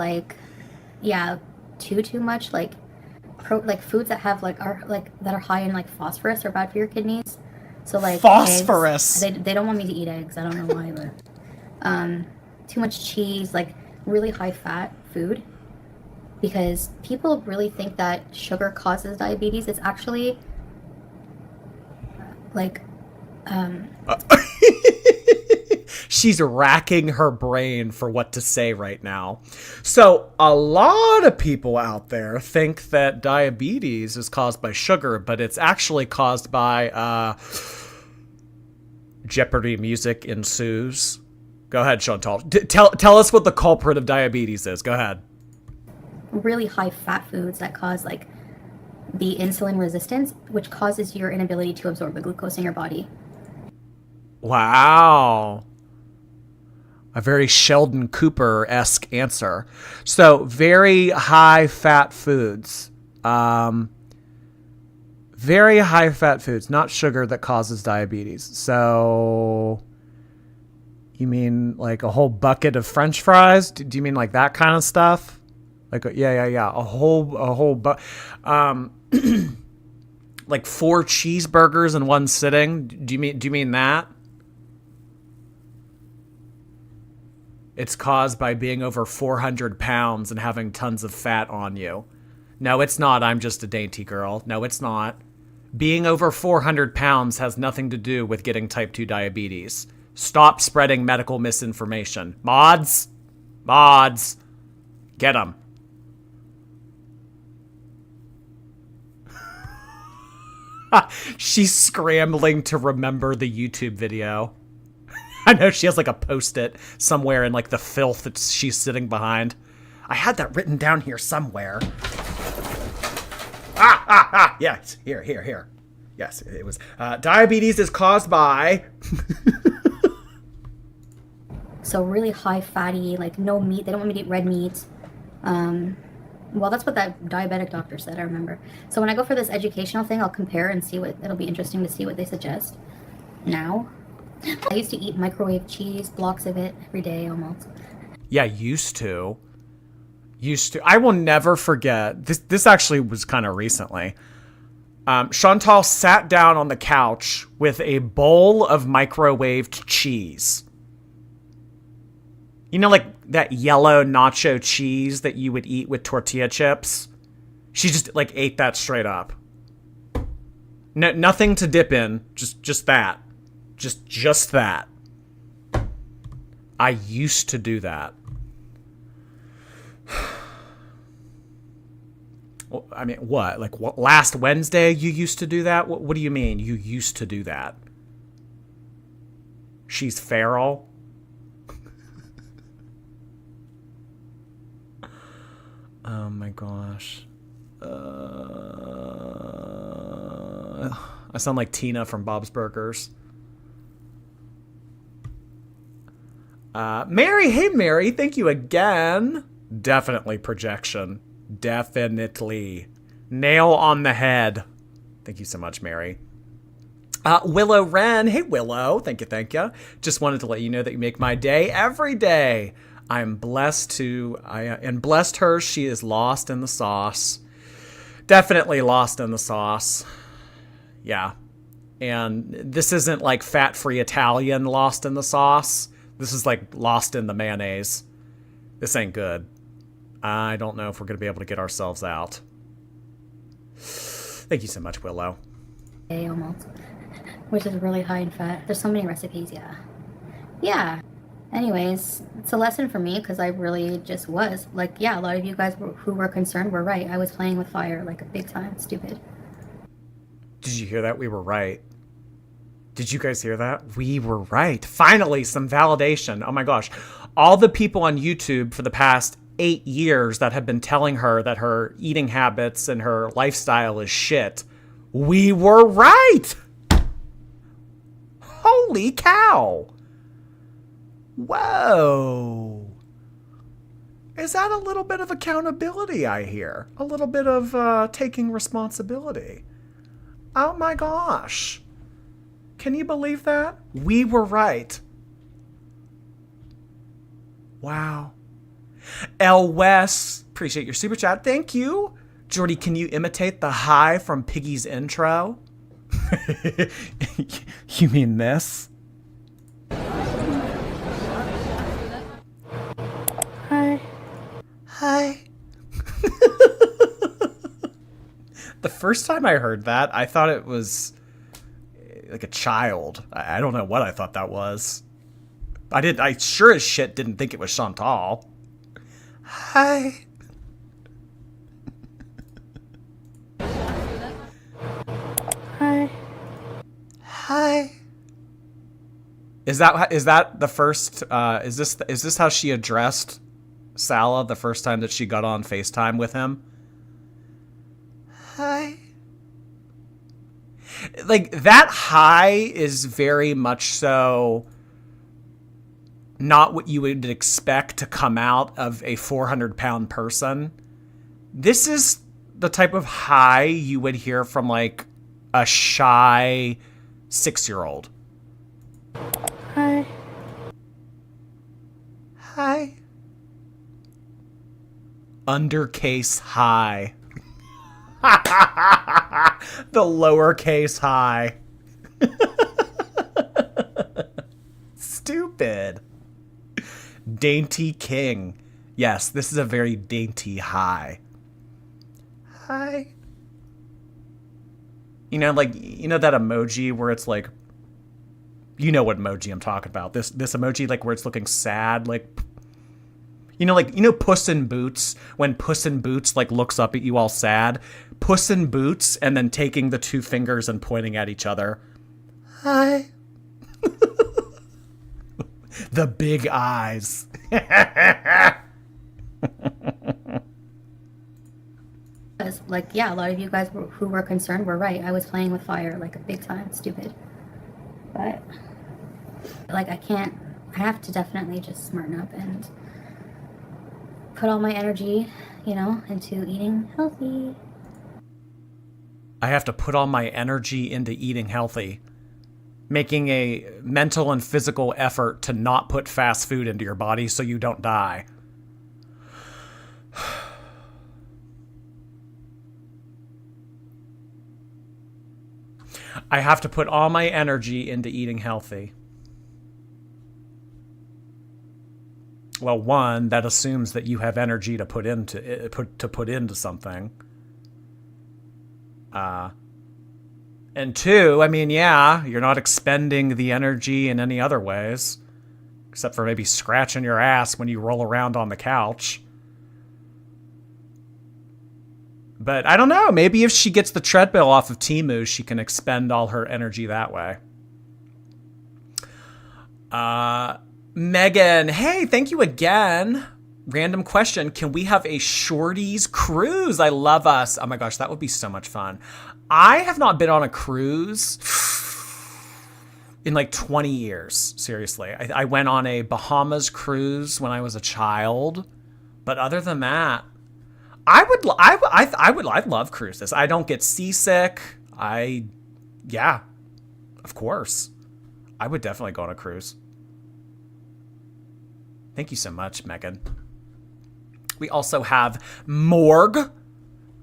too much foods that have that are high in phosphorus are bad for your kidneys. So phosphorus. Eggs, they don't want me to eat eggs. I don't know why, but too much cheese, really high fat food. because people really think that sugar causes diabetes. It's actually like She's racking her brain for what to say right now. So a lot of people out there think that diabetes is caused by sugar, but it's actually caused by Jeopardy music ensues. Go ahead, Shantel. Tell us what the culprit of diabetes is. Go ahead. really high fat foods that cause like the insulin resistance, which causes your inability to absorb the glucose in your body. Wow. A very Sheldon Cooper-esque answer. So very high fat foods. Very high fat foods, not sugar, that causes diabetes. So you mean like a whole bucket of French fries? Do you mean like that kind of stuff? Like yeah. A whole like 4 cheeseburgers in one sitting. Do you mean that? It's caused by being over 400 pounds and having tons of fat on you. No, it's not. I'm just a dainty girl. No, it's not. Being over 400 pounds has nothing to do with getting type 2 diabetes. Stop spreading medical misinformation. Mods, get them. She's scrambling to remember the YouTube video. I know she has like a post-it somewhere in like the filth that she's sitting behind. I had that written down here somewhere. Yes, here. Yes, it was. Diabetes is caused by... So really high fatty, like no meat. They don't want me to eat red meat. Well, that's what that diabetic doctor said, I remember. So when I go for this educational thing, I'll compare and see what... It'll be interesting to see what they suggest. Now... I used to eat microwave cheese, blocks of it, every day almost. Yeah, used to. I will never forget. This actually was kind of recently. Chantal sat down on the couch with a bowl of microwaved cheese. You know, like that yellow nacho cheese that you would eat with tortilla chips? She just like ate that straight up. No, nothing to dip in, just that. Just that. I used to do that. I mean, what? Like, what? Last Wednesday you used to do that? What do you mean you used to do that? She's feral? Oh my gosh. I sound like Tina from Bob's Burgers. Mary, hey Mary, thank you again. Definitely projection. Definitely. Nail on the head. Thank you so much, Mary. Willow Wren, hey Willow, thank you. Just wanted to let you know that you make my day every day. I'm blessed and blessed her. She is lost in the sauce. Definitely lost in the sauce. Yeah. And this isn't like fat-free Italian lost in the sauce. This is like lost in the mayonnaise. This ain't good. I don't know if we're going to be able to get ourselves out. Thank you so much, Willow. Almost. Which is really high in fat. There's so many recipes, yeah. Yeah. Anyways, it's a lesson for me because I really just was. Like, yeah, a lot of you guys who were concerned were right. I was playing with fire like a big time. Stupid. Did you hear that? We were right. Did you guys hear that? We were right. Finally, some validation. Oh my gosh. All the people on YouTube for the past 8 years that have been telling her that her eating habits and her lifestyle is shit. We were right. Holy cow. Whoa. Is that a little bit of accountability I hear? A little bit of taking responsibility. Oh my gosh. Can you believe that? We were right. Wow. L. West, appreciate your super chat. Thank you. Jordy, can you imitate the hi from Piggy's intro? You mean this? Hi. Hi. first time I heard that, I thought it was like a child. I don't know what I thought that was. I sure as shit didn't think it was Shantel. Hi. Hi. Hi. Is that the first? Is this how she addressed Sala the first time that she got on FaceTime with him? Hi. Like, that hi is very much so not what you would expect to come out of a 400-pound person. This is the type of hi you would hear from, like, a shy 6-year-old. Hi. Hi. Undercase hi. The lowercase hi. Stupid. Dainty king. Yes, this is a very dainty hi. Hi. You know, like, you know that emoji where it's like, you know what emoji I'm talking about. This emoji, like, where it's looking sad, like, you know, Puss in Boots, when Puss in Boots, like, looks up at you all sad. Puss in Boots, and then taking the two fingers and pointing at each other. Hi. The big eyes. Like, yeah, a lot of you guys who were concerned were right. I was playing with fire, like, a big time. Stupid. But, like, I have to definitely just smarten up and put all my energy, you know, into eating healthy. I have to put all my energy into eating healthy. Making a mental and physical effort to not put fast food into your body so you don't die. I have to put all my energy into eating healthy. Well, one, that assumes that you have energy to put into something. And two, I mean, yeah, you're not expending the energy in any other ways, except for maybe scratching your ass when you roll around on the couch. But I don't know, maybe if she gets the treadmill off of Temu, she can expend all her energy that way. Megan, hey, thank you again. Random question, can we have a Shorties cruise? I love us. Oh my gosh, that would be so much fun. I have not been on a cruise in like 20 years, seriously. I went on a Bahamas cruise when I was a child, but other than that, I'd love cruises. I don't get seasick. Yeah, of course. I would definitely go on a cruise. Thank you so much, Megan. We also have Morg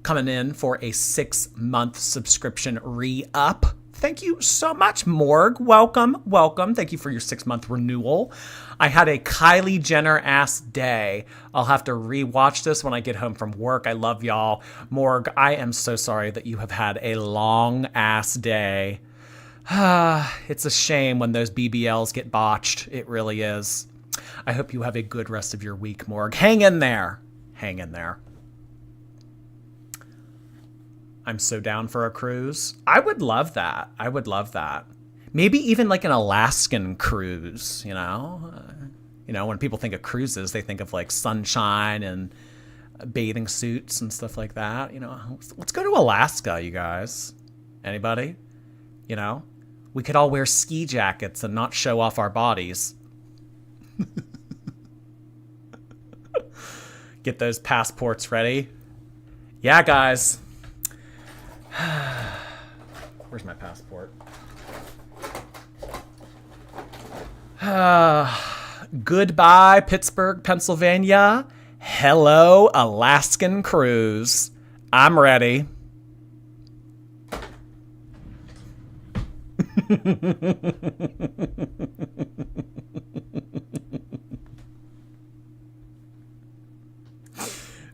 coming in for a 6-month subscription re-up. Thank you so much, Morg. Welcome, welcome. Thank you for your 6-month renewal. I had a Kylie Jenner-ass day. I'll have to re-watch this when I get home from work. I love y'all. Morg, I am so sorry that you have had a long-ass day. It's a shame when those BBLs get botched. It really is. I hope you have a good rest of your week, Morg. Hang in there. Hang in there. I'm so down for a cruise. I would love that. I would love that. Maybe even like an Alaskan cruise, you know? When people think of cruises, they think of like sunshine and bathing suits and stuff like that. Let's go to Alaska, you guys. Anybody? We could all wear ski jackets and not show off our bodies. Get those passports ready. Yeah, guys. Where's my passport? Goodbye, Pittsburgh, Pennsylvania. Hello, Alaskan cruise. I'm ready.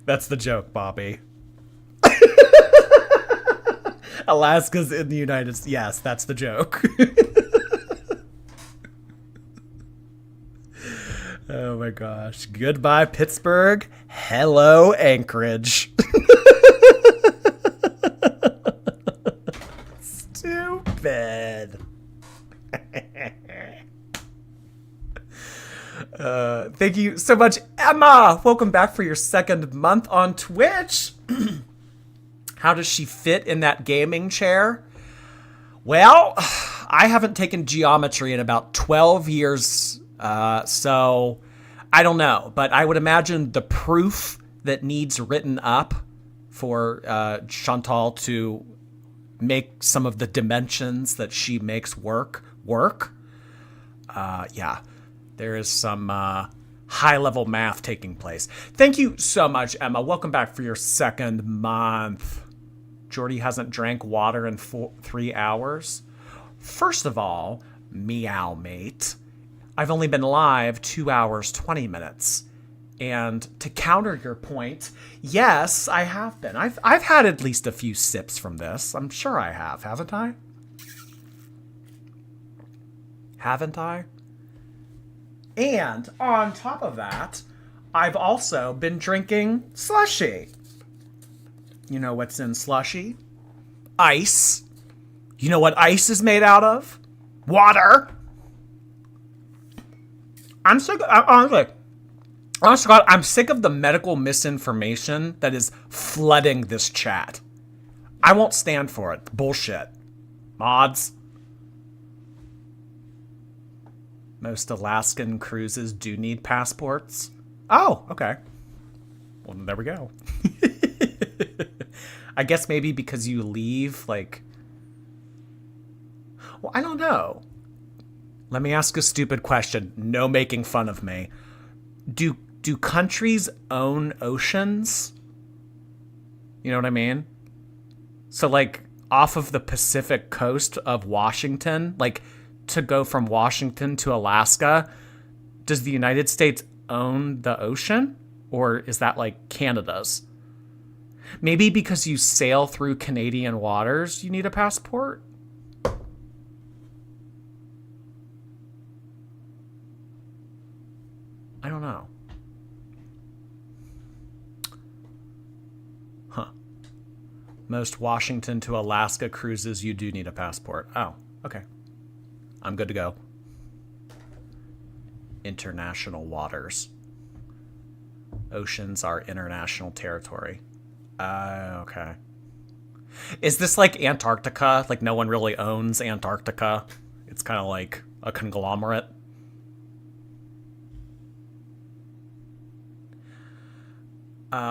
That's the joke, Bobby. Alaska's in the United States. Yes, that's the joke. Oh my gosh. Goodbye, Pittsburgh. Hello, Anchorage. Stupid. Thank you so much, Emma. Welcome back for your second month on Twitch. How does she fit in that gaming chair? Well, I haven't taken geometry in about 12 years, so I don't know. But I would imagine the proof that needs written up for Shantel to make some of the dimensions that she makes work. Yeah, there is some high-level math taking place. Thank you so much, Emma. Welcome back for your second month. Jordy hasn't drank water in 3 hours. First of all, meow, mate. I've only been live 2 hours, 20 minutes. And to counter your point, yes, I have been. I've had at least a few sips from this. I'm sure I have, haven't I? Haven't I? And on top of that, I've also been drinking slushy. You know what's in slushy? Ice. You know what ice is made out of? Water. I'm sick. Honestly, God, I'm sick of the medical misinformation that is flooding this chat. I won't stand for it. Bullshit. Mods. Most Alaskan cruises do need passports. Oh, okay. Well, there we go. I guess maybe because you leave, like... Well, I don't know. Let me ask a stupid question. No making fun of me. Do countries own oceans? You know what I mean? So, like, off of the Pacific coast of Washington, like, to go from Washington to Alaska, does the United States own the ocean? Or is that, like, Canada's? Maybe because you sail through Canadian waters, you need a passport? I don't know. Huh. Most Washington to Alaska cruises, you do need a passport. Oh, okay. I'm good to go. International waters. Oceans are international territory. Okay. Is this like Antarctica? Like no one really owns Antarctica? It's kind of like a conglomerate.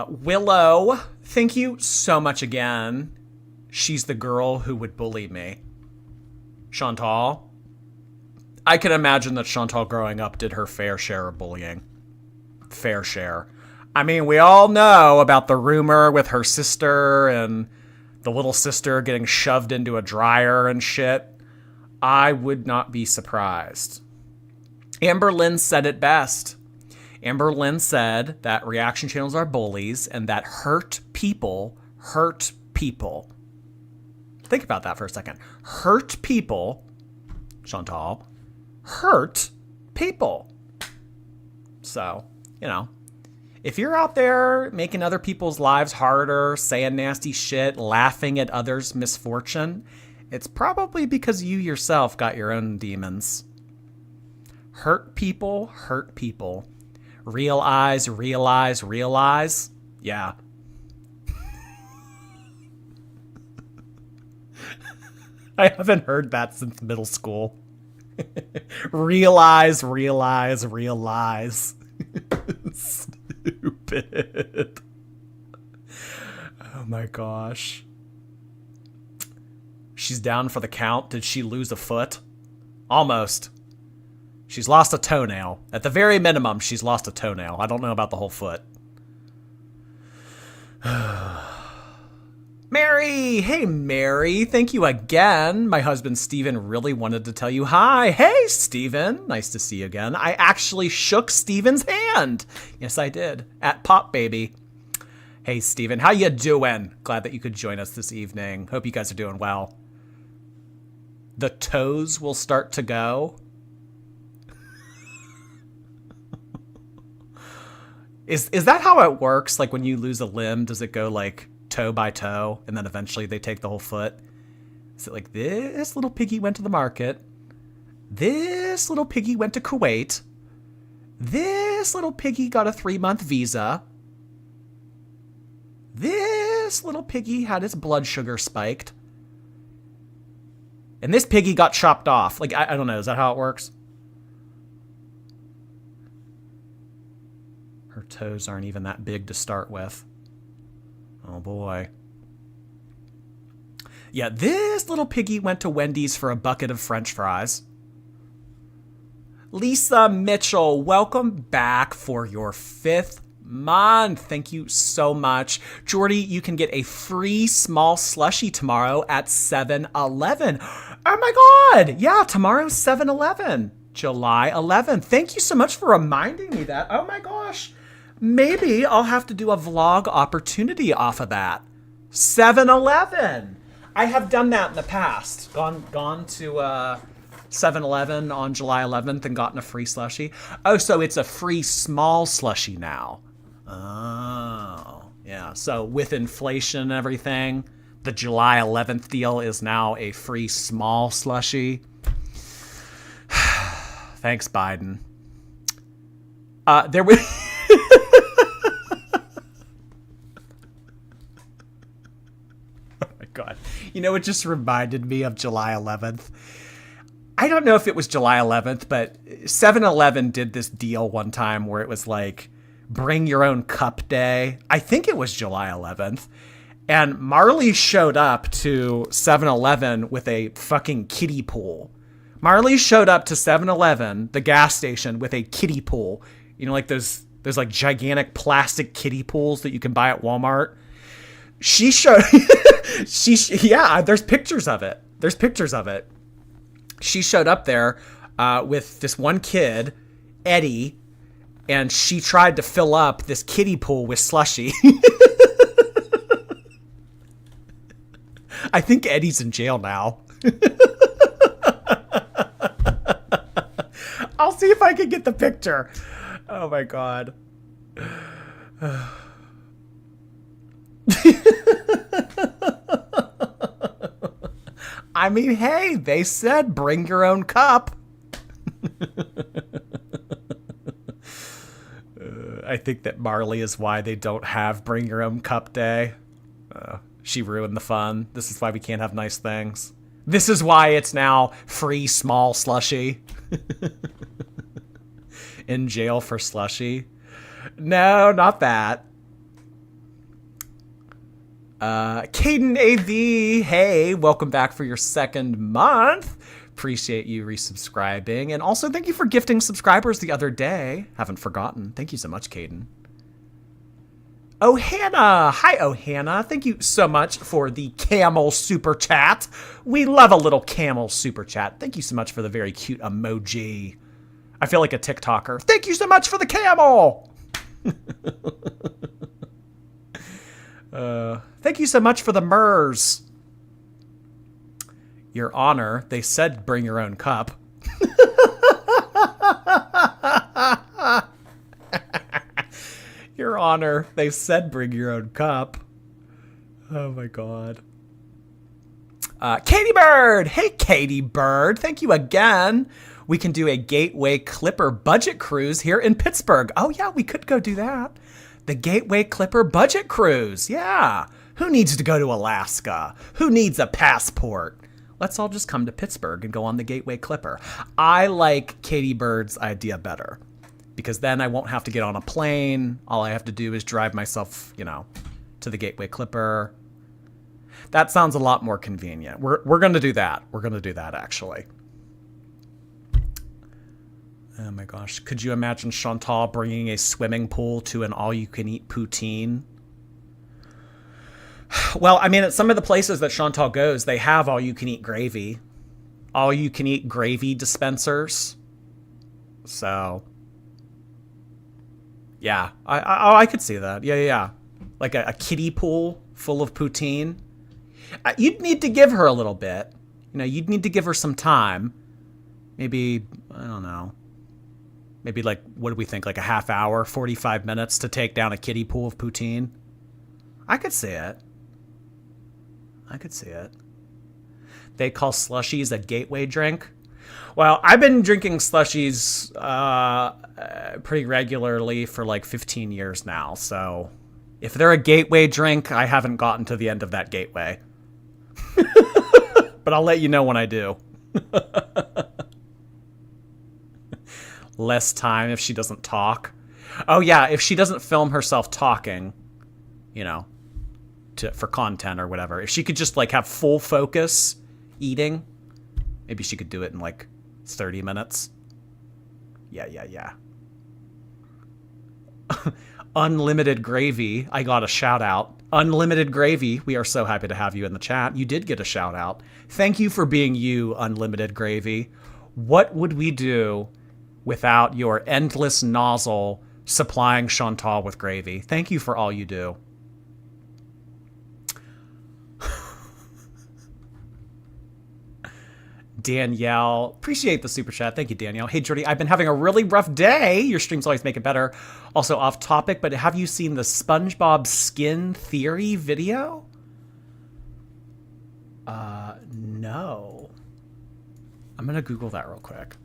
Willow, thank you so much again. She's the girl who would bully me. Shantel. I can imagine that Shantel growing up did her fair share of bullying. Fair share. I mean, we all know about the rumor with her sister and the little sister getting shoved into a dryer and shit. I would not be surprised. Amber Lynn said it best. Amber Lynn said that reaction channels are bullies and that hurt people hurt people. Think about that for a second. Hurt people, Shantel, hurt people. So, you know, if you're out there making other people's lives harder, saying nasty shit, laughing at others' misfortune, it's probably because you yourself got your own demons. Hurt people hurt people. Realize. Yeah. I haven't heard that since middle school. Realize. Stupid. Oh my gosh. She's down for the count. Did she lose a foot? Almost. She's lost a toenail. At the very minimum, she's lost a toenail. I don't know about the whole foot. Mary! Hey, Mary. Thank you again. My husband, Steven, really wanted to tell you hi. Hey, Steven. Nice to see you again. I actually shook Steven's hand. Yes, I did. At Pop Baby. Hey, Steven, how you doing? Glad that you could join us this evening. Hope you guys are doing well. The toes will start to go. Is that how it works? Like when you lose a limb, does it go like toe by toe and then eventually they take the whole foot? Is it like this little piggy went to the market? This little piggy went to Kuwait. This little piggy got a 3-month visa. This little piggy had its blood sugar spiked. And this piggy got chopped off. Like, I don't know. Is that how it works? Her toes aren't even that big to start with. Oh, boy. Yeah, this little piggy went to Wendy's for a bucket of French fries. Lisa Mitchell, welcome back for your 5th month. Thank you so much. Jordy, you can get a free small slushie tomorrow at 7-Eleven. Oh my God. Yeah, tomorrow's 7-Eleven, July 11th. Thank you so much for reminding me that. Oh my gosh. Maybe I'll have to do a vlog opportunity off of that. 7-Eleven. I have done that in the past. Gone to 7-Eleven on July 11th and gotten a free slushie. Oh, so it's a free small slushie now. Oh, yeah. So with inflation and everything, the July 11th deal is now a free small slushie. Thanks, Biden. There was... Oh my God. You know, it just reminded me of July 11th. I don't know if it was July 11th, but 7-Eleven did this deal one time where it was like, bring your own cup day. I think it was July 11th. And Marley showed up to 7-Eleven with a fucking kiddie pool. Marley showed up to 7-Eleven, the gas station, with a kiddie pool. You know, like those like gigantic plastic kiddie pools that you can buy at Walmart. She showed, yeah, there's pictures of it. She showed up there with this one kid, Eddie, and she tried to fill up this kiddie pool with slushie. I think Eddie's in jail now. I'll see if I can get the picture. Oh my God. I mean, hey, they said bring your own cup. I think that Marley is why they don't have bring your own cup day. She ruined the fun. This is why we can't have nice things. This is why it's now free small slushie. In jail for slushie. No, not that. Caden AV, hey, welcome back for your 2nd month. Appreciate you resubscribing. And also thank you for gifting subscribers the other day. Haven't forgotten. Thank you so much, Caden. Oh, Hannah. Hi, oh, Hannah. Thank you so much for the camel super chat. We love a little camel super chat. Thank you so much for the very cute emoji. I feel like a TikToker. Thank you so much for the camel. Thank you so much for the MERS. Your Honor, they said bring your own cup. Your Honor, they said bring your own cup. Oh my God. Katie Bird! Hey, Katie Bird. Thank you again. We can do a Gateway Clipper budget cruise here in Pittsburgh. Oh yeah, we could go do that. The Gateway Clipper budget cruise. Yeah. Who needs to go to Alaska? Who needs a passport? Let's all just come to Pittsburgh and go on the Gateway Clipper. I like Katie Bird's idea better because then I won't have to get on a plane. All I have to do is drive myself, you know, to the Gateway Clipper. That sounds a lot more convenient. We're going to do that. We're going to do that, actually. Oh my gosh. Could you imagine Shantel bringing a swimming pool to an all-you-can-eat poutine? Well, I mean, at some of the places that Shantel goes, they have all-you-can-eat gravy. All-you-can-eat gravy dispensers. So, yeah. I could see that. Yeah. Like a kiddie pool full of poutine. You'd need to give her a little bit. You know, you'd need to give her some time. Maybe, I don't know. Maybe like, what do we think? Like a half hour, 45 minutes to take down a kiddie pool of poutine? I could see it. I could see it. They call slushies a gateway drink. Well, I've been drinking slushies pretty regularly for like 15 years now. So if they're a gateway drink, I haven't gotten to the end of that gateway. But I'll let you know when I do. Less time if she doesn't talk. Oh yeah, if she doesn't film herself talking, you know, for content or whatever. If she could just like have full focus eating, maybe she could do it in like 30 minutes. Yeah. Unlimited Gravy, I got a shout out. Unlimited Gravy, we are so happy to have you in the chat. You did get a shout out. Thank you for being you, Unlimited Gravy. What would we do without your endless nozzle supplying Shantel with gravy? Thank you for all you do. Danielle, appreciate the super chat. Thank you, Danielle. Hey, Jordy, I've been having a really rough day. Your streams always make it better. Also off topic, but have you seen the SpongeBob skin theory video? No. I'm going to Google that real quick.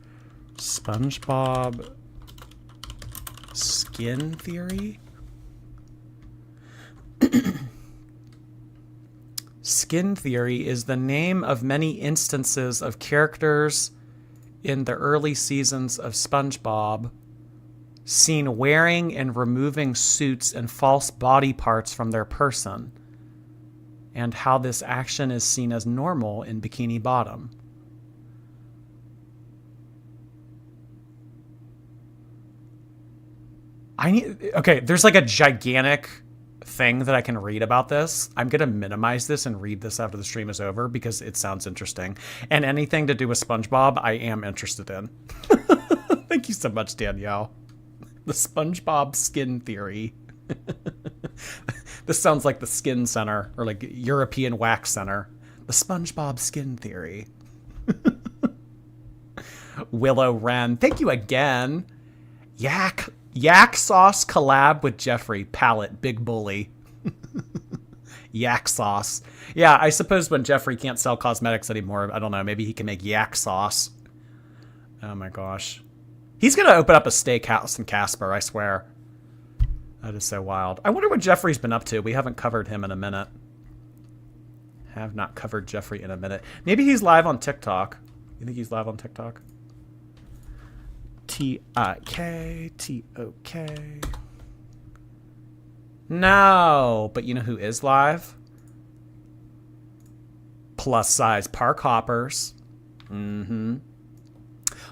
SpongeBob skin theory? Skin theory is the name of many instances of characters in the early seasons of SpongeBob seen wearing and removing suits and false body parts from their person, and how this action is seen as normal in Bikini Bottom. Okay, there's like a gigantic thing that I can read about this. I'm going to minimize this and read this after the stream is over because it sounds interesting. And anything to do with SpongeBob, I am interested in. Thank you so much, Danielle. The SpongeBob skin theory. This sounds like the Skin Center or like European Wax Center. The SpongeBob skin theory. Willow Wren, thank you again. Yak sauce collab with Jeffrey. Palette, big bully. Yak sauce. Yeah, I suppose when Jeffrey can't sell cosmetics anymore, I don't know, maybe he can make yak sauce. Oh my gosh. He's going to open up a steakhouse in Casper, I swear. That is so wild. I wonder what Jeffrey's been up to. We haven't covered him in a minute. Have not covered Jeffrey in a minute. Maybe he's live on TikTok. You think he's live on TikTok? T-I-K-T-O-K. No, but you know who is live? Plus size park hoppers.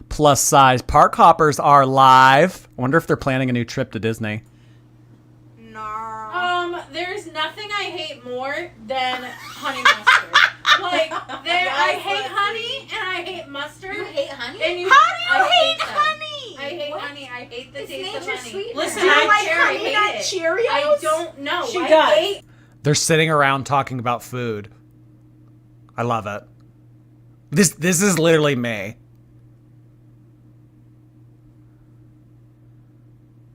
Plus size park hoppers are live. I wonder if they're planning a new trip to Disney. No. There's nothing I hate more than honey mustard. Like, I hate honey and I hate mustard. You hate honey? How do you hate honey? I hate What? honey. I hate the It's taste of nature's honey. sweetener. Listen, Do you I like hate Honey Nut it. Cheerios? I don't know. She I does. hate They're sitting around talking about food. I love it. This is literally me.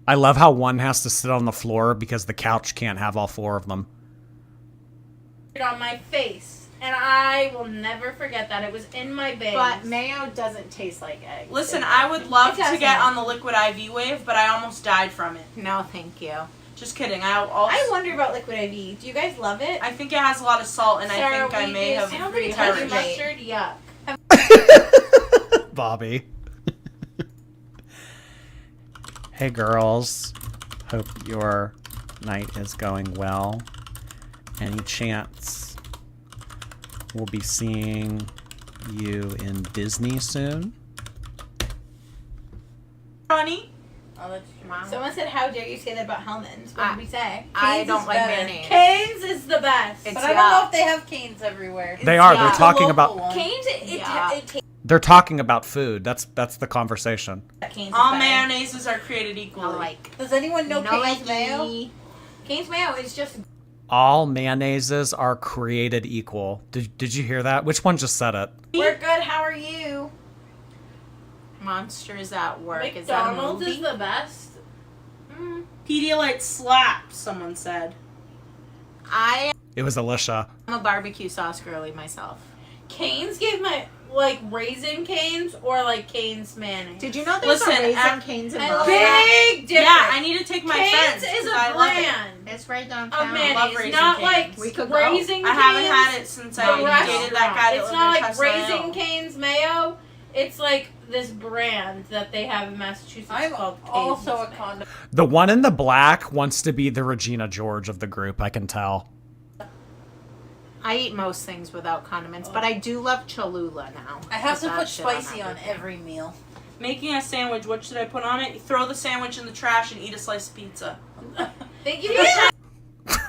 I love how one has to sit on the floor because the couch can't have all four of them. it on my face. And I will never forget that. It was in my veins. But mayo doesn't taste like eggs. Listen, I would love It to doesn't. get on the liquid IV wave, but I almost died from it. No, thank you. Just kidding. I wonder about liquid IV. Do you guys love it? I think it has a lot of salt, and Sarah, I think I we may do have so many honey times. mustard. Yuck. Bobby. Hey girls. Hope your night is going well. Any chance we'll be seeing you in Disney soon? Honey? Oh, that's mom. Someone said, "How dare you say that about Hellman's?" What did we say? I Cane's don't is like better. mayonnaise. Cane's is the best. But I don't know if they have canes everywhere. They are. They're It's talking a about. local one. Canes, it tastes They're talking about food. That's the conversation. like canes. All is better. mayonnaises are created equally. Does anyone know Cane's mayo? Cane's mayo is just. All mayonnaises are created equal. Did you hear that? Which one just said it? We're good. How are you? Monsters at Work. McDonald's is is the best. Pedialyte slap, someone said. I It was Alicia. am a barbecue sauce girly myself. Cane's gave my like Raisin Cane's or like Cane's mayonnaise. Did you know there's Listen, a Raisin Cane's in Boston? Big difference. Yeah, I need to take my Cane's friends. is 'cause a I love it. brand It's right of downtown. mayonnaise, Raisin not Cane's. like We could go. Raisin Cane's. I haven't had it since the I dated restaurant. that guy that It's lived not in like Chestnut Raisin Hill. Cane's mayo. It's like this brand that they have in Massachusetts called Cane's Also a mayo. condom. The one in the black wants to be the Regina George of the group, I can tell. I eat most things without condiments, but I do love Cholula now. I have to that put shit spicy on everything. every meal. Making a sandwich, what should I put on it? You throw the sandwich in the trash and eat a slice of pizza. Thank you for the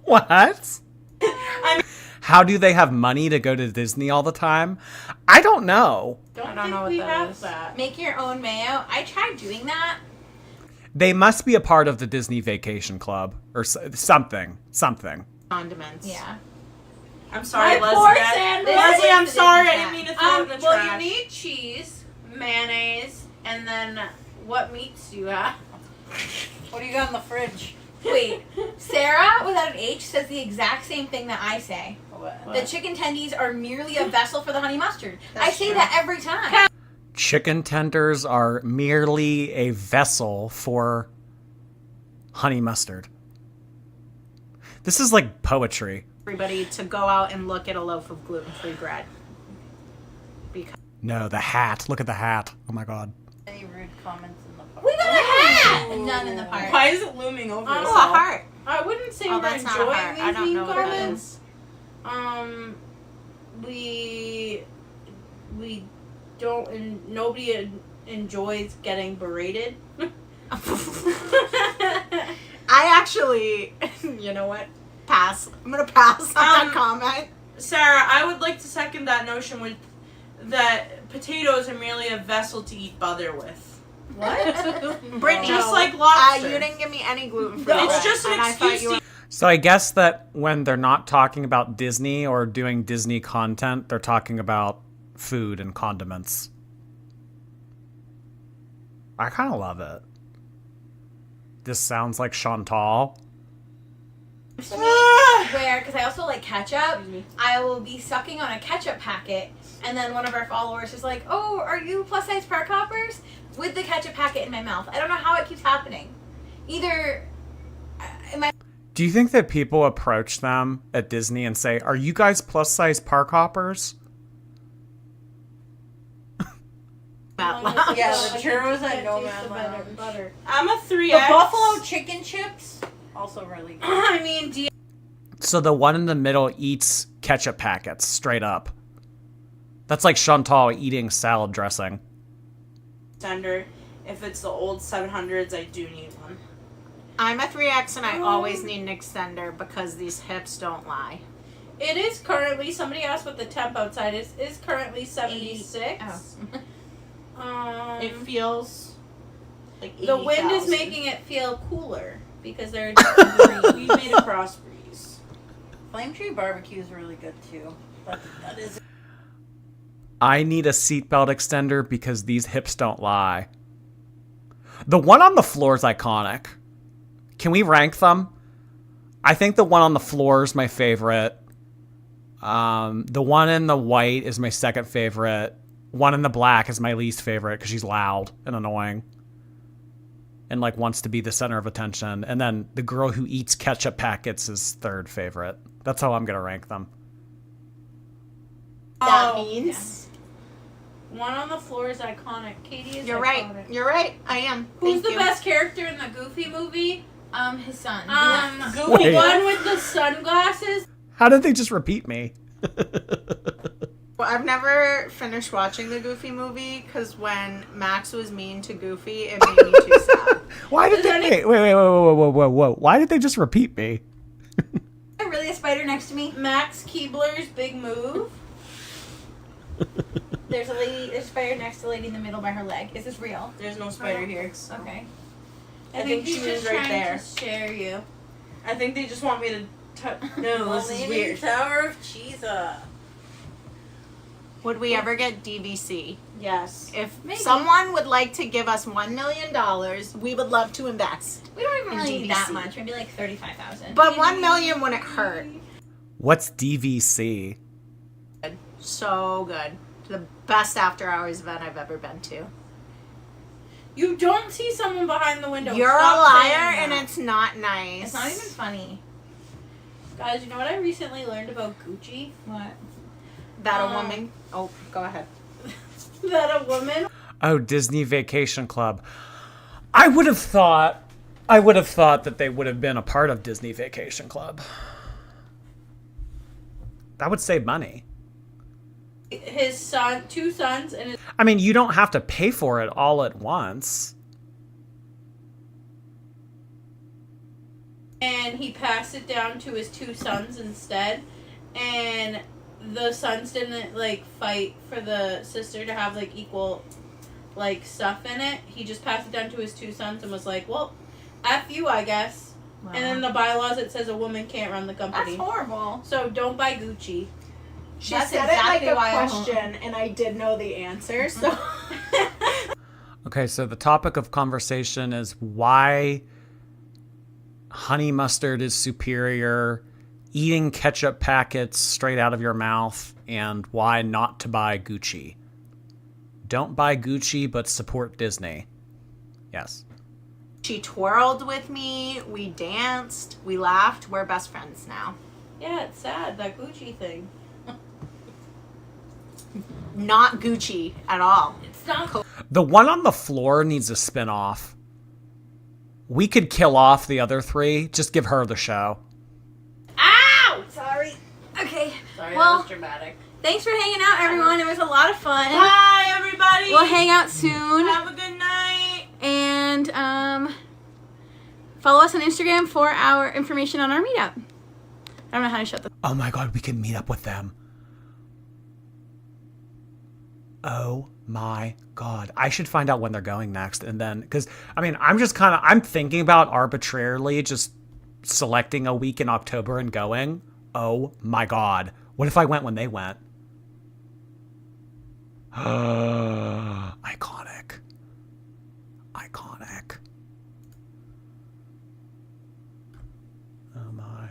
What? How do they have money to go to Disney all the time? I don't know. I don't know what we that have is. that. Make your own mayo. I tried doing that. They must be a part of the Disney Vacation Club or something. Condiments. Yeah. I'm sorry, My Leslie. poor sandwich. Leslie, I'm sorry. I didn't mean to throw it in the Well, trash. you need cheese, mayonnaise, and then what meats do you have? What do you got in the fridge? Wait, Sarah without an H says the exact same thing that I say. The chicken tendies are merely a vessel for the honey mustard. I say that every time. Chicken tenders are merely a vessel for honey mustard. This is like poetry. Everybody to go out and look at a loaf of gluten-free bread. Because No, the hat. Look at the hat. Oh my god. Any rude comments in the park? We got a hat! None in the park. why is it looming over us? Oh, all? a heart. I wouldn't say Oh, we're that's not a enjoying heart. these I don't mean know what it comments. is. We don't, and nobody enjoys getting berated. I actually, you know what? Pass. I'm gonna pass on that comment. Sarah, I would like to second that notion with that potatoes are merely a vessel to eat butter with. What? Brittany, just like lobster. You didn't give me any gluten-free. It's just an excuse to So I guess that when they're not talking about Disney or doing Disney content, they're talking about food and condiments. I kind of love it. This sounds like Shantel. Where, because I also like ketchup, I will be sucking on a ketchup packet, and then one of our followers is like, "Oh, are you plus size park hoppers?" With the ketchup packet in my mouth. I don't know how it keeps happening. Either, am I? Do you think that people approach them at Disney and say, "Are you guys plus size park hoppers?" Yeah, the churros I at No taste the Man butter. I'm a 3X. The buffalo chicken chips, also really good. I mean, do you So the one in the middle eats ketchup packets straight up. That's like Chantal eating salad dressing. Extender. If it's the old 700s, I do need one. I'm a 3X and I always need an extender because these hips don't lie. It is currently, somebody asked what the temp outside is currently 76. It feels like The wind is 80,000. making it feel cooler because they're We made a cross breeze. Flame Tree Barbecue is really good too. But that is. I need a seatbelt extender because these hips don't lie. The one on the floor is iconic. Can we rank them? I think the one on the floor is my favorite. The one in the white is my second favorite. One in the black is my least favorite because she's loud and annoying. And like wants to be the center of attention. And then the girl who eats ketchup packets is third favorite. That's how I'm going to rank them. That means one on the floor is iconic. Katie is you're iconic. right. You're right. I am. Who's Thank the you. best character in the Goofy movie? His son. Goofy Wait. one with the sunglasses. How did they just repeat me? Well, I've never finished watching the Goofy movie because when Max was mean to Goofy, it made me too sad. Why did they... Wait. Why did they just repeat me? Really, a spider next to me? Max Keebler's Big Move. There's a spider next to the lady in the middle by her leg. Is this real? There's no spider here. Okay. I think she he's was just right trying there. to share you. I think they just want me to no, Well, this is maybe weird. Tower of Cheese. Would we ever get DVC? Yes. If Maybe. someone would like to give us $1 million, we would love to invest. We don't even in really need that DVC. much. Maybe like 35,000. But $1 million wouldn't hurt. What's DVC? So good. The best after hours event I've ever been to. You don't see someone behind the window. You're Stop a liar saying and that. it's not nice. It's not even funny. Guys, you know what I recently learned about Gucci? What? That a woman. Oh, go ahead. That a woman. Oh, Disney Vacation Club. I would have thought that they would have been a part of Disney Vacation Club. That would save money. His son, 2 sons, and his. I mean, you don't have to pay for it all at once. And he passed it down to his 2 sons instead. And the sons didn't like fight for the sister to have like equal like stuff in it. He just passed it down to his 2 sons and was like, well, F you, I guess. Wow. And in the bylaws it says a woman can't run the company. That's horrible. So don't buy Gucci. She That's said exactly it like why I a won't. question, and I did know the answer, so... Okay, so the topic of conversation is why honey mustard is superior, eating ketchup packets straight out of your mouth, and why not to buy Gucci. Don't buy Gucci, but support Disney. Yes. She twirled with me, we danced, we laughed, we're best friends now. Yeah, it's sad, that Gucci thing. Not Gucci at all. It's not. The one on the floor needs a spin-off. We could kill off the other 3. Just give her the show. Ow! Sorry. Okay. Sorry, Well, that was dramatic. thanks for hanging out, everyone. It was a lot of fun. Bye, everybody. We'll hang out soon. Have a good night. And follow us on Instagram for our information on our meetup. I don't know how to shut this. Oh my god, we can meet up with them. Oh my god. I should find out when they're going next. And then, because, I mean, I'm thinking about arbitrarily just selecting a week in October and going. Oh my god. What if I went when they went? Iconic. Iconic. Oh my.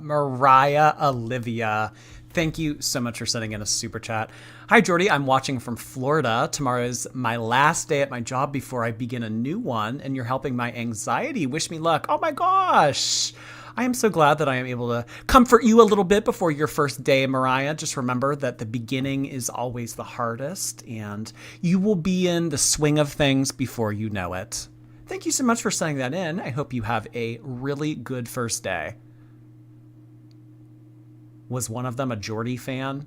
Mariah Olivia, thank you so much for sending in a super chat. Hi, Jordy. I'm watching from Florida. Tomorrow is my last day at my job before I begin a new one, and you're helping my anxiety. Wish me luck. Oh my gosh. I am so glad that I am able to comfort you a little bit before your first day, Mariah. Just remember that the beginning is always the hardest, and you will be in the swing of things before you know it. Thank you so much for sending that in. I hope you have a really good first day. Was one of them a Geordie fan?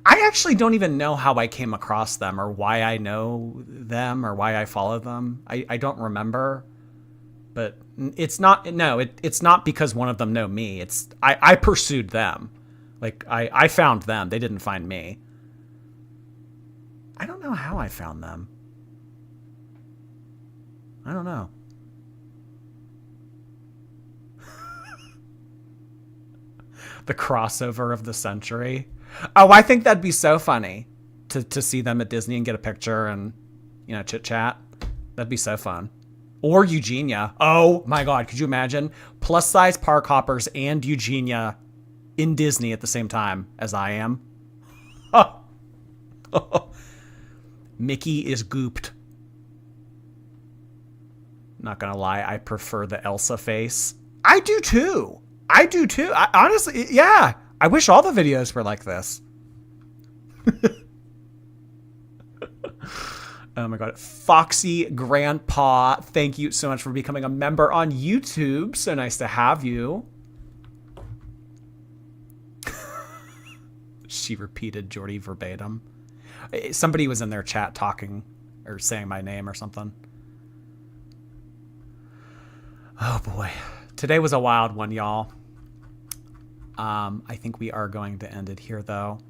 I actually don't even know how I came across them or why I know them or why I follow them. I don't remember. But it's not, no, it's not because one of them know me. It's, I pursued them. Like, I found them. They didn't find me. I don't know how I found them. I don't know. The crossover of the century. Oh, I think that'd be so funny to see them at Disney and get a picture and, you know, chit chat. That'd be so fun. Or Eugenia. Oh my God. Could you imagine plus size park hoppers and Eugenia in Disney at the same time as I am? Oh. Mickey is gooped. Not gonna lie. I prefer the Elsa face. I do too. Honestly, yeah. I wish all the videos were like this. Oh my God. Foxy Grandpa, thank you so much for becoming a member on YouTube. So nice to have you. She repeated Jordy verbatim. Somebody was in their chat talking or saying my name or something. Oh boy. Today was a wild one, y'all. I think we are going to end it here, though.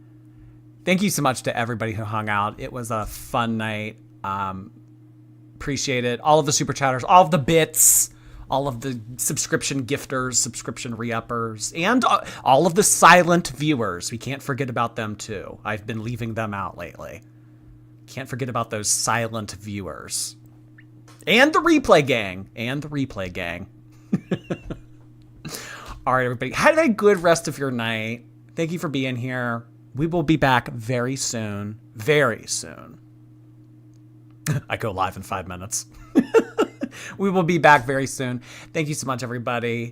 Thank you so much to everybody who hung out. It was a fun night. Appreciate it. All of the super chatters, all of the bits, all of the subscription gifters, subscription re-uppers, and all of the silent viewers. We can't forget about them too. I've been leaving them out lately. Can't forget about those silent viewers. And the replay gang. All right, everybody. Have a good rest of your night. Thank you for being here. We will be back very soon. Very soon. I go live in 5 minutes. We will be back very soon. Thank you so much, everybody.